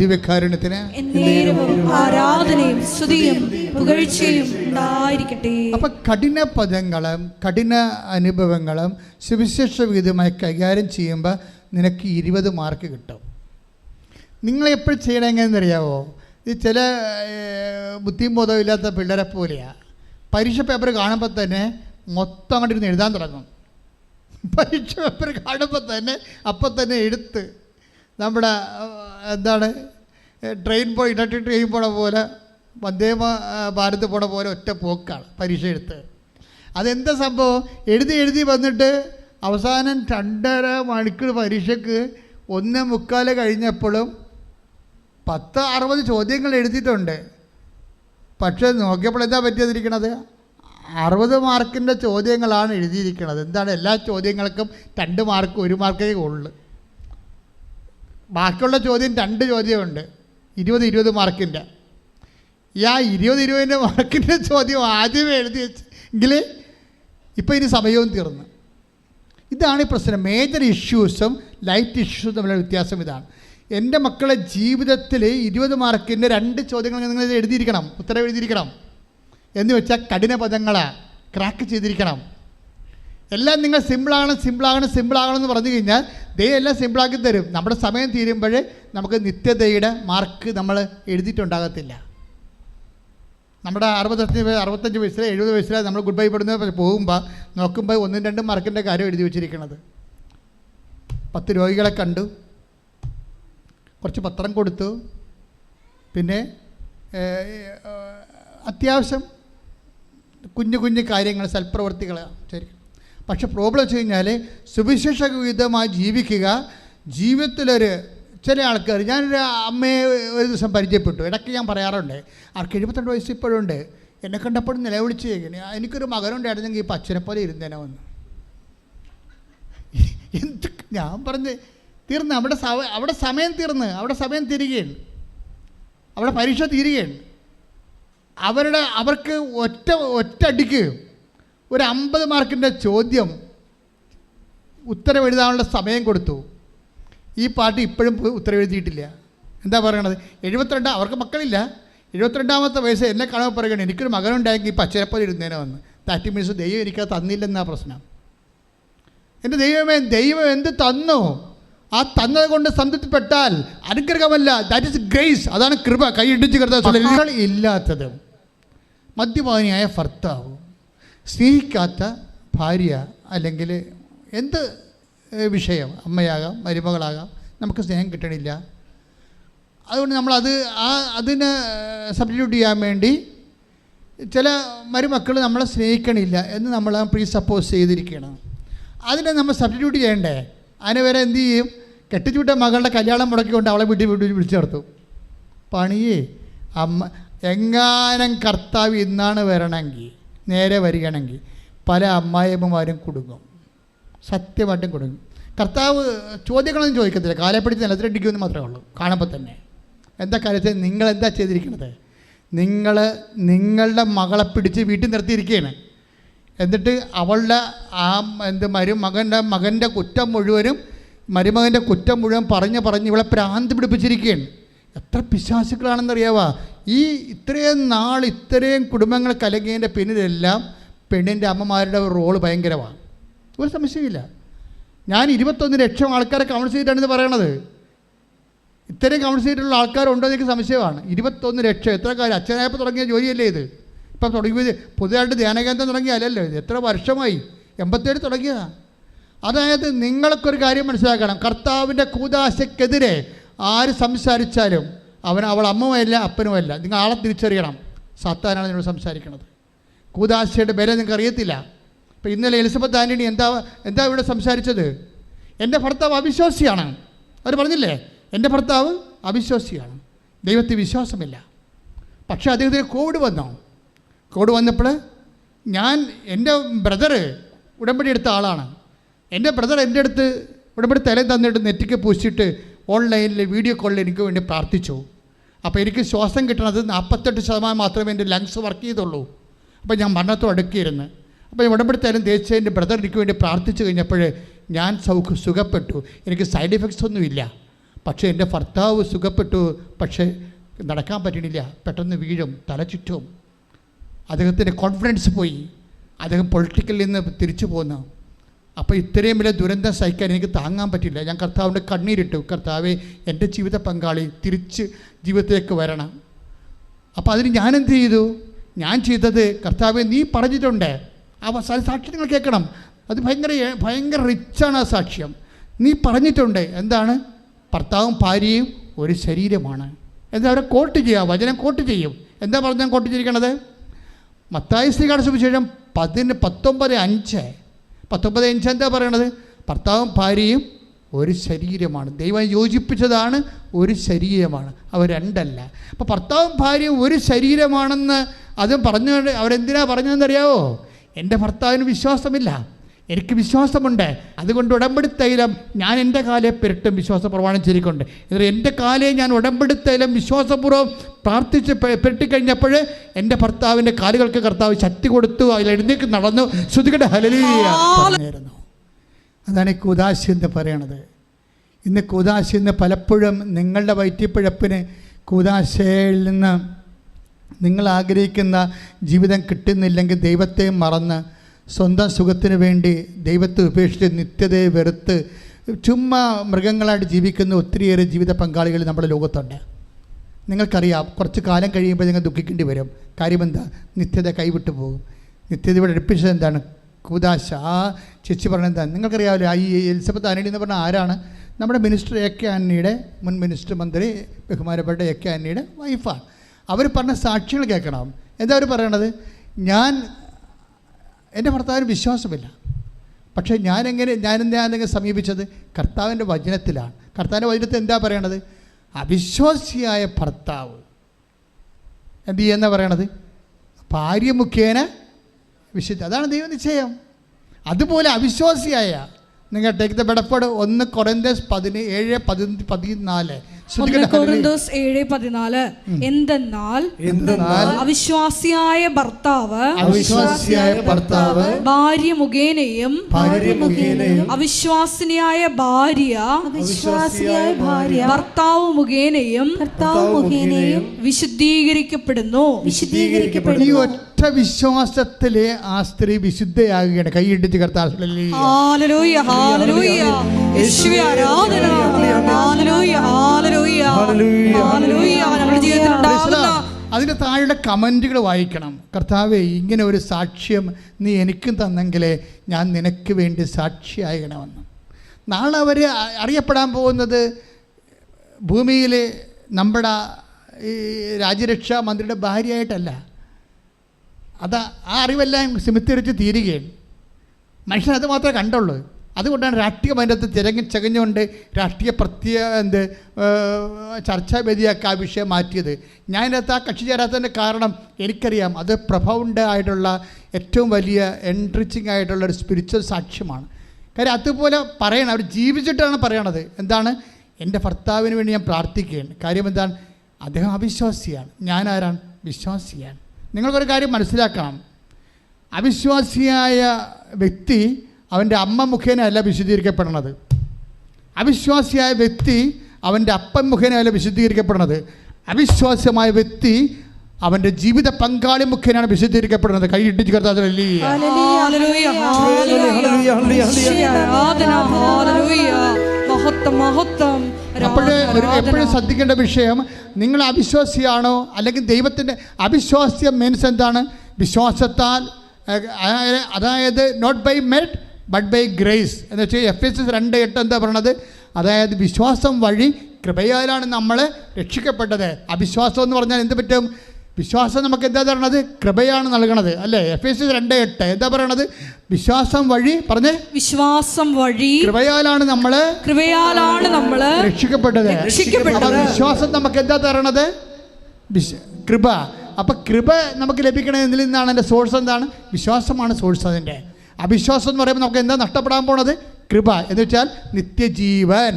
ദിവ്യകാരുണ്യത്തിന് അപ്പൊ കഠിന പദങ്ങളും കഠിന അനുഭവങ്ങളും സുവിശേഷ വിഹിതമായി കൈകാര്യം ചെയ്യുമ്പോൾ നിനക്ക് 20 മാർക്ക് കിട്ടും. നിങ്ങളെപ്പോഴും ചെയ്യണം എങ്ങനെയെന്നറിയാവോ? ഇത് ചില ബുദ്ധിയും ബോധവും ഇല്ലാത്ത പിള്ളേരെ പോലെയാണ്. പരീക്ഷ പേപ്പർ കാണുമ്പോൾ തന്നെ മൊത്തം അങ്ങോട്ട് ഇരുന്ന് എഴുതാൻ തുടങ്ങും. പരീക്ഷ പേപ്പർ കാണുമ്പോൾ തന്നെ അപ്പം തന്നെ എടുത്ത് നമ്മുടെ ഇലക്ട്രിക് ട്രെയിൻ പോണ പോലെ, വന്ദേ ഭാരത് പോണ പോലെ ഒറ്റ പോക്കാണ് പരീക്ഷ എടുത്ത്. അതെന്താ സംഭവം? എഴുതി വന്നിട്ട് അവസാനം 2.5 മണിക്കൂർ പരീക്ഷയ്ക്ക് 1:45 കഴിഞ്ഞപ്പോഴും 10-60 ചോദ്യങ്ങൾ എഴുതിയിട്ടുണ്ട്. പക്ഷേ നോക്കിയപ്പോൾ എന്താ പറ്റിയതിരിക്കണത്? 60 മാർക്കിൻ്റെ ചോദ്യങ്ങളാണ് എഴുതിയിരിക്കുന്നത്. എന്താണ്, എല്ലാ ചോദ്യങ്ങൾക്കും 2 മാർക്ക് 1 മാർക്കേ ഉള്ളു. ബാക്കിയുള്ള ചോദ്യം 2 ചോദ്യമുണ്ട്, 20 മാർക്കിൻ്റെ. ഈ 20 മാർക്കിൻ്റെ ചോദ്യം ആദ്യമേ എഴുതി വെച്ചെങ്കിൽ ഇപ്പോൾ ഇനി സമയവും തീർന്നു. ഇതാണ് ഈ പ്രശ്നം. മേജർ ഇഷ്യൂസും ലൈറ്റ് ഇഷ്യൂസും തമ്മിലുള്ള വ്യത്യാസം ഇതാണ്. എൻ്റെ മക്കളെ ജീവിതത്തിൽ 20 മാർക്കിൻ്റെ 2 ചോദ്യങ്ങൾ നിങ്ങൾ എഴുതിയിരിക്കണം, ഉത്തരം എഴുതിയിരിക്കണം. എന്ന് വെച്ചാൽ കഠിന പദങ്ങളാണ്, ക്രാക്ക് ചെയ്തിരിക്കണം. എല്ലാം നിങ്ങൾ സിമ്പിളാകണമെന്ന് പറഞ്ഞു കഴിഞ്ഞാൽ ദൈവം എല്ലാം സിമ്പിളാക്കി തരും. നമ്മുടെ സമയം തീരുമ്പോൾ നമുക്ക് നിത്യതയുടെ മാർക്ക് നമ്മൾ എഴുതിയിട്ടുണ്ടാകത്തില്ല. നമ്മുടെ 65 വയസ്സിൽ 70 വയസ്സിൽ നമ്മൾ ഗുഡ് ബൈ പെടുന്ന പോകുമ്പോൾ നോക്കുമ്പോൾ 1-2 മാർക്കിൻ്റെ കാര്യം എഴുതി വെച്ചിരിക്കുന്നത്. 10 രോഗികളെ കണ്ടു, കുറച്ച് പത്രം കൊടുത്തു, പിന്നെ അത്യാവശ്യം കുഞ്ഞു കാര്യങ്ങൾ, സൽപ്രവർത്തികൾ ശരി. പക്ഷെ പ്രോബ്ലം വെച്ച് കഴിഞ്ഞാൽ സുവിശേഷവിധമായി ജീവിക്കുക. ജീവിതത്തിലൊരു ചില ആൾക്കാർ, ഞാനൊരു അമ്മയെ ഒരു ദിവസം പരിചയപ്പെട്ടു. ഇടയ്ക്ക് ഞാൻ പറയാറുണ്ട്, ആർക്ക് 72 വയസ്സ് ഇപ്പോഴുണ്ട്. എന്നെ കണ്ടപ്പോഴും നിലവിളിച്ച് എനിക്കൊരു മകനുണ്ടായിരുന്നെങ്കിൽ ഇപ്പോൾ അച്ഛനെ പോലെ ഇരുന്നേനെ വന്നു. എന്ത് ഞാൻ പറഞ്ഞ് തീർന്ന്, അവിടെ സമയം തീർന്ന്, അവിടെ സമയം തീരുകയാണ്, അവിടെ പരീക്ഷ തീരുകയാണ്. അവർക്ക് ഒറ്റയടിക്ക് ഒരു 50 മാർക്കിൻ്റെ ചോദ്യം ഉത്തരം എഴുതാനുള്ള സമയം കൊടുത്തു. ഈ പാർട്ടി ഇപ്പോഴും ഉത്തരം എഴുതിയിട്ടില്ല. എന്താ പറയണത്? 72, അവർക്ക് മക്കളില്ല, 72ാമത്തെ വയസ്സ് എന്നെ കാണുമ്പോൾ പറയുകയാണ്, എനിക്കൊരു മകനുണ്ടായെങ്കിൽ ഇപ്പോൾ അച്ഛനെപ്പോലെ ഇരുന്നേനെ വന്ന്. ദാറ്റ് മീൻസ് ദൈവം എനിക്കത് തന്നില്ലെന്നാ പ്രശ്നം. എൻ്റെ ദൈവം എന്ത് തന്നു? ആ തന്നത് കൊണ്ട് സംതൃപ്തിപ്പെട്ടാൽ അനുഗ്രഹമല്ല, ദാറ്റ് ഇസ് ഗ്രേസ്. അതാണ് കൃപ. കൈയിടിച്ച് കൃത ഇല്ലാത്തത്, മദ്യപാനിയായ ഭർത്താവ്, സ്നേഹിക്കാത്ത ഭാര്യ, അല്ലെങ്കിൽ എന്ത് വിഷയം, അമ്മയാകാം, മരുമകളാകാം, നമുക്ക് സ്നേഹം കിട്ടണില്ല. അതുകൊണ്ട് അതിന് സബ്സ്റ്റിറ്റ്യൂട്ട് ചെയ്യാൻ വേണ്ടി ചില മരുമക്കൾ നമ്മളെ സ്നേഹിക്കണില്ല എന്ന് നമ്മൾ പ്രീസപ്പോസ് ചെയ്തിരിക്കുകയാണ്. അതിനെ നമ്മൾ സബ്സ്റ്റിറ്റ്യൂട്ട് ചെയ്യണ്ടേ? അതിന് വരെ എന്ത് ചെയ്യും? കെട്ടിച്ചുവിട്ട മകളുടെ കല്യാണം മുടക്കിക്കൊണ്ട് അവളെ വീട്ടിൽ വിളിച്ചു ചേർത്തു. പണിയേ അമ്മ എങ്ങാനും കർത്താവ് ഇന്നാണ് വരണമെങ്കിൽ, നേരെ വരികയാണെങ്കിൽ പല അമ്മായിയമ്മമാരും കുടുങ്ങും, സത്യമായിട്ടും കുടുങ്ങും. കർത്താവ് ചോദ്യങ്ങളൊന്നും ചോദിക്കത്തില്ല, കാലെ പിടിച്ച് നിലത്തിലടിക്കുമെന്ന് മാത്രമേ ഉള്ളൂ. കാണുമ്പോൾ തന്നെ എന്താ കാര്യത്തിൽ നിങ്ങളെന്താ ചെയ്തിരിക്കുന്നത്? നിങ്ങളുടെ മകളെ പിടിച്ച് വീട്ടിൽ നിർത്തിയിരിക്കുകയാണ്. എന്നിട്ട് അവളുടെ മകൻ്റെ കുറ്റം മുഴുവനും, മരുമകൻ്റെ കുറ്റം മുഴുവൻ പറഞ്ഞ് ഇവളെ ഭ്രാന്ത് പിടിപ്പിച്ചിരിക്കുകയാണ്. എത്ര പിശാചുക്കളാണെന്നറിയാവാ ഈ ഇത്രയും നാൾ ഇത്രയും കുടുംബങ്ങൾ കലങ്ങിയതിൻ്റെ പിന്നിലെല്ലാം പെണ്ണിൻ്റെ അമ്മമാരുടെ റോള് ഭയങ്കരമാണ്. ഒരു സംശയമില്ല. ഞാൻ 21 ലക്ഷം ആൾക്കാരെ കൗൺസിൽ ചെയ്തിട്ടാണെന്ന് പറയണത്. ഇത്രയും കൗൺസിൽ ചെയ്തിട്ടുള്ള ആൾക്കാരുണ്ടോ എന്ന് എനിക്ക് സംശയമാണ്. 21 ലക്ഷം. എത്ര കാര്യം അച്ഛനായപ്പോൾ തുടങ്ങിയ ജോലിയല്ലേ ഇത്? ഇപ്പം തുടങ്ങിയത് പുതിയതായിട്ട് ധ്യാനകേന്ദ്രം തുടങ്ങിയാലല്ലോ ഇത്. എത്ര വർഷമായി? 87 തുടങ്ങിയതാണ്. അതായത് നിങ്ങൾക്കൊരു കാര്യം മനസ്സിലാക്കണം, കർത്താവിൻ്റെ കൂദാശയ്ക്കെതിരെ ആര് സംസാരിച്ചാലും അവൾ അമ്മയുമല്ല അപ്പനുമല്ല. നിങ്ങൾ ആളെ തിരിച്ചറിയണം. സാത്താനാണ് നിന്നോട് സംസാരിക്കുന്നത്. കൂദാശയുടെ വില നിങ്ങൾക്ക് അറിയത്തില്ല. ഇപ്പോൾ ഇന്നലെ എലിസബത്ത് ആൻ്റണി എന്താ ഇവിടെ സംസാരിച്ചത്? എൻ്റെ ഭർത്താവ് അവിശ്വാസിയാണ്. അവർ പറഞ്ഞില്ലേ, എൻ്റെ ഭർത്താവ് അവിശ്വാസിയാണ്, ദൈവത്തിൽ വിശ്വാസമില്ല. പക്ഷേ അദ്ദേഹത്തിന് കോവിഡ് വന്നപ്പോൾ എൻ്റെ ബ്രദറ് ഉടമ്പടി എടുത്ത ആളാണ്. എൻ്റെ ബ്രദർ എൻ്റെ അടുത്ത് ഉടമ്പടി തലയിൽ തന്നിട്ട് നെറ്റിക്ക് പൂശിയിട്ട് ഓൺലൈനിൽ വീഡിയോ കോളിൽ എനിക്ക് വേണ്ടി പ്രാർത്ഥിച്ചു. അപ്പോൾ എനിക്ക് ശ്വാസം കിട്ടണത് 48% മാത്രമേ എൻ്റെ ലങ്സ് വർക്ക് ചെയ്തുള്ളൂ. അപ്പോൾ ഞാൻ മരണത്തോട് അടുക്കിയിരുന്നു. അപ്പോൾ ഞാൻ ഉടമ്പടി തലം തേച്ച് എൻ്റെ ബ്രദർ എനിക്ക് വേണ്ടി പ്രാർത്ഥിച്ചു കഴിഞ്ഞപ്പോൾ ഞാൻ സുഖപ്പെട്ടു. എനിക്ക് സൈഡ് എഫക്ട്സ് ഒന്നുമില്ല. പക്ഷേ എൻ്റെ ഭർത്താവ് സുഖപ്പെട്ടു, പക്ഷേ നടക്കാൻ പറ്റണില്ല. പെട്ടെന്ന് വീഴും, തല ചുറ്റും. അദ്ദേഹത്തിൻ്റെ കോൺഫിഡൻസ് പോയി. അദ്ദേഹം പൊളിറ്റിക്കലിൽ നിന്ന് തിരിച്ചു പോന്നു. അപ്പോൾ ഇത്രയും വലിയ ദുരന്തം സഹിക്കാൻ എനിക്ക് താങ്ങാൻ പറ്റില്ല. ഞാൻ കർത്താവിൻ്റെ കണ്ണീരിട്ടു, കർത്താവെ എൻ്റെ ജീവിത പങ്കാളി തിരിച്ച് ജീവിതത്തിലേക്ക് വരണം. അപ്പോൾ അതിന് ഞാനെന്ത് ചെയ്തു? ഞാൻ ചെയ്തത്, കർത്താവെ നീ പറഞ്ഞിട്ടുണ്ട്, ആ സാക്ഷ്യം നിങ്ങൾ കേൾക്കണം, അത് ഭയങ്കര റിച്ചാണ് ആ സാക്ഷ്യം. നീ പറഞ്ഞിട്ടുണ്ട്, എന്താണ്? ഭർത്താവും ഭാര്യയും ഒരു ശരീരമാണ്. എന്താ അവരെ കോട്ട് ചെയ്യുക, വചനം കോട്ട് ചെയ്യും. എന്താ പറഞ്ഞാൽ കോട്ട് ചെയ്തിരിക്കണത്? മത്തായി ശ്രീകാട് സുവിശേഷം 19:5 എന്താ പറയണത്? ഭർത്താവും ഭാര്യയും ഒരു ശരീരമാണ്. ദൈവം യോജിപ്പിച്ചതാണ്, ഒരു ശരീരമാണ്, അവർ രണ്ടല്ല. അപ്പോൾ ഭർത്താവും ഭാര്യയും ഒരു ശരീരമാണെന്ന് അതും പറഞ്ഞുകൊണ്ട് അവരെന്തിനാ പറഞ്ഞതെന്നറിയാവോ? എൻ്റെ ഭർത്താവിന് വിശ്വാസമില്ല, എനിക്ക് വിശ്വാസമുണ്ട്, അതുകൊണ്ട് ഉടമ്പടി തൈലം ഞാൻ എൻ്റെ കാലെ പെരട്ടും വിശ്വാസ പ്രമാണം ചെയ്തിട്ടുണ്ട്. എന്നിട്ട് എൻ്റെ കാലെ ഞാൻ ഉടമ്പടി തൈലം വിശ്വാസപൂർവ്വം പ്രാർത്ഥിച്ച് പെരട്ടിക്കഴിഞ്ഞപ്പോൾ എൻ്റെ ഭർത്താവിൻ്റെ കാലുകൾക്ക് കർത്താവ് ശക്തി കൊടുത്തു, അതിൽ എഴുന്നേക്ക് നടന്നു. ശ്രുതികടെ ഹല്ലേലൂയ. അതാണ് ഈ കൂദാശ എന്ന് പറയണത്. ഇന്ന് കൂദാശ എന്ന് പലപ്പോഴും നിങ്ങളുടെ വയറ്റിപ്പിഴപ്പിന് കൂദാശയിൽ നിന്ന് നിങ്ങൾ ആഗ്രഹിക്കുന്ന ജീവിതം കിട്ടുന്നില്ലെങ്കിൽ ദൈവത്തെ മറന്ന് സ്വന്തം സുഖത്തിന് വേണ്ടി ദൈവത്തെ ഉപേക്ഷിച്ച് നിത്യതയെ വെറുത്ത് ചുമ്മാ മൃഗങ്ങളായിട്ട് ജീവിക്കുന്ന ഒത്തിരിയേറെ ജീവിത പങ്കാളികൾ നമ്മുടെ ലോകത്തുണ്ട്. നിങ്ങൾക്കറിയാം, കുറച്ച് കാലം കഴിയുമ്പോൾ നിങ്ങൾ ദുഃഖിക്കേണ്ടി വരും. കാര്യമെന്താ? നിത്യത കൈവിട്ടു പോകും. നിത്യതയോട് അടുപ്പിച്ചത് എന്താണ്? കൂദാശ. ആ ചേച്ചി പറഞ്ഞെന്താ നിങ്ങൾക്കറിയാമല്ലോ, ഈ എലിസബത്ത് ആൻ്റണി എന്ന് പറഞ്ഞാൽ ആരാണ്? നമ്മുടെ മിനിസ്റ്റർ A.K. ആൻ്റണിയുടെ മുൻ മിനിസ്റ്റർ മന്ത്രി ബഹുമാനപ്പെട്ട A.K. ആൻ്റണിയുടെ വൈഫാണ്. അവർ പറഞ്ഞ സാക്ഷികൾ കേൾക്കണം. എന്താ അവർ പറയണത്? എൻ്റെ ഭർത്താവിന് വിശ്വാസമില്ല, പക്ഷേ ഞാനെന്താ സമീപിച്ചത്? കർത്താവിൻ്റെ വചനത്തിലാണ്. കർത്താവിൻ്റെ വചനത്തിൽ എന്താ പറയണത്? അവിശ്വാസിയായ ഭർത്താവ് എന്ത് ചെയ്യുന്ന പറയണത്? ഭാര്യ മുഖേന വിശുദ്ധ. അതാണ് ദൈവനിശ്ചയം. അതുപോലെ അവിശ്വാസിയായ നിങ്ങൾ ടേക്ക് ദ ബെഡഫോർഡ് 1 കൊറിന്തോസ് 17:14 കൊറിന്തോസ് 7:14 എന്തെന്നാൽ അവിശ്വാസിയായ ഭർത്താവ് ഭാര്യ മുഖേനയും അവിശ്വാസിനിയായ ഭാര്യ ഭർത്താവ് മുഖേനയും വിശുദ്ധീകരിക്കപ്പെടുന്നു. ഈ ഒറ്റ വിശ്വാസത്തിലെ ആ സ്ത്രീ വിശുദ്ധയാകുകയാണ്. കൈയിട്ടിച്ച് കർത്താവ് അതിൻ്റെ താഴെ കമൻറ്റുകൾ വായിക്കണം. കർത്താവേ, ഇങ്ങനെ ഒരു സാക്ഷ്യം നീ എനിക്കും തന്നെങ്കിലേ ഞാൻ നിനക്ക് വേണ്ടി സാക്ഷിയാകണമെന്ന്. നാളെ അവർ അറിയപ്പെടാൻ പോകുന്നത് ഭൂമിയിൽ നമ്മുടെ ഈ രാജ്യരക്ഷാ മന്ത്രിയുടെ ഭാര്യയായിട്ടല്ല. ആ അറിവെല്ലാം സിമിത്തിരിച്ച് തീരുകയാണ്. മനുഷ്യൻ അത് മാത്രമേ കണ്ടുള്ളൂ. അതുകൊണ്ടാണ് രാഷ്ട്രീയ മൈനത്ത് ചകഞ്ഞുകൊണ്ട് രാഷ്ട്രീയ ചർച്ചാവേദിയാക്കി ആ വിഷയം മാറ്റിയത്. ഞാനതിനകത്ത് ആ കക്ഷി ചേരാത്തതിൻ്റെ കാരണം എനിക്കറിയാം, അത് പ്രൊഫൗണ്ട് ആയിട്ടുള്ള ഏറ്റവും വലിയ എൻറിച്ചിങ് ആയിട്ടുള്ള ഒരു സ്പിരിച്വൽ സാക്ഷ്യമാണ്. കാര്യം അതുപോലെ പറയണം, അവർ ജീവിച്ചിട്ടാണ് പറയണത്. എന്താണ്? എൻ്റെ ഭർത്താവിന് വേണ്ടി ഞാൻ പ്രാർത്ഥിക്കുകയാണ്. കാര്യം എന്താണ്? അദ്ദേഹം അവിശ്വാസിയാണ്, ഞാനാരാണ്? വിശ്വാസിയാണ്. നിങ്ങൾക്കൊരു കാര്യം മനസ്സിലാക്കണം, അവിശ്വാസിയായ വ്യക്തി അവൻ്റെ അമ്മ മുഖേനയല്ല വിശുദ്ധീകരിക്കപ്പെടുന്നത്. അവിശ്വാസിയായ വ്യക്തി അവൻ്റെ അപ്പൻ മുഖേനയല്ല വിശുദ്ധീകരിക്കപ്പെടുന്നത്. അവിശ്വാസമായ വ്യക്തി അവൻ്റെ ജീവിത പങ്കാളി മുഖേനയാണ് വിശുദ്ധീകരിക്കപ്പെടുന്നത്. കൈയിട്ടിച്ച് കർത്താവേ ഹല്ലേലൂയ, ഹല്ലേലൂയ, ആരാധന, ഹല്ലേലൂയ, മഹത്വം, മഹത്വം. എപ്പോഴും ശ്രദ്ധിക്കേണ്ട വിഷയം, നിങ്ങൾ അവിശ്വാസിയാണോ അല്ലെങ്കിൽ ദൈവത്തിൻ്റെ അവിശ്വാസ്യം മീൻസ് എന്താണ്? വിശ്വാസത്താൽ, അതായത് not by merit but by grace എന്ന് വെച്ചാൽ Ephesians 2:8 എന്താ പറയണത്? അതായത് വിശ്വാസം വഴി കൃപയാലാണ് നമ്മൾ രക്ഷിക്കപ്പെട്ടത്. അവിശ്വാസം എന്ന് പറഞ്ഞാൽ എന്ത് പറ്റും? വിശ്വാസം നമുക്ക് എന്താ തരണത്? കൃപയാണ് നൽകണത്, അല്ലേ? Ephesians 2:8 എന്താ പറയണത്? വിശ്വാസം വഴി പറഞ്ഞേ, വിശ്വാസം വഴി കൃപയാലാണ് നമ്മൾ രക്ഷിക്കപ്പെട്ടത്. വിശ്വാസം നമുക്ക് എന്താ തരണത്? കൃപ. അപ്പം കൃപ നമുക്ക് ലഭിക്കണമെന്നതിൽ നിന്നാണ് എൻ്റെ സോഴ്സ്. എന്താണ്? വിശ്വാസമാണ് സോഴ്സ് അതിൻ്റെ. അവിശ്വാസം എന്ന് പറയുമ്പോൾ നമുക്ക് എന്താ നഷ്ടപ്പെടാൻ പോണത്? കൃപ എന്ന് വെച്ചാൽ നിത്യജീവൻ.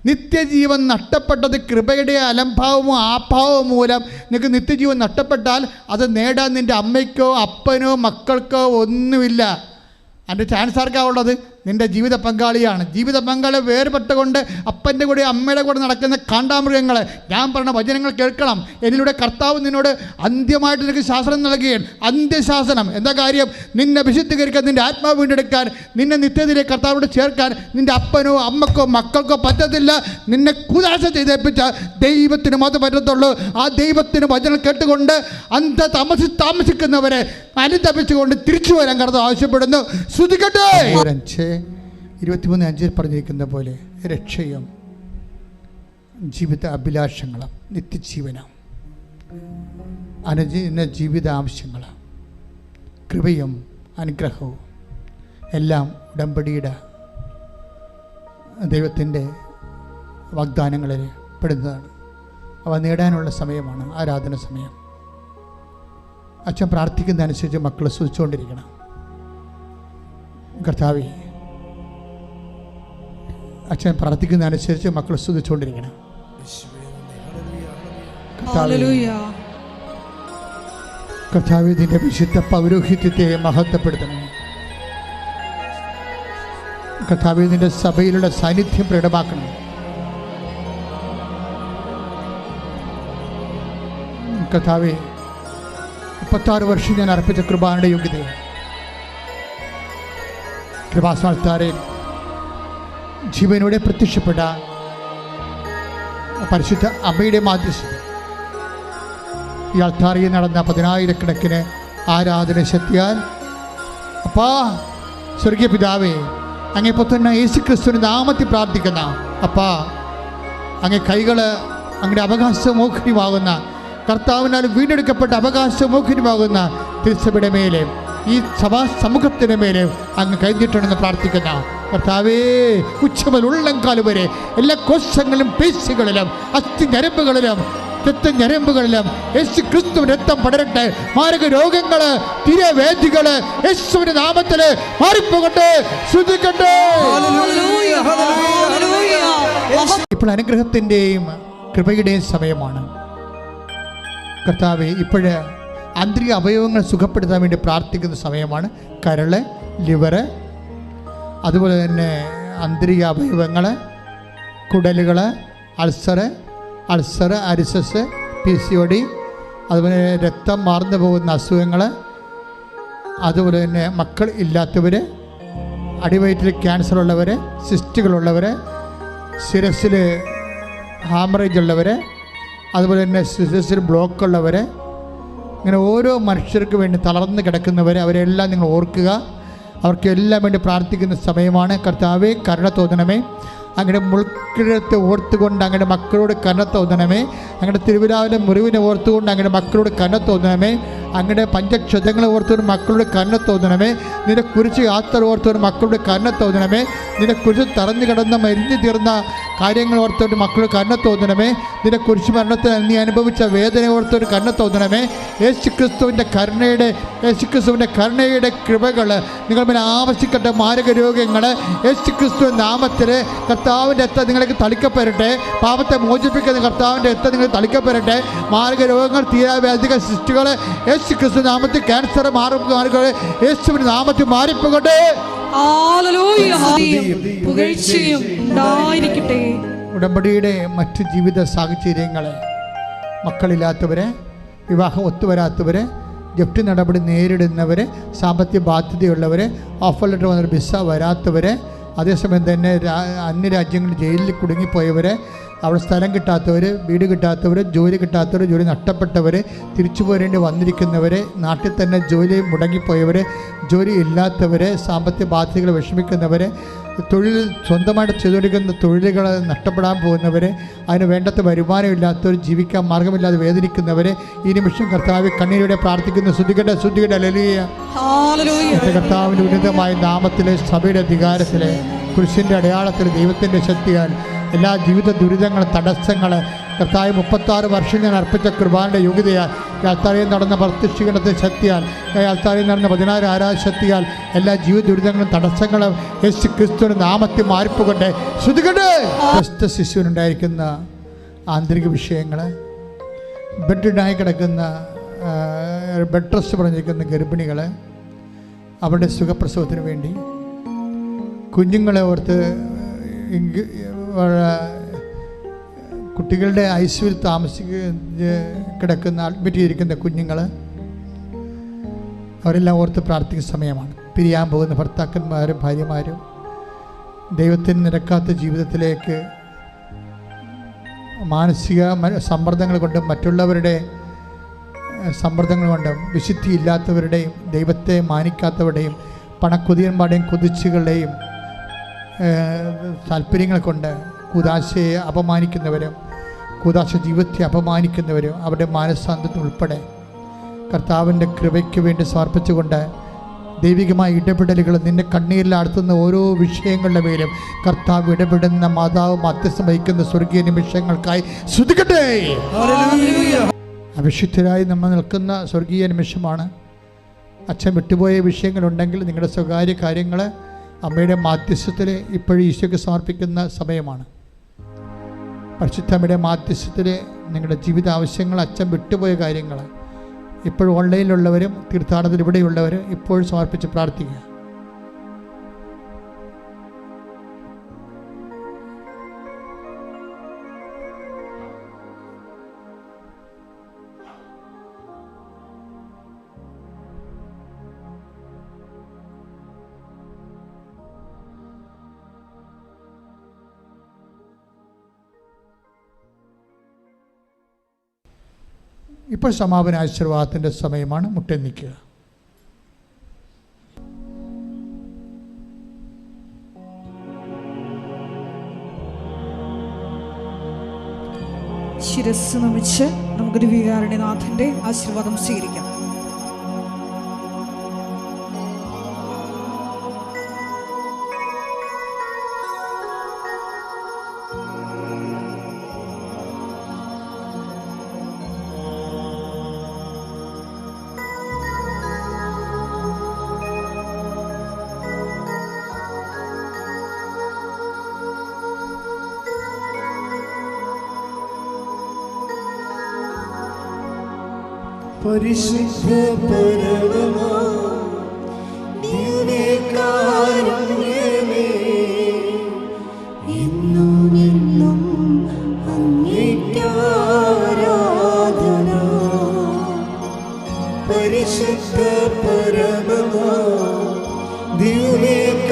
നിത്യജീവൻ നഷ്ടപ്പെട്ടത് കൃപയുടെ അലംഭാവമോ ആഭാവമോ മൂലം നിങ്ങൾക്ക് നിത്യജീവൻ നഷ്ടപ്പെട്ടാൽ അത് നേടാൻ നിൻ്റെ അമ്മയ്ക്കോ അപ്പനോ മക്കൾക്കോ ഒന്നുമില്ല. അതിൻ്റെ ചാൻസ് ആർക്കാ ഉള്ളത്? നിൻ്റെ ജീവിത പങ്കാളിയാണ്. ജീവിത പങ്കാളി വേർപെട്ടുകൊണ്ട് അപ്പൻ്റെ കൂടെ അമ്മയുടെ കൂടെ നടക്കുന്ന കാണ്ടാമൃഗങ്ങൾ, ഞാൻ പറഞ്ഞ വചനങ്ങൾ കേൾക്കണം. എന്നിലൂടെ കർത്താവ് നിന്നോട് അന്ത്യമായിട്ട് നിനക്ക് ശാസനം നൽകുകയാണ്. അന്ത്യശാസനം എന്താ കാര്യം? നിന്നെ വിശുദ്ധീകരിക്കാൻ, നിൻ്റെ ആത്മാവ് വീണ്ടെടുക്കാൻ, നിന്നെ നിത്യതയിലേക്ക് കർത്താവോട് ചേർക്കാൻ നിൻ്റെ അപ്പനോ അമ്മക്കോ മക്കൾക്കോ പറ്റത്തില്ല. നിന്നെ കുദാശ ചെയ്തേൽപ്പിച്ച ദൈവത്തിന് മാത്രം പറ്റത്തുള്ളൂ. ആ ദൈവത്തിന് വചനം കേട്ടുകൊണ്ട് താമസിക്കുന്നവരെ അനുതപിച്ചുകൊണ്ട് തിരിച്ചു വരാൻ കർത്താവ് ആവശ്യപ്പെടുന്നു. ശ്രുതിക്കട്ടെ. 23:5 പറഞ്ഞിരിക്കുന്ന പോലെ രക്ഷയും ജീവിത അഭിലാഷങ്ങളും നിത്യജീവനം അനുദിന ജീവിത ആവശ്യങ്ങളും കൃപയും അനുഗ്രഹവും എല്ലാം ഉടമ്പടിയുടെ ദൈവത്തിൻ്റെ വാഗ്ദാനങ്ങളിൽ പെടുന്നതാണ്. അവ നേടാനുള്ള സമയമാണ് ആരാധന സമയം. അച്ഛൻ പ്രാർത്ഥിക്കുന്നതനുസരിച്ച് മക്കൾ സ്തുതിച്ചുകൊണ്ടിരിക്കണം. കർത്താവേ, അച്ഛൻ പ്രാർത്ഥിക്കുന്നതനുസരിച്ച് മക്കൾ സ്തുതിച്ചുകൊണ്ടിരിക്കണം. കർത്താവേ, നിന്റെ വിശുദ്ധ പൗരോഹിത്യത്തെ മഹത്വപ്പെടുത്തണം. കർത്താവേ, നിന്റെ സഭയിലുള്ള സാന്നിധ്യം പ്രകടമാക്കണം. കർത്താവേ, 36 വർഷം ഞാൻ അർപ്പിച്ച കൃപാനയുടെ യോഗ്യതയെ കൃപാസ്ഥാനത്താരെ ജീവനോടെ പ്രത്യക്ഷപ്പെട്ട പരിശുദ്ധ അമ്മയുടെ മാധ്യസ്ഥ ഈ അൾത്താറിയിൽ നടന്ന 10,000 ആരാധന ശക്തിയാൽ അപ്പാ, സ്വർഗീയ പിതാവേ, അങ്ങേ പുത്രനായ യേശുക്രിസ്തുവിന്റെ നാമത്തിൽ പ്രാർത്ഥിക്കുന്ന അപ്പാ, അങ്ങേ കൈകൾ അങ്ങയുടെ അവകാശമോഹനമാകുന്ന കർത്താവിനാൽ വീണ്ടെടുക്കപ്പെട്ട അവകാശമോഹനമാകുന്ന തിരുസഭയുടെ മേലെ ഈ സഭാ സമൂഹത്തിന് മേലെ അങ്ങ് കഴിഞ്ഞിട്ടുണ്ടെന്ന് പ്രാർത്ഥിക്കുന്ന കർത്താവേ, ഉച്ചമുതൽ ഉള്ളംകാല് വരെ എല്ലാ കോശങ്ങളിലും പേശികളിലും അസ്ഥി ഞരമ്പുകളിലും ഞരമ്പുകളിലും യേശു ക്രിസ്തുവിന്റെ രക്തം പടരട്ടെ. മാരക രോഗങ്ങള്, തിരവേദികള് യേശുവിന്റെ നാമത്തില് മാറിപ്പോകട്ടെ. ശ്രുതിക്കട്ടെ. ഇപ്പോൾ അനുഗ്രഹത്തിൻ്റെയും കൃപയുടെയും സമയമാണ് കർത്താവേ. ഇപ്പോഴ് ആന്തരിക അവയവങ്ങൾ സുഖപ്പെടുത്താൻ വേണ്ടി പ്രാർത്ഥിക്കുന്ന സമയമാണ്. കരള്, ലിവറ്, അതുപോലെ തന്നെ ആന്തരിക അവയവങ്ങൾ, കുടലുകൾ, അൾസർ, അരിസസ്, PCOD, അതുപോലെ രക്തം മാർന്നു പോകുന്ന അസുഖങ്ങൾ, അതുപോലെ തന്നെ മക്കൾ ഇല്ലാത്തവർ, അടിവയറ്റിൽ ക്യാൻസർ ഉള്ളവർ, സിസ്റ്റുകളുള്ളവർ, ശിരസിൽ ഹാമറേജ് ഉള്ളവർ, അതുപോലെ തന്നെ ശിരസിൽ ബ്ലോക്ക് ഉള്ളവർ, ഇങ്ങനെ ഓരോ മനുഷ്യർക്ക് വേണ്ടി തളർന്ന് കിടക്കുന്നവർ, അവരെല്ലാം നിങ്ങൾ ഓർക്കുക. അവർക്കെല്ലാം വേണ്ടി പ്രാർത്ഥിക്കുന്ന സമയമാണ്. കർത്താവേ, കരുണ തോന്നണമേ. അങ്ങയുടെ മുൾക്കിഴത്തെ ഓർത്തുകൊണ്ട് അങ്ങയുടെ മക്കളോട് കരുണ തോന്നണമേ. അങ്ങയുടെ തിരുവിലാവിലെ മുറിവിനെ ഓർത്തുകൊണ്ട് അങ്ങയുടെ മക്കളോട് കരുണ തോന്നണമേ. അങ്ങയുടെ പഞ്ചക്ഷതങ്ങളെ ഓർത്തുകൊണ്ട് മക്കളോട് കരുണ തോന്നണമേ. നിന്റെ കുരിശ് യാത്ര ഓർത്തുകൊണ്ട് മക്കളോട് കരുണ തോന്നണമേ. നിന്റെ കുരിശ് തറഞ്ഞു കിടന്ന മരിഞ്ഞു തീർന്ന കാര്യങ്ങൾ ഓർത്തുകൊണ്ട് മക്കളോട് കരുണ തോന്നണമേ. നിന്റെ കുരിശ് മരണത്തിൽ നീ അനുഭവിച്ച വേദന ഓർത്തുകൊണ്ട് കരുണ തോന്നണമേ. യേശുക്രിസ്തുവിൻ്റെ കരുണയുടെ കൃപകൾ നിങ്ങൾ മേലെ ആവശ്യിക്കട്ടെ. മാരക രോഗങ്ങൾ യേശുക്രിസ്തു നാമത്തിൽ കർത്താവിൻ്റെ രക്തം നിങ്ങൾക്ക് തളിക്കപ്പെടട്ടെ. പാപത്തെ മോചിപ്പിക്കുന്ന കർത്താവിൻ്റെ രക്തം നിങ്ങൾ തളിക്കപ്പെടട്ടെ. മാരക രോഗങ്ങൾ, തീരാവ്യാധിക സൃഷ്ടികൾ യേശുക്രിസ്തു നാമത്തിൽ, ക്യാൻസർ മാറുക യേശുവിന്റെ നാമത്തിൽ മാറിപ്പോകട്ടെ. ഉടമ്പടിയുടെ മറ്റു ജീവിത സാഹചര്യങ്ങളെ മക്കളില്ലാത്തവരെ, വിവാഹം ഒത്തുവരാത്തവരെ, ജപ്തി നടപടി നേരിടുന്നവരെ, സാമ്പത്തിക ബാധ്യതയുള്ളവരെ, ഓഫർ ലെറ്റർ വന്നൊരു വിസ വരാത്തവരെ, അതേസമയം തന്നെ അന്യരാജ്യങ്ങളിൽ ജയിലിൽ കുടുങ്ങിപ്പോയവരെ, അവിടെ സ്ഥലം കിട്ടാത്തവർ, വീട് കിട്ടാത്തവർ, ജോലി കിട്ടാത്തവർ, ജോലി നഷ്ടപ്പെട്ടവർ, തിരിച്ചു പോരേണ്ടി വന്നിരിക്കുന്നവർ, നാട്ടിൽ തന്നെ ജോലി മുടങ്ങിപ്പോയവർ, ജോലി ഇല്ലാത്തവർ, സാമ്പത്തിക ബാധ്യതകൾ വിഷമിക്കുന്നവർ, തൊഴിൽ സ്വന്തമായിട്ട് ചെയ്തുകൊണ്ടിരിക്കുന്ന തൊഴിലുകൾ നഷ്ടപ്പെടാൻ പോകുന്നവർ, അതിന് വേണ്ടത്ര വരുമാനമില്ലാത്തവർ, ജീവിക്കാൻ മാർഗമില്ലാതെ വേദനിക്കുന്നവർ, ഈ നിമിഷം കർത്താവ് കണ്ണീരോടെ പ്രാർത്ഥിക്കുന്ന ശ്രുതികട ഹല്ലേലൂയ. കർത്താവിൻ്റെ ഉന്നതമായ നാമത്തിലെ സഭയുടെ അധികാരത്തിലെ കുരിശിൻ്റെ അടയാളത്തിൽ ദൈവത്തിൻ്റെ ശക്തിയാൽ എല്ലാ ജീവിത ദുരിതങ്ങൾ, തടസ്സങ്ങൾ കർത്താവ് 36 വർഷം ഞാൻ അർപ്പിച്ച കൃപാന്റെ യോഗ്യതയാൽ, ആൾത്താരയിൽ നടന്ന പ്രത്യക്ഷീകരണത്തെ ശക്തിയാൽ, ആൾത്താരയിൽ നടന്ന 16 ആരാധശക്തിയാൽ എല്ലാ ജീവിത ദുരിതങ്ങളും തടസ്സങ്ങളും യേശു ക്രിസ്തുവിന്റെ നാമത്തിൽ മാറിപ്പോകട്ടെ. ശ്രുതികട്ടെ. ശിശുവിനുണ്ടായിരിക്കുന്ന ആന്തരിക വിഷയങ്ങൾ, ബെഡിനായി കിടക്കുന്ന ബെഡ് റെസ്റ്റ് പറഞ്ഞിരിക്കുന്ന ഗർഭിണികൾ, അവരുടെ സുഖപ്രസവത്തിന് വേണ്ടി, കുഞ്ഞുങ്ങളെ ഓർത്ത്, കുട്ടികളുടെ ഐസിയുവിൽ കിടക്കുന്ന അഡ്മിറ്റ് ചെയ്തിരിക്കുന്ന കുഞ്ഞുങ്ങൾ, അവരെല്ലാം ഓർത്ത് പ്രാർത്ഥിക്കുന്ന സമയമാണ്. പിരിയാൻ പോകുന്ന ഭർത്താക്കന്മാരും ഭാര്യമാരും, ദൈവത്തിന് നിരക്കാത്ത ജീവിതത്തിലേക്ക് മാനസിക സമ്മർദ്ദങ്ങൾ കൊണ്ടും മറ്റുള്ളവരുടെ സമ്മർദ്ദങ്ങൾ കൊണ്ടും, വിശുദ്ധിയില്ലാത്തവരുടെയും ദൈവത്തെ മാനിക്കാത്തവരുടെയും പണക്കൊതിയന്മാരുടെയും കൊതിച്ചുകളുടെയും താല്പര്യങ്ങൾ കൊണ്ട് കൂദാശയെ അപമാനിക്കുന്നവരും, കൂദാശ ജീവിതത്തെ അപമാനിക്കുന്നവരും, അവരുടെ മാനസാന്തരം ഉൾപ്പെടെ കർത്താവിൻ്റെ കൃപയ്ക്ക് വേണ്ടി സമർപ്പിച്ചുകൊണ്ട് ദൈവികമായ ഇടപെടലുകൾ, നിന്നെ കണ്ണീരിലാഴ്ത്തുന്ന ഓരോ വിഷയങ്ങളുടെ മേലും കർത്താവ് ഇടപെടുന്ന മാതാവ് മധ്യസ്ഥം വഹിക്കുന്ന സ്വർഗീയ നിമിഷങ്ങൾക്കായി സ്തുതിക്കട്ടെ. അവിശുദ്ധരായി നമ്മൾ നിൽക്കുന്ന സ്വർഗീയ നിമിഷമാണ്. അച്ഛൻ വിട്ടുപോയ വിഷയങ്ങളുണ്ടെങ്കിൽ നിങ്ങളുടെ സ്വകാര്യ കാര്യങ്ങൾ അമ്മയുടെ മാധ്യസ്ഥത്തിൽ ഇപ്പോഴും ഈശോയ്ക്ക് സമർപ്പിക്കുന്ന സമയമാണ്. പരിശുദ്ധ അമ്മയുടെ മാധ്യസ്ഥത്തിൽ നിങ്ങളുടെ ജീവിത ആവശ്യങ്ങൾ, അച്ഛൻ വിട്ടുപോയ കാര്യങ്ങൾ ഇപ്പോഴും ഓൺലൈനിലുള്ളവരും തീർത്ഥാടനത്തിൽ ഇവിടെയുള്ളവരും ഇപ്പോഴും സമർപ്പിച്ച് പ്രാർത്ഥിക്കുക. ഇപ്പോൾ സമാപന ആശീർവാദത്തിൻ്റെ സമയമാണ്. മുട്ടെന്നിക്കുക. ശിരസ് നമിച്ച് നമുക്ക് ദിവ്യകാരുണ്യനാഥന്റെ ആശീർവാദം സ്വീകരിക്കാം. പരിശുദ്ധ പരമമാ ദിവ്യകാരുണ്യമേ, എന്നും എന്നും അങ്ങേക്ക് ആരാധന. പരിശുദ്ധ പരമമാ ദിവ്യകാരുണ്യമേ,